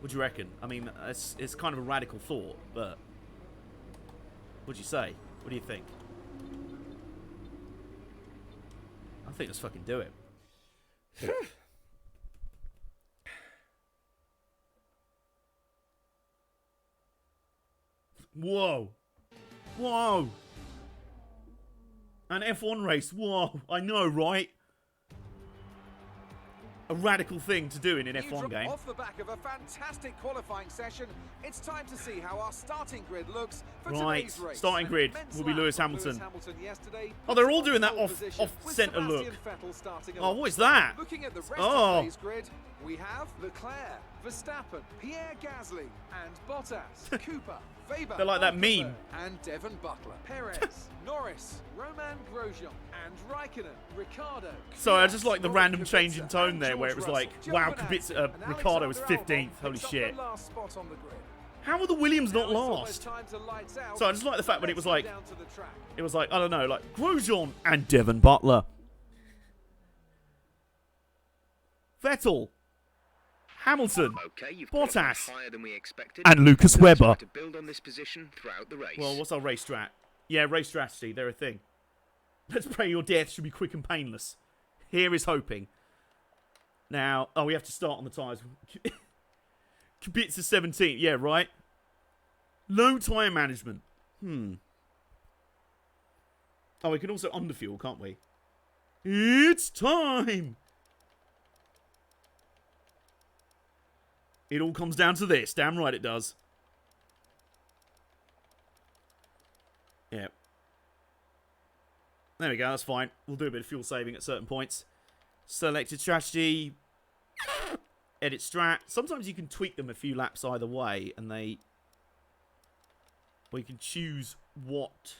What do you reckon? I mean, it's kind of a radical thought, but what do you say? What do you think? I think let's fucking do it. Whoa. Whoa. An F1 race. Whoa. I know, right? A radical thing to do in an F1 game. Off the back of a fantastic qualifying session, it's time to see how our starting grid looks for today's race. Starting grid will be Lewis Hamilton. Oh, they're all doing that off centre look. Oh, what is that? Looking at the rest of today's grid, we have Leclerc, Verstappen, Pierre Gasly, and Bottas, Cooper, Weber, They're like that meme. and Devon Butler, Perez, Norris, Roman Grosjean, and Raikkonen, Ricciardo. Sorry, I just like the random change in tone there, where it was like, wow, Ricciardo was 15th. Holy shit. How were the Williams not last? So I just like the fact that it was like, I don't know, like Grosjean and Devon Butler, Vettel, Hamilton, Bottas, and Lucas Webber. To build on this position throughout the race. Well, what's our race strat? Yeah, race strategy, they're a thing. Let's pray your death should be quick and painless. Here is hoping. Now, we have to start on the tyres. Kubica 17th, yeah, right? Low tyre management. Oh, we can also underfuel, can't we? It's time! It all comes down to this. Damn right it does. Yeah. There we go, that's fine. We'll do a bit of fuel saving at certain points. Selected strategy. Edit strat. Sometimes you can tweak them a few laps either way, and we can choose what.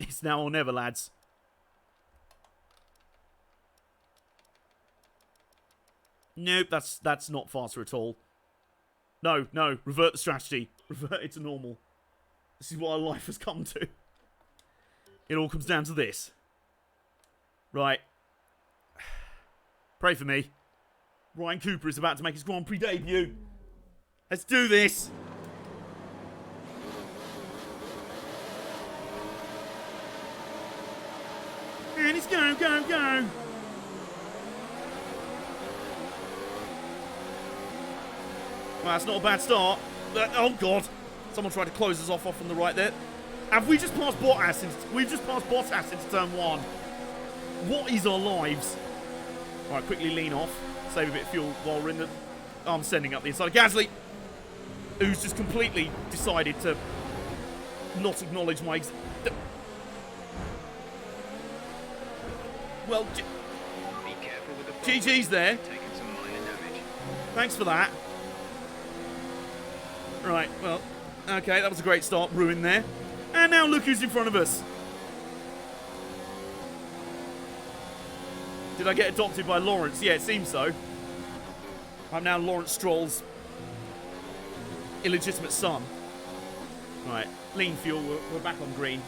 It's now or never, lads. Nope, that's not faster at all. No, revert the strategy. Revert it to normal. This is what our life has come to. It all comes down to this. Right. Pray for me. Ryan Cooper is about to make his Grand Prix debut. Let's do this. And it's go, go, go. Well, that's not a bad start. Oh, God. Someone tried to close us off on the right there. Have we just passed Bottas? We've just passed Bottas into turn 1. What is our lives? All right, quickly lean off. Save a bit of fuel while we're in the... Oh, I'm sending up the inside of Gasly, who's just completely decided to not acknowledge my... Well, Be careful with the GG's there. taking some minor damage. Thanks for that. Right, well, okay, that was a great start, ruined there. And now look who's in front of us. Did I get adopted by Lawrence? Yeah, it seems so. I'm now Lawrence Stroll's illegitimate son. Right, lean fuel, we're back on green.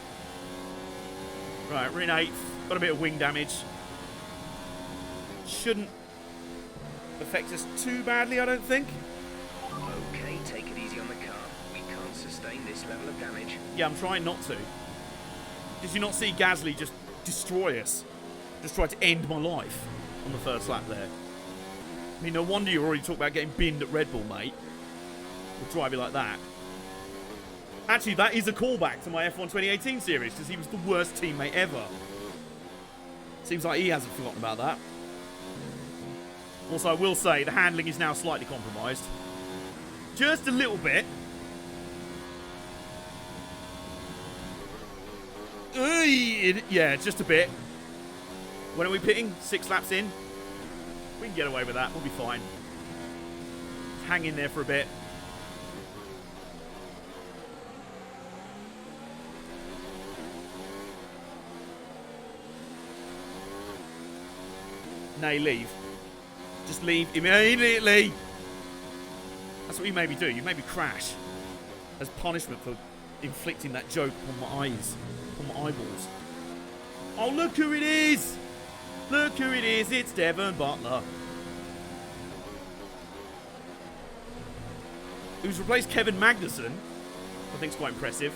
Right, we're in 8th, got a bit of wing damage. Shouldn't affect us too badly, I don't think. Okay, take it easy on the car. We can't sustain this level of damage. Yeah, I'm trying not to. Did you not see Gasly just destroy us? Just try to end my life on the first lap there. I mean, no wonder you're already talking about getting binned at Red Bull, mate. We'll drive you like that. Actually, that is a callback to my F1 2018 series, because he was the worst teammate ever. Seems like he hasn't forgotten about that. Also, I will say, the handling is now slightly compromised. Just a little bit. Yeah, just a bit. When are we pitting? 6 laps in? We can get away with that. We'll be fine. Hang in there for a bit. Nay, leave. Just leave immediately. That's what you made me do. You made me crash as punishment for inflicting that joke upon my eyes, upon my eyeballs. Oh, look who it is! Look who it is. It's Devon Butler, who's replaced Kevin Magnussen. I think it's quite impressive.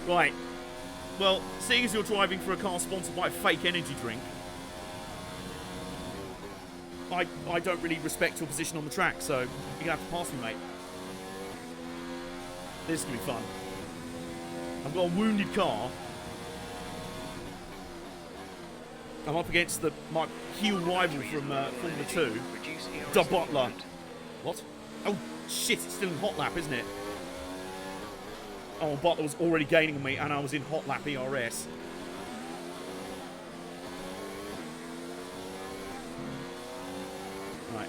Right. Well, seeing as you're driving for a car sponsored by a fake energy drink, I don't really respect your position on the track, so you're going to have to pass me, mate. This is going to be fun. I've got a wounded car. I'm up against my heel rival from Formula 2, Da Butler. What? Oh, shit, it's still in hot lap, isn't it? Oh, Butler was already gaining on me, and I was in hot lap ERS. Right.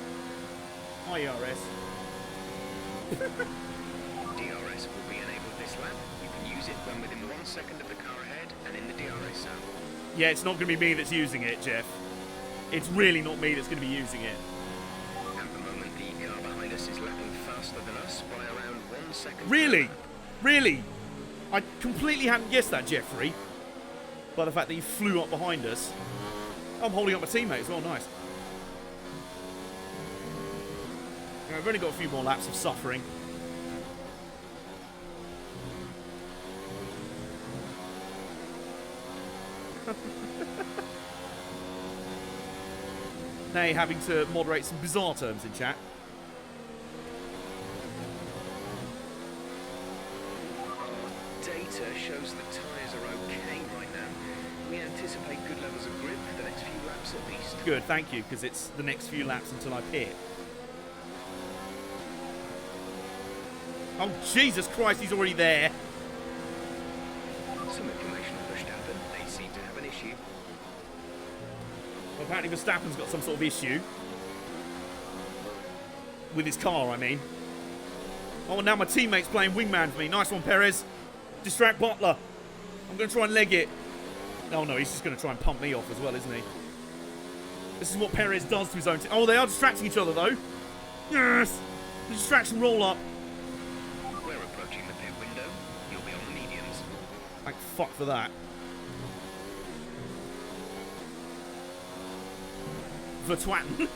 Hi, ERS. DRS will be enabled this lap. You can use it when within 1 second of the car ahead and in the DRS zone. Yeah, it's not going to be me that's using it, Jeff. It's really not me that's going to be using it. At the moment, the car behind us is lapping faster than us by around 1 second. Really? Really? I completely hadn't guessed that, Jeffrey. By the fact that he flew up behind us. I'm holding up my teammate as well, nice. I've only got a few more laps of suffering. Nay having to moderate some bizarre terms in chat. Data shows the tyres are okay right now. We anticipate good levels of grip for the next few laps at least. Good, thank you, because it's the next few laps until I pit. Oh, Jesus Christ, he's already there. Some information on Verstappen. They seem to have an issue. Well, apparently Verstappen's got some sort of issue. With his car, I mean. Oh, and now my teammate's playing wingman for me. Nice one, Perez. Distract Butler. I'm going to try and leg it. Oh, no, he's just going to try and pump me off as well, isn't he? This is what Perez does to his own team. Oh, they are distracting each other, though. Yes! The distraction roll-up. We're approaching the pit window. You'll be on the mediums. Thank fuck for that. Vertwatten.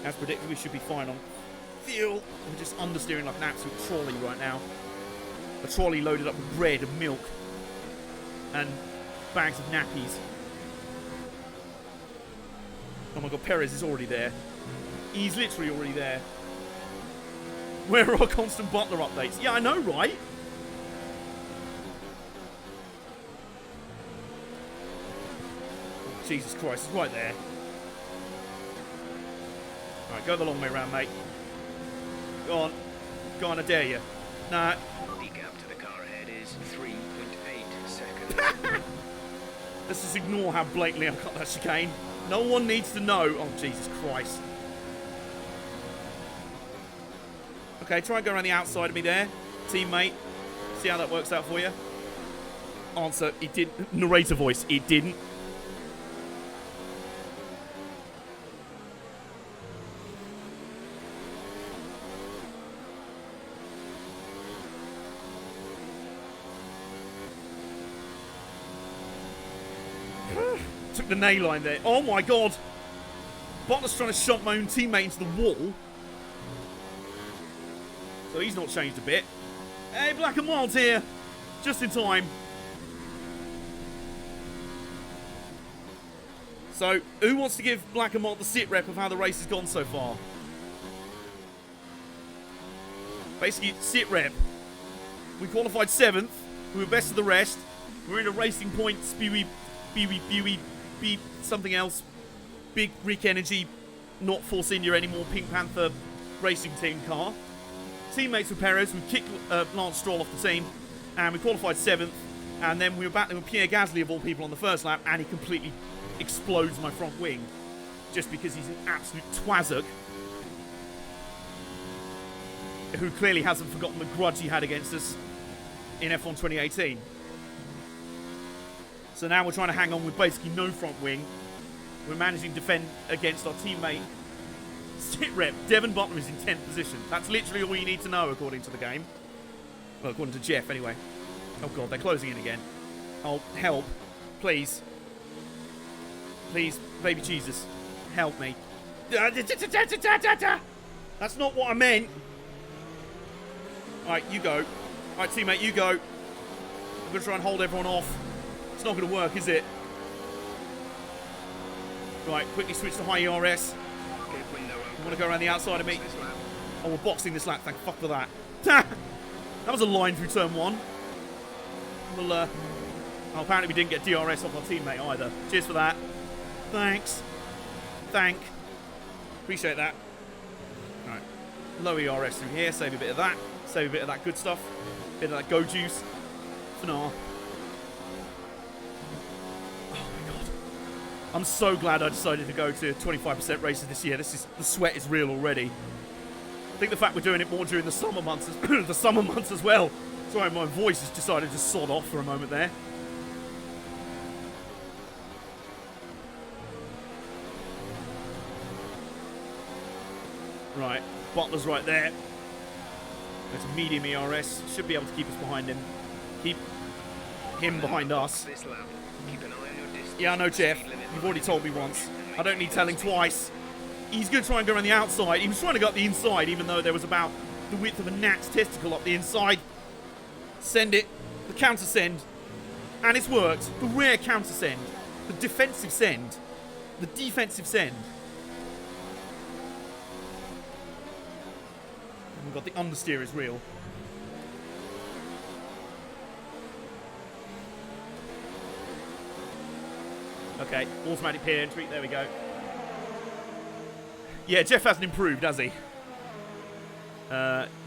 As predicted, we should be fine on fuel. We're just understeering like an absolute trolley right now. A trolley loaded up with bread and milk and bags of nappies. Oh my god, Perez is already there. He's literally already there. Where are our constant Butler updates? Yeah, I know, right? Jesus Christ, it's right there. Alright, go the long way around, mate. Go on. Go on, I dare you. Nah. The gap to the car ahead is 3.8 seconds. Let's just ignore how blatantly I cut that chicane. No one needs to know. Oh, Jesus Christ. Okay, try and go around the outside of me there. Teammate. See how that works out for you. Answer, it didn't. Narrator voice, it didn't. Took the nail line there. Oh my god. Butler's trying to shove my own teammate into the wall. So he's not changed a bit. Hey, Black and Wild's here. Just in time. So, who wants to give Black and Mild the sit rep of how the race has gone so far? Basically, sit rep. We qualified 7th. We were best of the rest. We're in a Racing Points Spewy beep something else. Big Rick Energy, not Force India anymore, Pink Panther racing team car. Teammates with Perez, we kicked Lance Stroll off the team, and we qualified 7th, and then we were battling with Pierre Gasly of all people on the first lap, and he completely explodes my front wing, just because he's an absolute twazzock. who clearly hasn't forgotten the grudge he had against us in F1 2018. So now we're trying to hang on with basically no front wing. We're managing to defend against our teammate sit rep. Devon Butler is in 10th position. That's literally all you need to know according to the game. Well, according to Jeff anyway. Oh god, they're closing in again. Oh, help. Please. Please, baby Jesus. Help me. That's not what I meant. Alright, you go. Alright, teammate, you go. I'm going to try and hold everyone off. It's not going to work, is it? Right, quickly switch to high ERS. You want to go around the outside of me? Oh, we're boxing this lap. Thank fuck for that. That was a line through turn 1. We'll, oh, apparently we didn't get DRS off our teammate either. Cheers for that. Thanks. Appreciate that. Alright. Low ERS through here. Save a bit of that. Save a bit of that good stuff. Bit of that go juice. For now. I'm so glad I decided to go to 25% races this year. The sweat is real already. I think the fact we're doing it more during the summer months, as well. Sorry, my voice has decided to sod off for a moment there. Right, Butler's right there. There's a medium ERS. Should be able to keep us behind him. Keep him behind us. Yeah, I know, Jeff. You've already told me once. I don't need telling twice. He's going to try and go around the outside. He was trying to go up the inside, even though there was about the width of a gnat's testicle up the inside. Send it. The counter send. And it's worked. The rare counter send. The defensive send. The defensive send. And we've got the understeer is real. Okay, automatic pit entry. There we go. Yeah, Jeff hasn't improved, has he?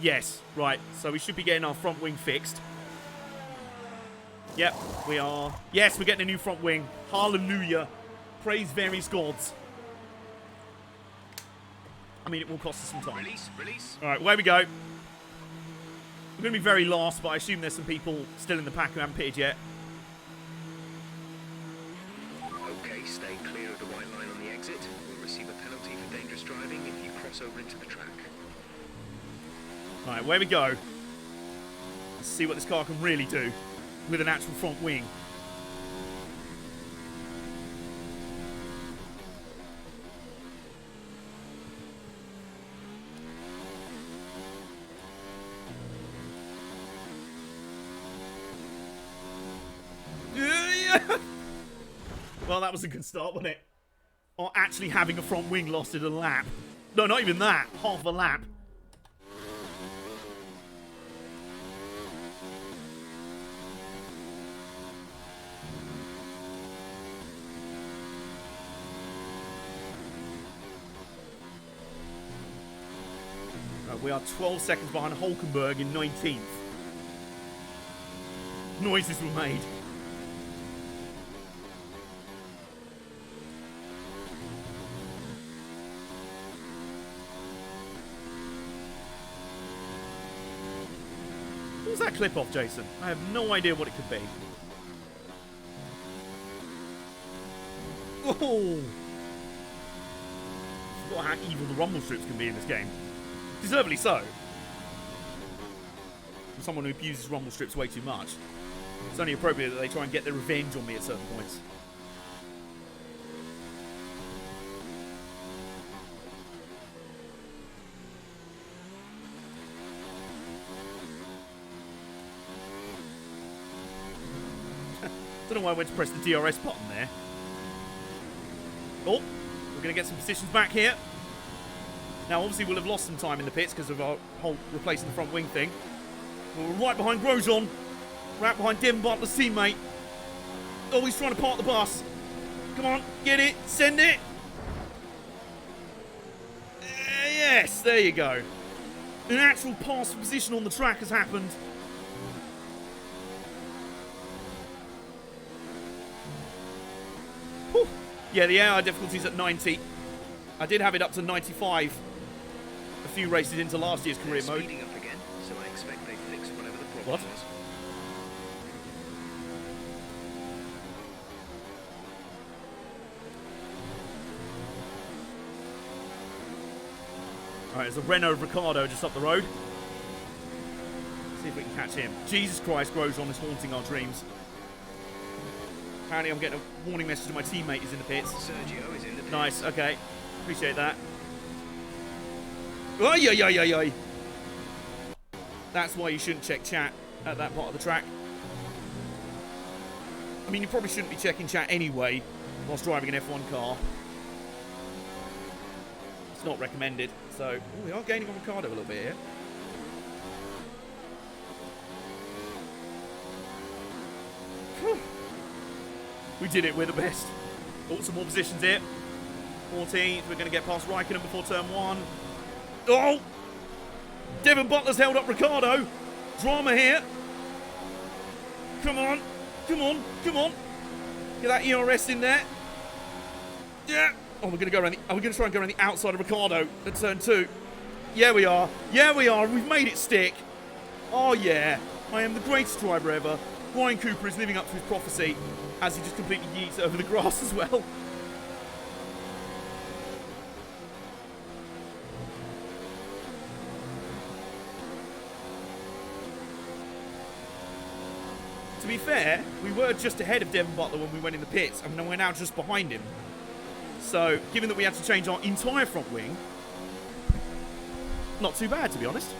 Yes. Right, so we should be getting our front wing fixed. Yep, we are. Yes, we're getting a new front wing. Hallelujah. Praise various gods. I mean, it will cost us some time. Release. All right, away we go. We're going to be very last, but I assume there's some people still in the pack who haven't pitted yet. Okay, stay clear of the white line on the exit. You'll receive a penalty for dangerous driving if you cross over into the track. Right, away we go. Let's see what this car can really do with an actual front wing. Well, that was a good start, wasn't it? Or actually having a front wing lost in a lap. No, not even that. Half a lap. We are 12 seconds behind Hulkenberg in 19th. Noises were made. What was that clip off, Jason? I have no idea what it could be. Oh! I forgot how evil the rumble strips can be in this game. Deservedly so. For someone who abuses rumble strips way too much, it's only appropriate that they try and get their revenge on me at certain points. Don't know why I went to press the DRS button there. Oh, we're going to get some positions back here. Now, obviously, we'll have lost some time in the pits because of our whole replacing the front wing thing. We're right behind Grosjean. Right behind Devon Butler's teammate. Oh, he's trying to park the bus. Come on, get it, send it. Yes, there you go. An actual pass position on the track has happened. Whew. Yeah, the AI difficulty's at 90. I did have it up to 95 a few races into last year's career mode. What? Alright, there's a Renault Ricardo just up the road. See if we can catch him. Jesus Christ, Grosjean is haunting our dreams. Apparently I'm getting a warning message to my teammate is in the pits. Sergio is in the pits. Nice, okay. Appreciate that. Oi, oi, oi, oi, oi. That's why you shouldn't check chat at that part of the track. I mean, you probably shouldn't be checking chat anyway whilst driving an F1 car. It's not recommended. So, we are gaining on Ricardo a little bit here. Whew. We did it, we're the best. Oh, some more positions here. 14th, we're going to get past Raikkonen before turn 1. Oh! Devon Butler's held up Ricardo. Drama here. Come on. Come on. Come on. Get that ERS in there. Yeah. Oh, we're going to go around the... Are we going to try and go around the outside of Ricardo at turn 2? Yeah, we are. Yeah, we are. We've made it stick. Oh, yeah. I am the greatest driver ever. Ryan Cooper is living up to his prophecy as he just completely yeets over the grass as well. To be fair, we were just ahead of Devon Butler when we went in the pits, and we're now just behind him. So, given that we had to change our entire front wing, not too bad, to be honest.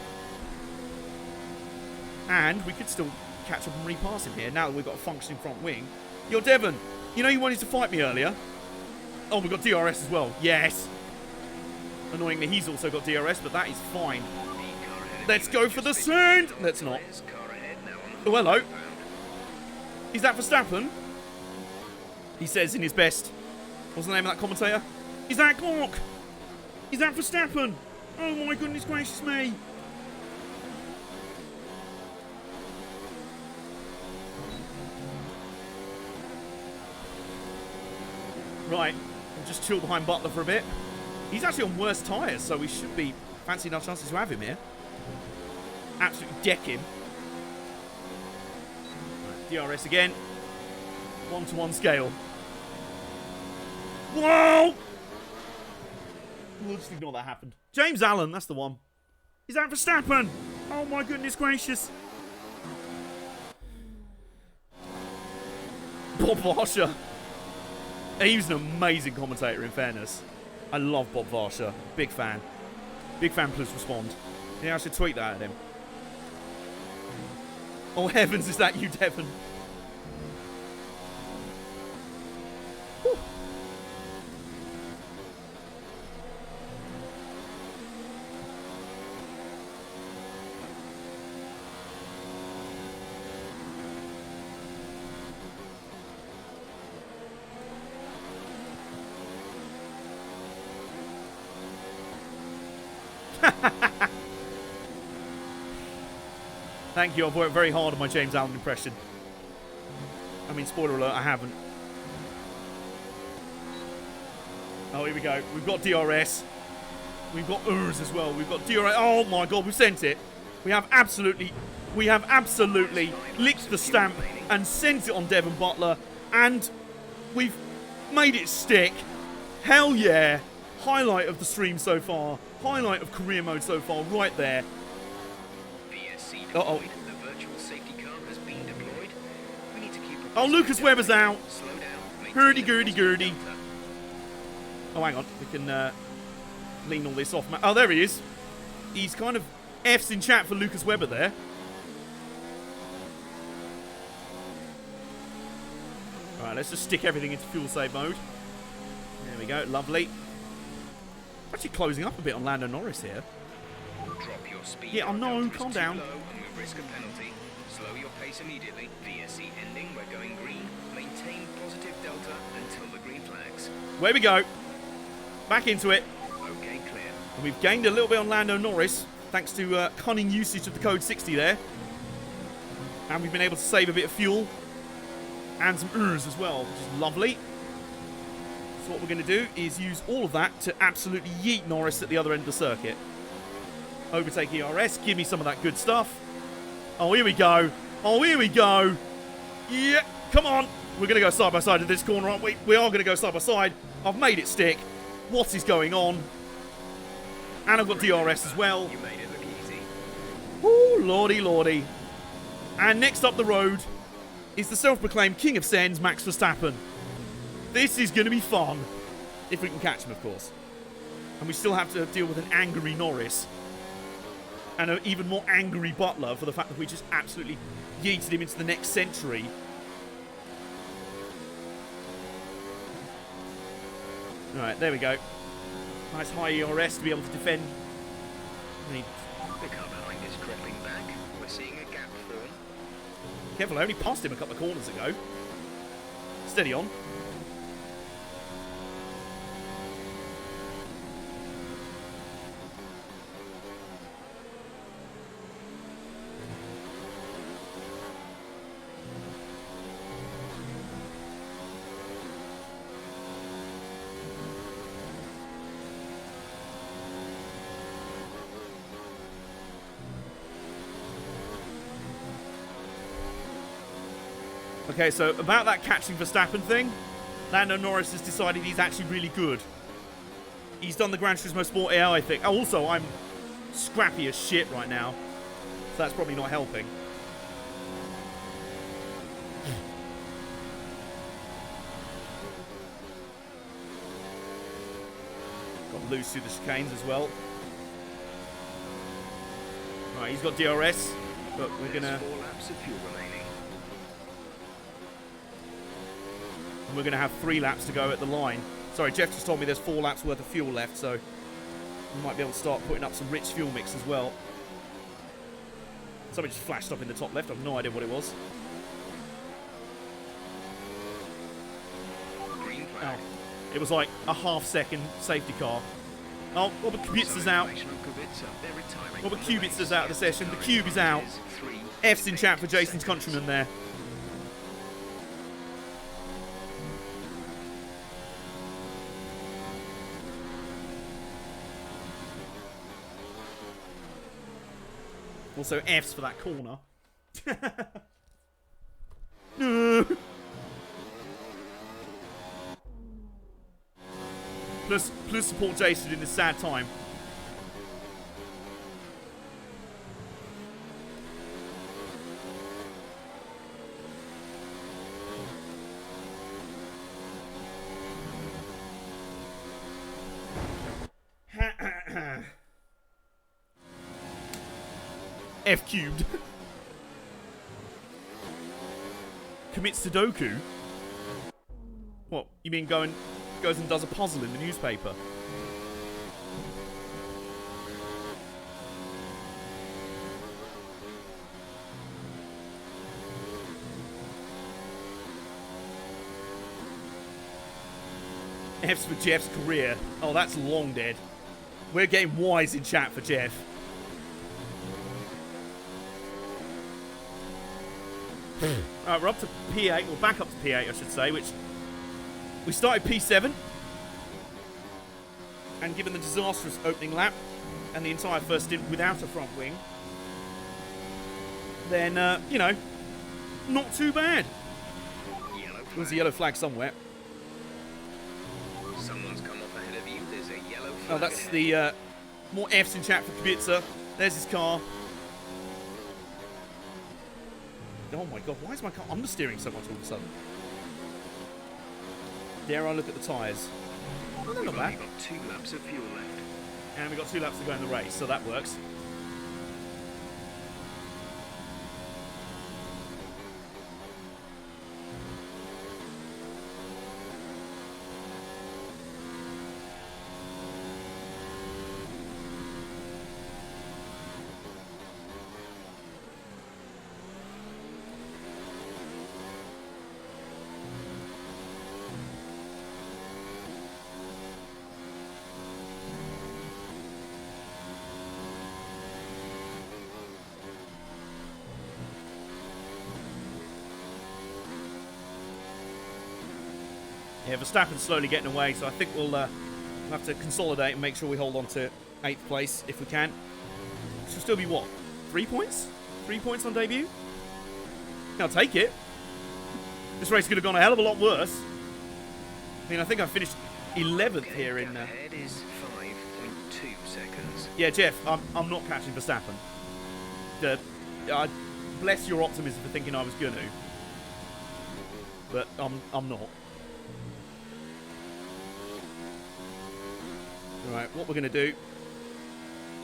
And we could still catch up and repass him here, now that we've got a functioning front wing. Yo, Devon, you know you wanted to fight me earlier? Oh, we've got DRS as well. Yes. Annoyingly, he's also got DRS, but that is fine. Let's go for the sand! Let's not. Oh, hello. Is that Verstappen? He says in his best... What's the name of that commentator? Is that Glock? Is that Verstappen? Oh my goodness gracious me. Right, we'll just chill behind Butler for a bit. He's actually on worse tyres, so we should be fancying our chances to have him here. Absolutely deck him. Right, DRS again. 1-to-1 scale. Whoa! We'll just ignore that happened. James Allen, that's the one. Is that Verstappen? Oh my goodness gracious. Bob Varsha. He was an amazing commentator, in fairness. I love Bob Varsha. Big fan. Big fan plus respond. Yeah, I should tweet that at him. Oh heavens, is that you, Devon? Whew. Thank you, I've worked very hard on my James Allen impression. I mean, spoiler alert, I haven't. Oh, here we go. We've got DRS. We've got URS as well. We've got DRS. Oh my god, we've sent it. We have absolutely licked the stamp and sent it on Devon Butler. And we've made it stick. Hell yeah. Highlight of the stream so far. Highlight of career mode so far, right there. Uh-oh. The virtual safety car has been deployed. We need to keep Oh, Lucas Webber's out. Hurdy-gurdy-gurdy. Oh, hang on. We can lean all this off. Oh, there he is. He's kind of F's in chat for Lucas Webber there. Alright, let's just stick everything into fuel save mode. There we go. Lovely. Actually closing up a bit on Lando Norris here. Drop your speed. Yeah, I know. Calm down. Risk a penalty. Slow your pace immediately. VSC ending. We're going green. Maintain positive delta until the green flags. Where we go. Back into it. Okay, clear. And we've gained a little bit on Lando Norris, thanks to cunning usage of the code 60 there. And we've been able to save a bit of fuel. And some URS as well, which is lovely. So what we're going to do is use all of that to absolutely yeet Norris at the other end of the circuit. Overtake ERS, give me some of that good stuff. Oh, here we go. Oh, here we go. Yeah, come on. We're going to go side by side in this corner, aren't we? We are going to go side by side. I've made it stick. What is going on? And I've got DRS as well. You made it look easy. Ooh, lordy, lordy. And next up the road is the self-proclaimed King of Sens, Max Verstappen. This is going to be fun. If we can catch him, of course. And we still have to deal with an angry Norris. And an even more angry Butler for the fact that we just absolutely yeeted him into the next century. Alright, there we go. Nice high ERS to be able to defend. The car behind is creeping back. We're seeing a gap form. Careful, I only passed him a couple of corners ago. Steady on. Okay, so about that catching Verstappen thing, Lando Norris has decided he's actually really good. He's done the Gran Turismo Sport AL, I think. Oh, also, I'm scrappy as shit right now, so that's probably not helping. Got loose through the chicanes as well. Alright, he's got DRS, but we're gonna... 4 laps of fuel remaining. We're going to have 3 laps to go at the line. Sorry, Jeff just told me there's 4 laps worth of fuel left, so we might be able to start putting up some rich fuel mix as well. Something just flashed up in the top left. I have no idea what it was. Green flag. Oh, it was like a half-second safety car. Oh, Robert Kubica's out. Robert Kubica's out of the session. The Cube is out. F's in chat for Jason's countryman there. Also F's for that corner. No. Plus support Jason in this sad time. F cubed. Commits Sudoku? What? You mean goes and does a puzzle in the newspaper? F's for Jeff's career. Oh, that's long dead. We're getting wise in chat for Jeff. We're up to P8, or back up to P8 I should say, which we started P7, and given the disastrous opening lap and the entire first stint without a front wing, then, you know, not too bad. There's a yellow flag somewhere. Someone's come off ahead of you. There's a yellow flag. Oh, that's the, more F's in chat for Kubica. There's his car. Oh my god, why is my car understeering so much all of a sudden? Dare I look at the tyres? Oh, they're not bad. We've only got 2 laps of fuel left. And we've got 2 laps to go in the race, so that works. Yeah, Verstappen's slowly getting away, so I think we'll have to consolidate and make sure we hold on to 8th place if we can. Which will still be what? 3 points? 3 points on debut? I'll take it. This race could have gone a hell of a lot worse. I mean, I think I finished 11th here in... Ahead is 5.2 seconds. Yeah, Jeff, I'm not catching Verstappen. Bless your optimism for thinking I was going to. But I'm not. Right, what we're going to do,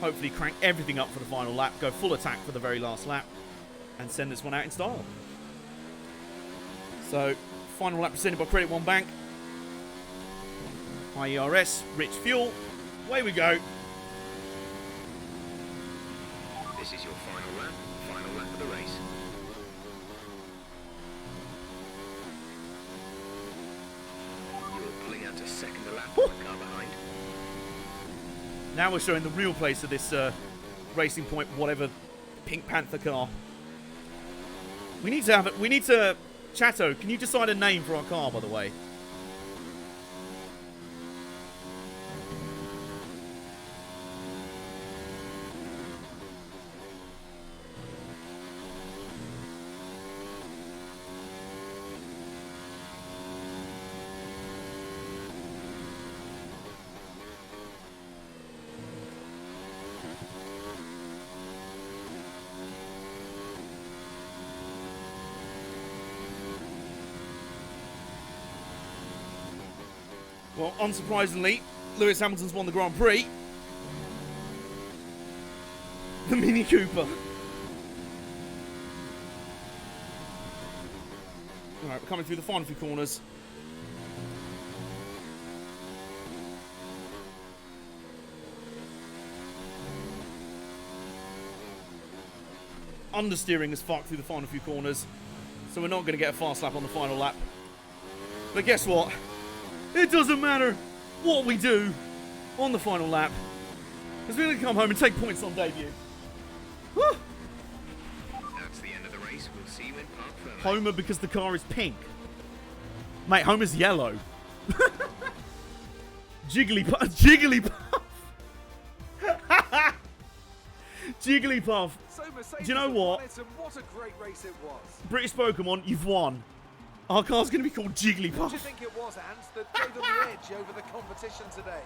hopefully crank everything up for the final lap, go full attack for the very last lap, and send this one out in style. So, final lap presented by Credit One Bank. High ERS, rich fuel. Away we go. This is your final lap of the race. You're pulling out to second the lap on the car behind. Now we're showing the real place of this Racing Point, whatever, Pink Panther car. We need to have it. We need to... Chato, can you decide a name for our car, by the way? Well, unsurprisingly, Lewis Hamilton's won the Grand Prix. The Mini Cooper. Alright, we're coming through the final few corners. Understeering as fuck through the final few corners. So we're not going to get a fast lap on the final lap. But guess what? It doesn't matter what we do on the final lap, because we're going to come home and take points on debut. Woo! That's the end of the race. We'll see you in Park Fermé. Homer because the car is pink. Mate, Homer's yellow. Jigglypuff. Jigglypuff. Jigglypuff. So Do you know what? What a great race it was. British Pokemon, you've won. Our car's going to be called What do you Jigglypuff. think it was, Ants, that gave them the edge over the competition today?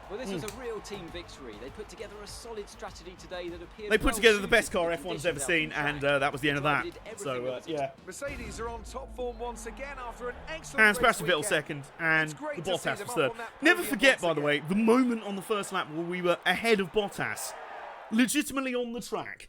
Well, this was a real team victory. They put together a solid strategy today that appeared They put well together the suited best to car the F1's conditions ever out seen, on and track. that was the end of that. Provided everything So, that was yeah. Mercedes are on top form once again after an excellent And race Sebastian Vettel weekend. second, and It's great the to see Bottas them was up third. on that Never podium forget, once by the way, again. the moment on the first lap where we were ahead of Bottas, legitimately on the track.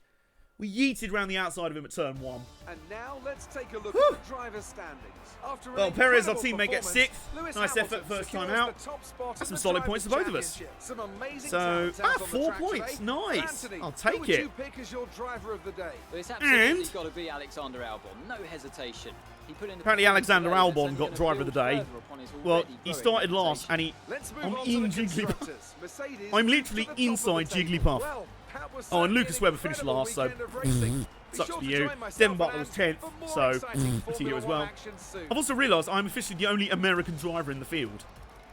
We yeeted around the outside of him at turn 1. And now let's take a look at the driver's standings. After an Well, Perez, our incredible teammate, gets performance, 6th. Lewis Nice Hamilton effort first time secures out. the top spot That's in some the solid points for both of us. Championship. Some amazing So, talents out on the 4 track points. today. Nice. Anthony, I'll who take would it. you pick as your driver of the day? But it's absolutely And- got to be Alexander Albon. No hesitation. He put in the Apparently performance Alexander today that's Albon only got gonna driver of the build day. further upon his Well, already he growing started last, reputation. and he... Let's move I'm on to in the Jigglypuff. constructors. Mercedes I'm to literally the top of the inside table. Jigglypuff. Well, that was Oh, and Lucas certainly an Webber finished incredible last, so weekend of racing. Be sucks sure for to you. join myself Devon and Butler was Ant 10th, for more so exciting to you Formula as One well. action soon. I've also realised I'm officially the only American driver in the field.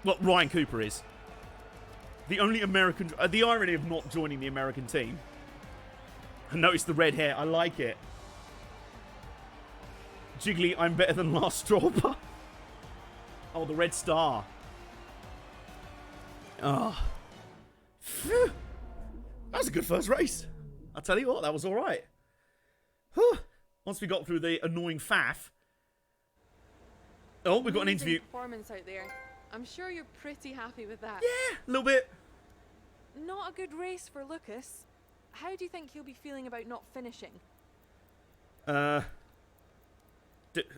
Well, Ryan Cooper is. The only American... the irony of not joining the American team. I noticed the red hair. I like it. Jiggly, I'm better than last Strawber. Oh, the red star. Ah. Phew. That was a good first race. I'll tell you what, that was all right. Whew. Once we got through the annoying faff. Oh, we've got an Amazing interview. performance out there. I'm sure you're pretty happy with that. Yeah, a little bit. Not a good race for Lucas. How do you think he'll be feeling about not finishing?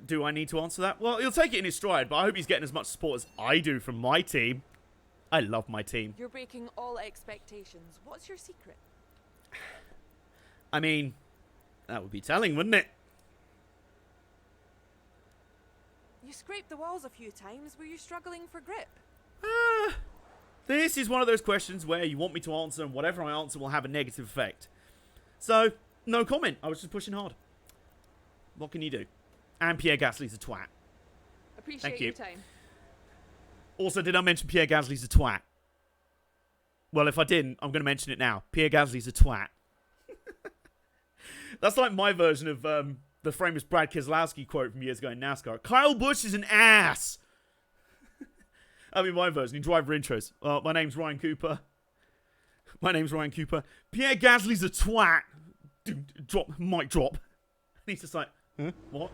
Do I need to answer that? Well, he'll take it in his stride, but I hope he's getting as much support as I do from my team. I love my team. You're breaking all expectations. What's your secret? I mean, that would be telling, wouldn't it? You scraped the walls a few times. Were you struggling for grip? This is one of those questions where you want me to answer, and whatever I answer will have a negative effect. So, no comment. I was just pushing hard. What can you do? And Pierre Gasly's a twat. Appreciate Thank you. your time. Also, did I mention Pierre Gasly's a twat? Well, if I didn't, I'm going to mention it now. Pierre Gasly's a twat. That's like my version of the famous Brad Keselowski quote from years ago in NASCAR. Kyle Busch is an ass. I mean, my version in driver intros. My name's Ryan Cooper. Pierre Gasly's a twat. Dude, mic drop. And he's just like, huh? What?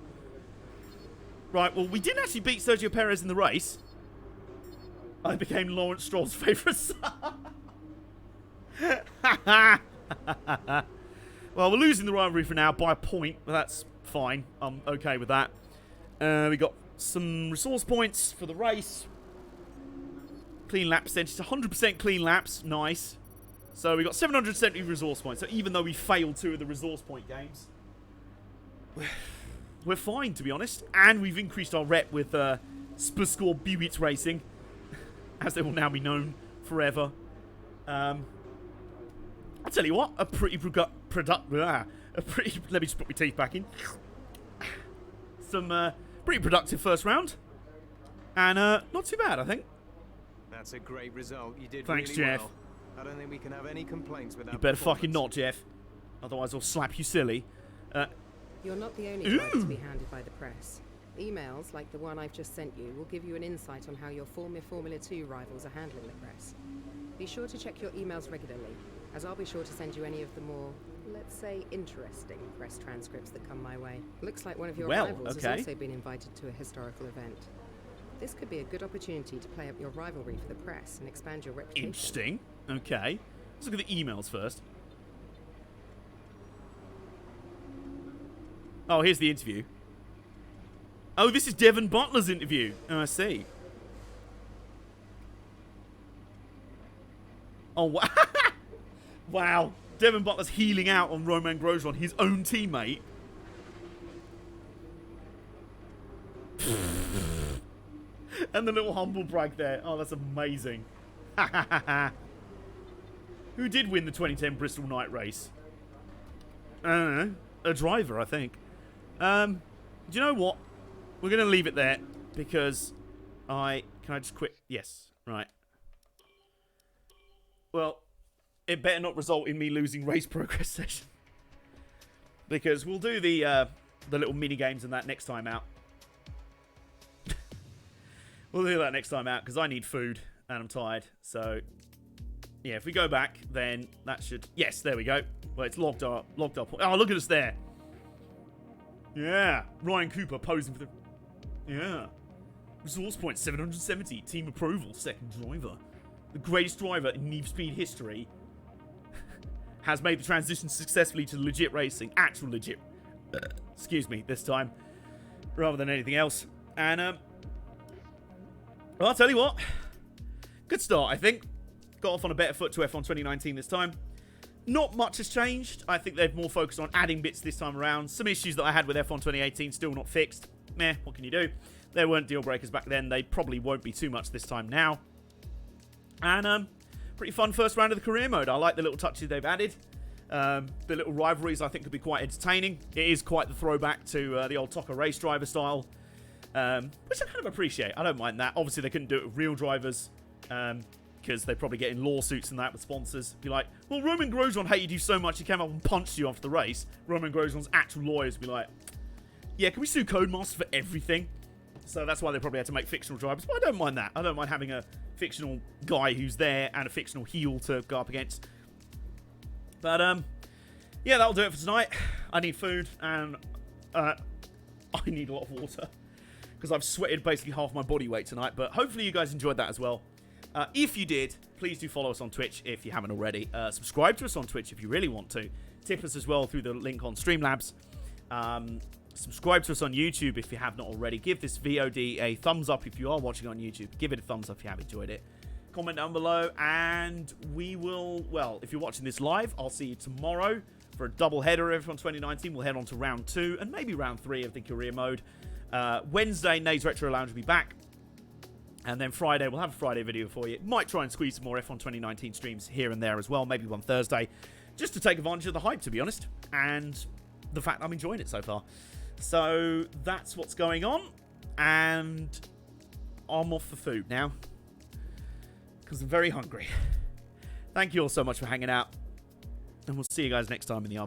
Right, well, we didn't actually beat Sergio Perez in the race. I became Lawrence Stroll's favourite son. Well, we're losing the rivalry for now by a point, but that's fine. I'm okay with that. We got some resource points for the race. Clean lap percentage, 100% clean laps. Nice. So we got 770 resource points. So even though we failed 2 of the resource point games, we're fine, to be honest. And we've increased our rep with Spurscore Buick Racing, as they will now be known forever. I'll tell you what, let me just put my teeth back in. Some pretty productive first round. And not too bad, I think. That's a great result. You did Thanks, really Jeff. well. I don't think we can have any complaints with that. You better fucking not, Jeff. Otherwise I'll slap you silly. You're not the only driver to be handed by the press. Emails, like the one I've just sent you, will give you an insight on how your former Formula 2 rivals are handling the press. Be sure to check your emails regularly, as I'll be sure to send you any of the more, let's say, interesting press transcripts that come my way. Looks like one of your rivals has also been invited to a historical event. This could be a good opportunity to play up your rivalry for the press and expand your reputation. Interesting. Okay. Let's look at the emails first. Oh, here's the interview. Oh, this is Devon Butler's interview. Oh, I see. Oh, wow. Wow. Devon Butler's healing out on Romain Grosjean, his own teammate. And the little humble brag there. Oh, that's amazing. Who did win the 2010 Bristol night race? I don't know. A driver, I think. Do you know what? We're going to leave it there because can I just quit? Yes. Right. Well, it better not result in me losing race progress session. Because we'll do the little mini games and that next time out. We'll do that next time out because I need food and I'm tired. So, yeah, if we go back, then that should... Yes, there we go. Well, it's logged up. Oh, look at us there. Yeah. Ryan Cooper posing for the... Yeah. Resource point 770. Team approval. Second driver. The greatest driver in Need for Speed history has made the transition successfully to legit racing. Actual legit. Excuse me, this time. Rather than anything else. And, well, I'll tell you what. Good start, I think. Got off on a better foot to F1 2019 this time. Not much has changed. I think they've more focused on adding bits this time around. Some issues that I had with F1 2018 still not fixed. Meh, what can you do? There weren't deal breakers back then. They probably won't be too much this time now. And, pretty fun first round of the career mode. I like the little touches they've added. The little rivalries I think could be quite entertaining. It is quite the throwback to the old Tocker race driver style. Which I kind of appreciate. I don't mind that. Obviously, they couldn't do it with real drivers. Because they're probably getting lawsuits and that with sponsors. Be like, well, Romain Grosjean hated you so much he came up and punched you after the race. Romain Grosjean's actual lawyers be like, yeah, can we sue Codemasters for everything? So that's why they probably had to make fictional drivers. But I don't mind that. I don't mind having a fictional guy who's there and a fictional heel to go up against. But, yeah, that'll do it for tonight. I need food and I need a lot of water. Because I've sweated basically half my body weight tonight. But hopefully you guys enjoyed that as well. If you did, please do follow us on Twitch if you haven't already. Subscribe to us on Twitch if you really want to. Tip us as well through the link on Streamlabs. Subscribe to us on YouTube if you have not already. Give this VOD a thumbs up if you are watching on YouTube. Give it a thumbs up if you have enjoyed it. Comment down below and we will... Well, if you're watching this live, I'll see you tomorrow for a double header of F1 2019. We'll head on to round 2 and maybe round 3 of the career mode. Wednesday, Nate's Retro Lounge will be back. And then Friday, we'll have a Friday video for you. Might try and squeeze some more F1 2019 streams here and there as well. Maybe one Thursday. Just to take advantage of the hype, to be honest. And the fact I'm enjoying it so far. So, that's what's going on. And I'm off for food now. Because I'm very hungry. Thank you all so much for hanging out. And we'll see you guys next time in the Armbar.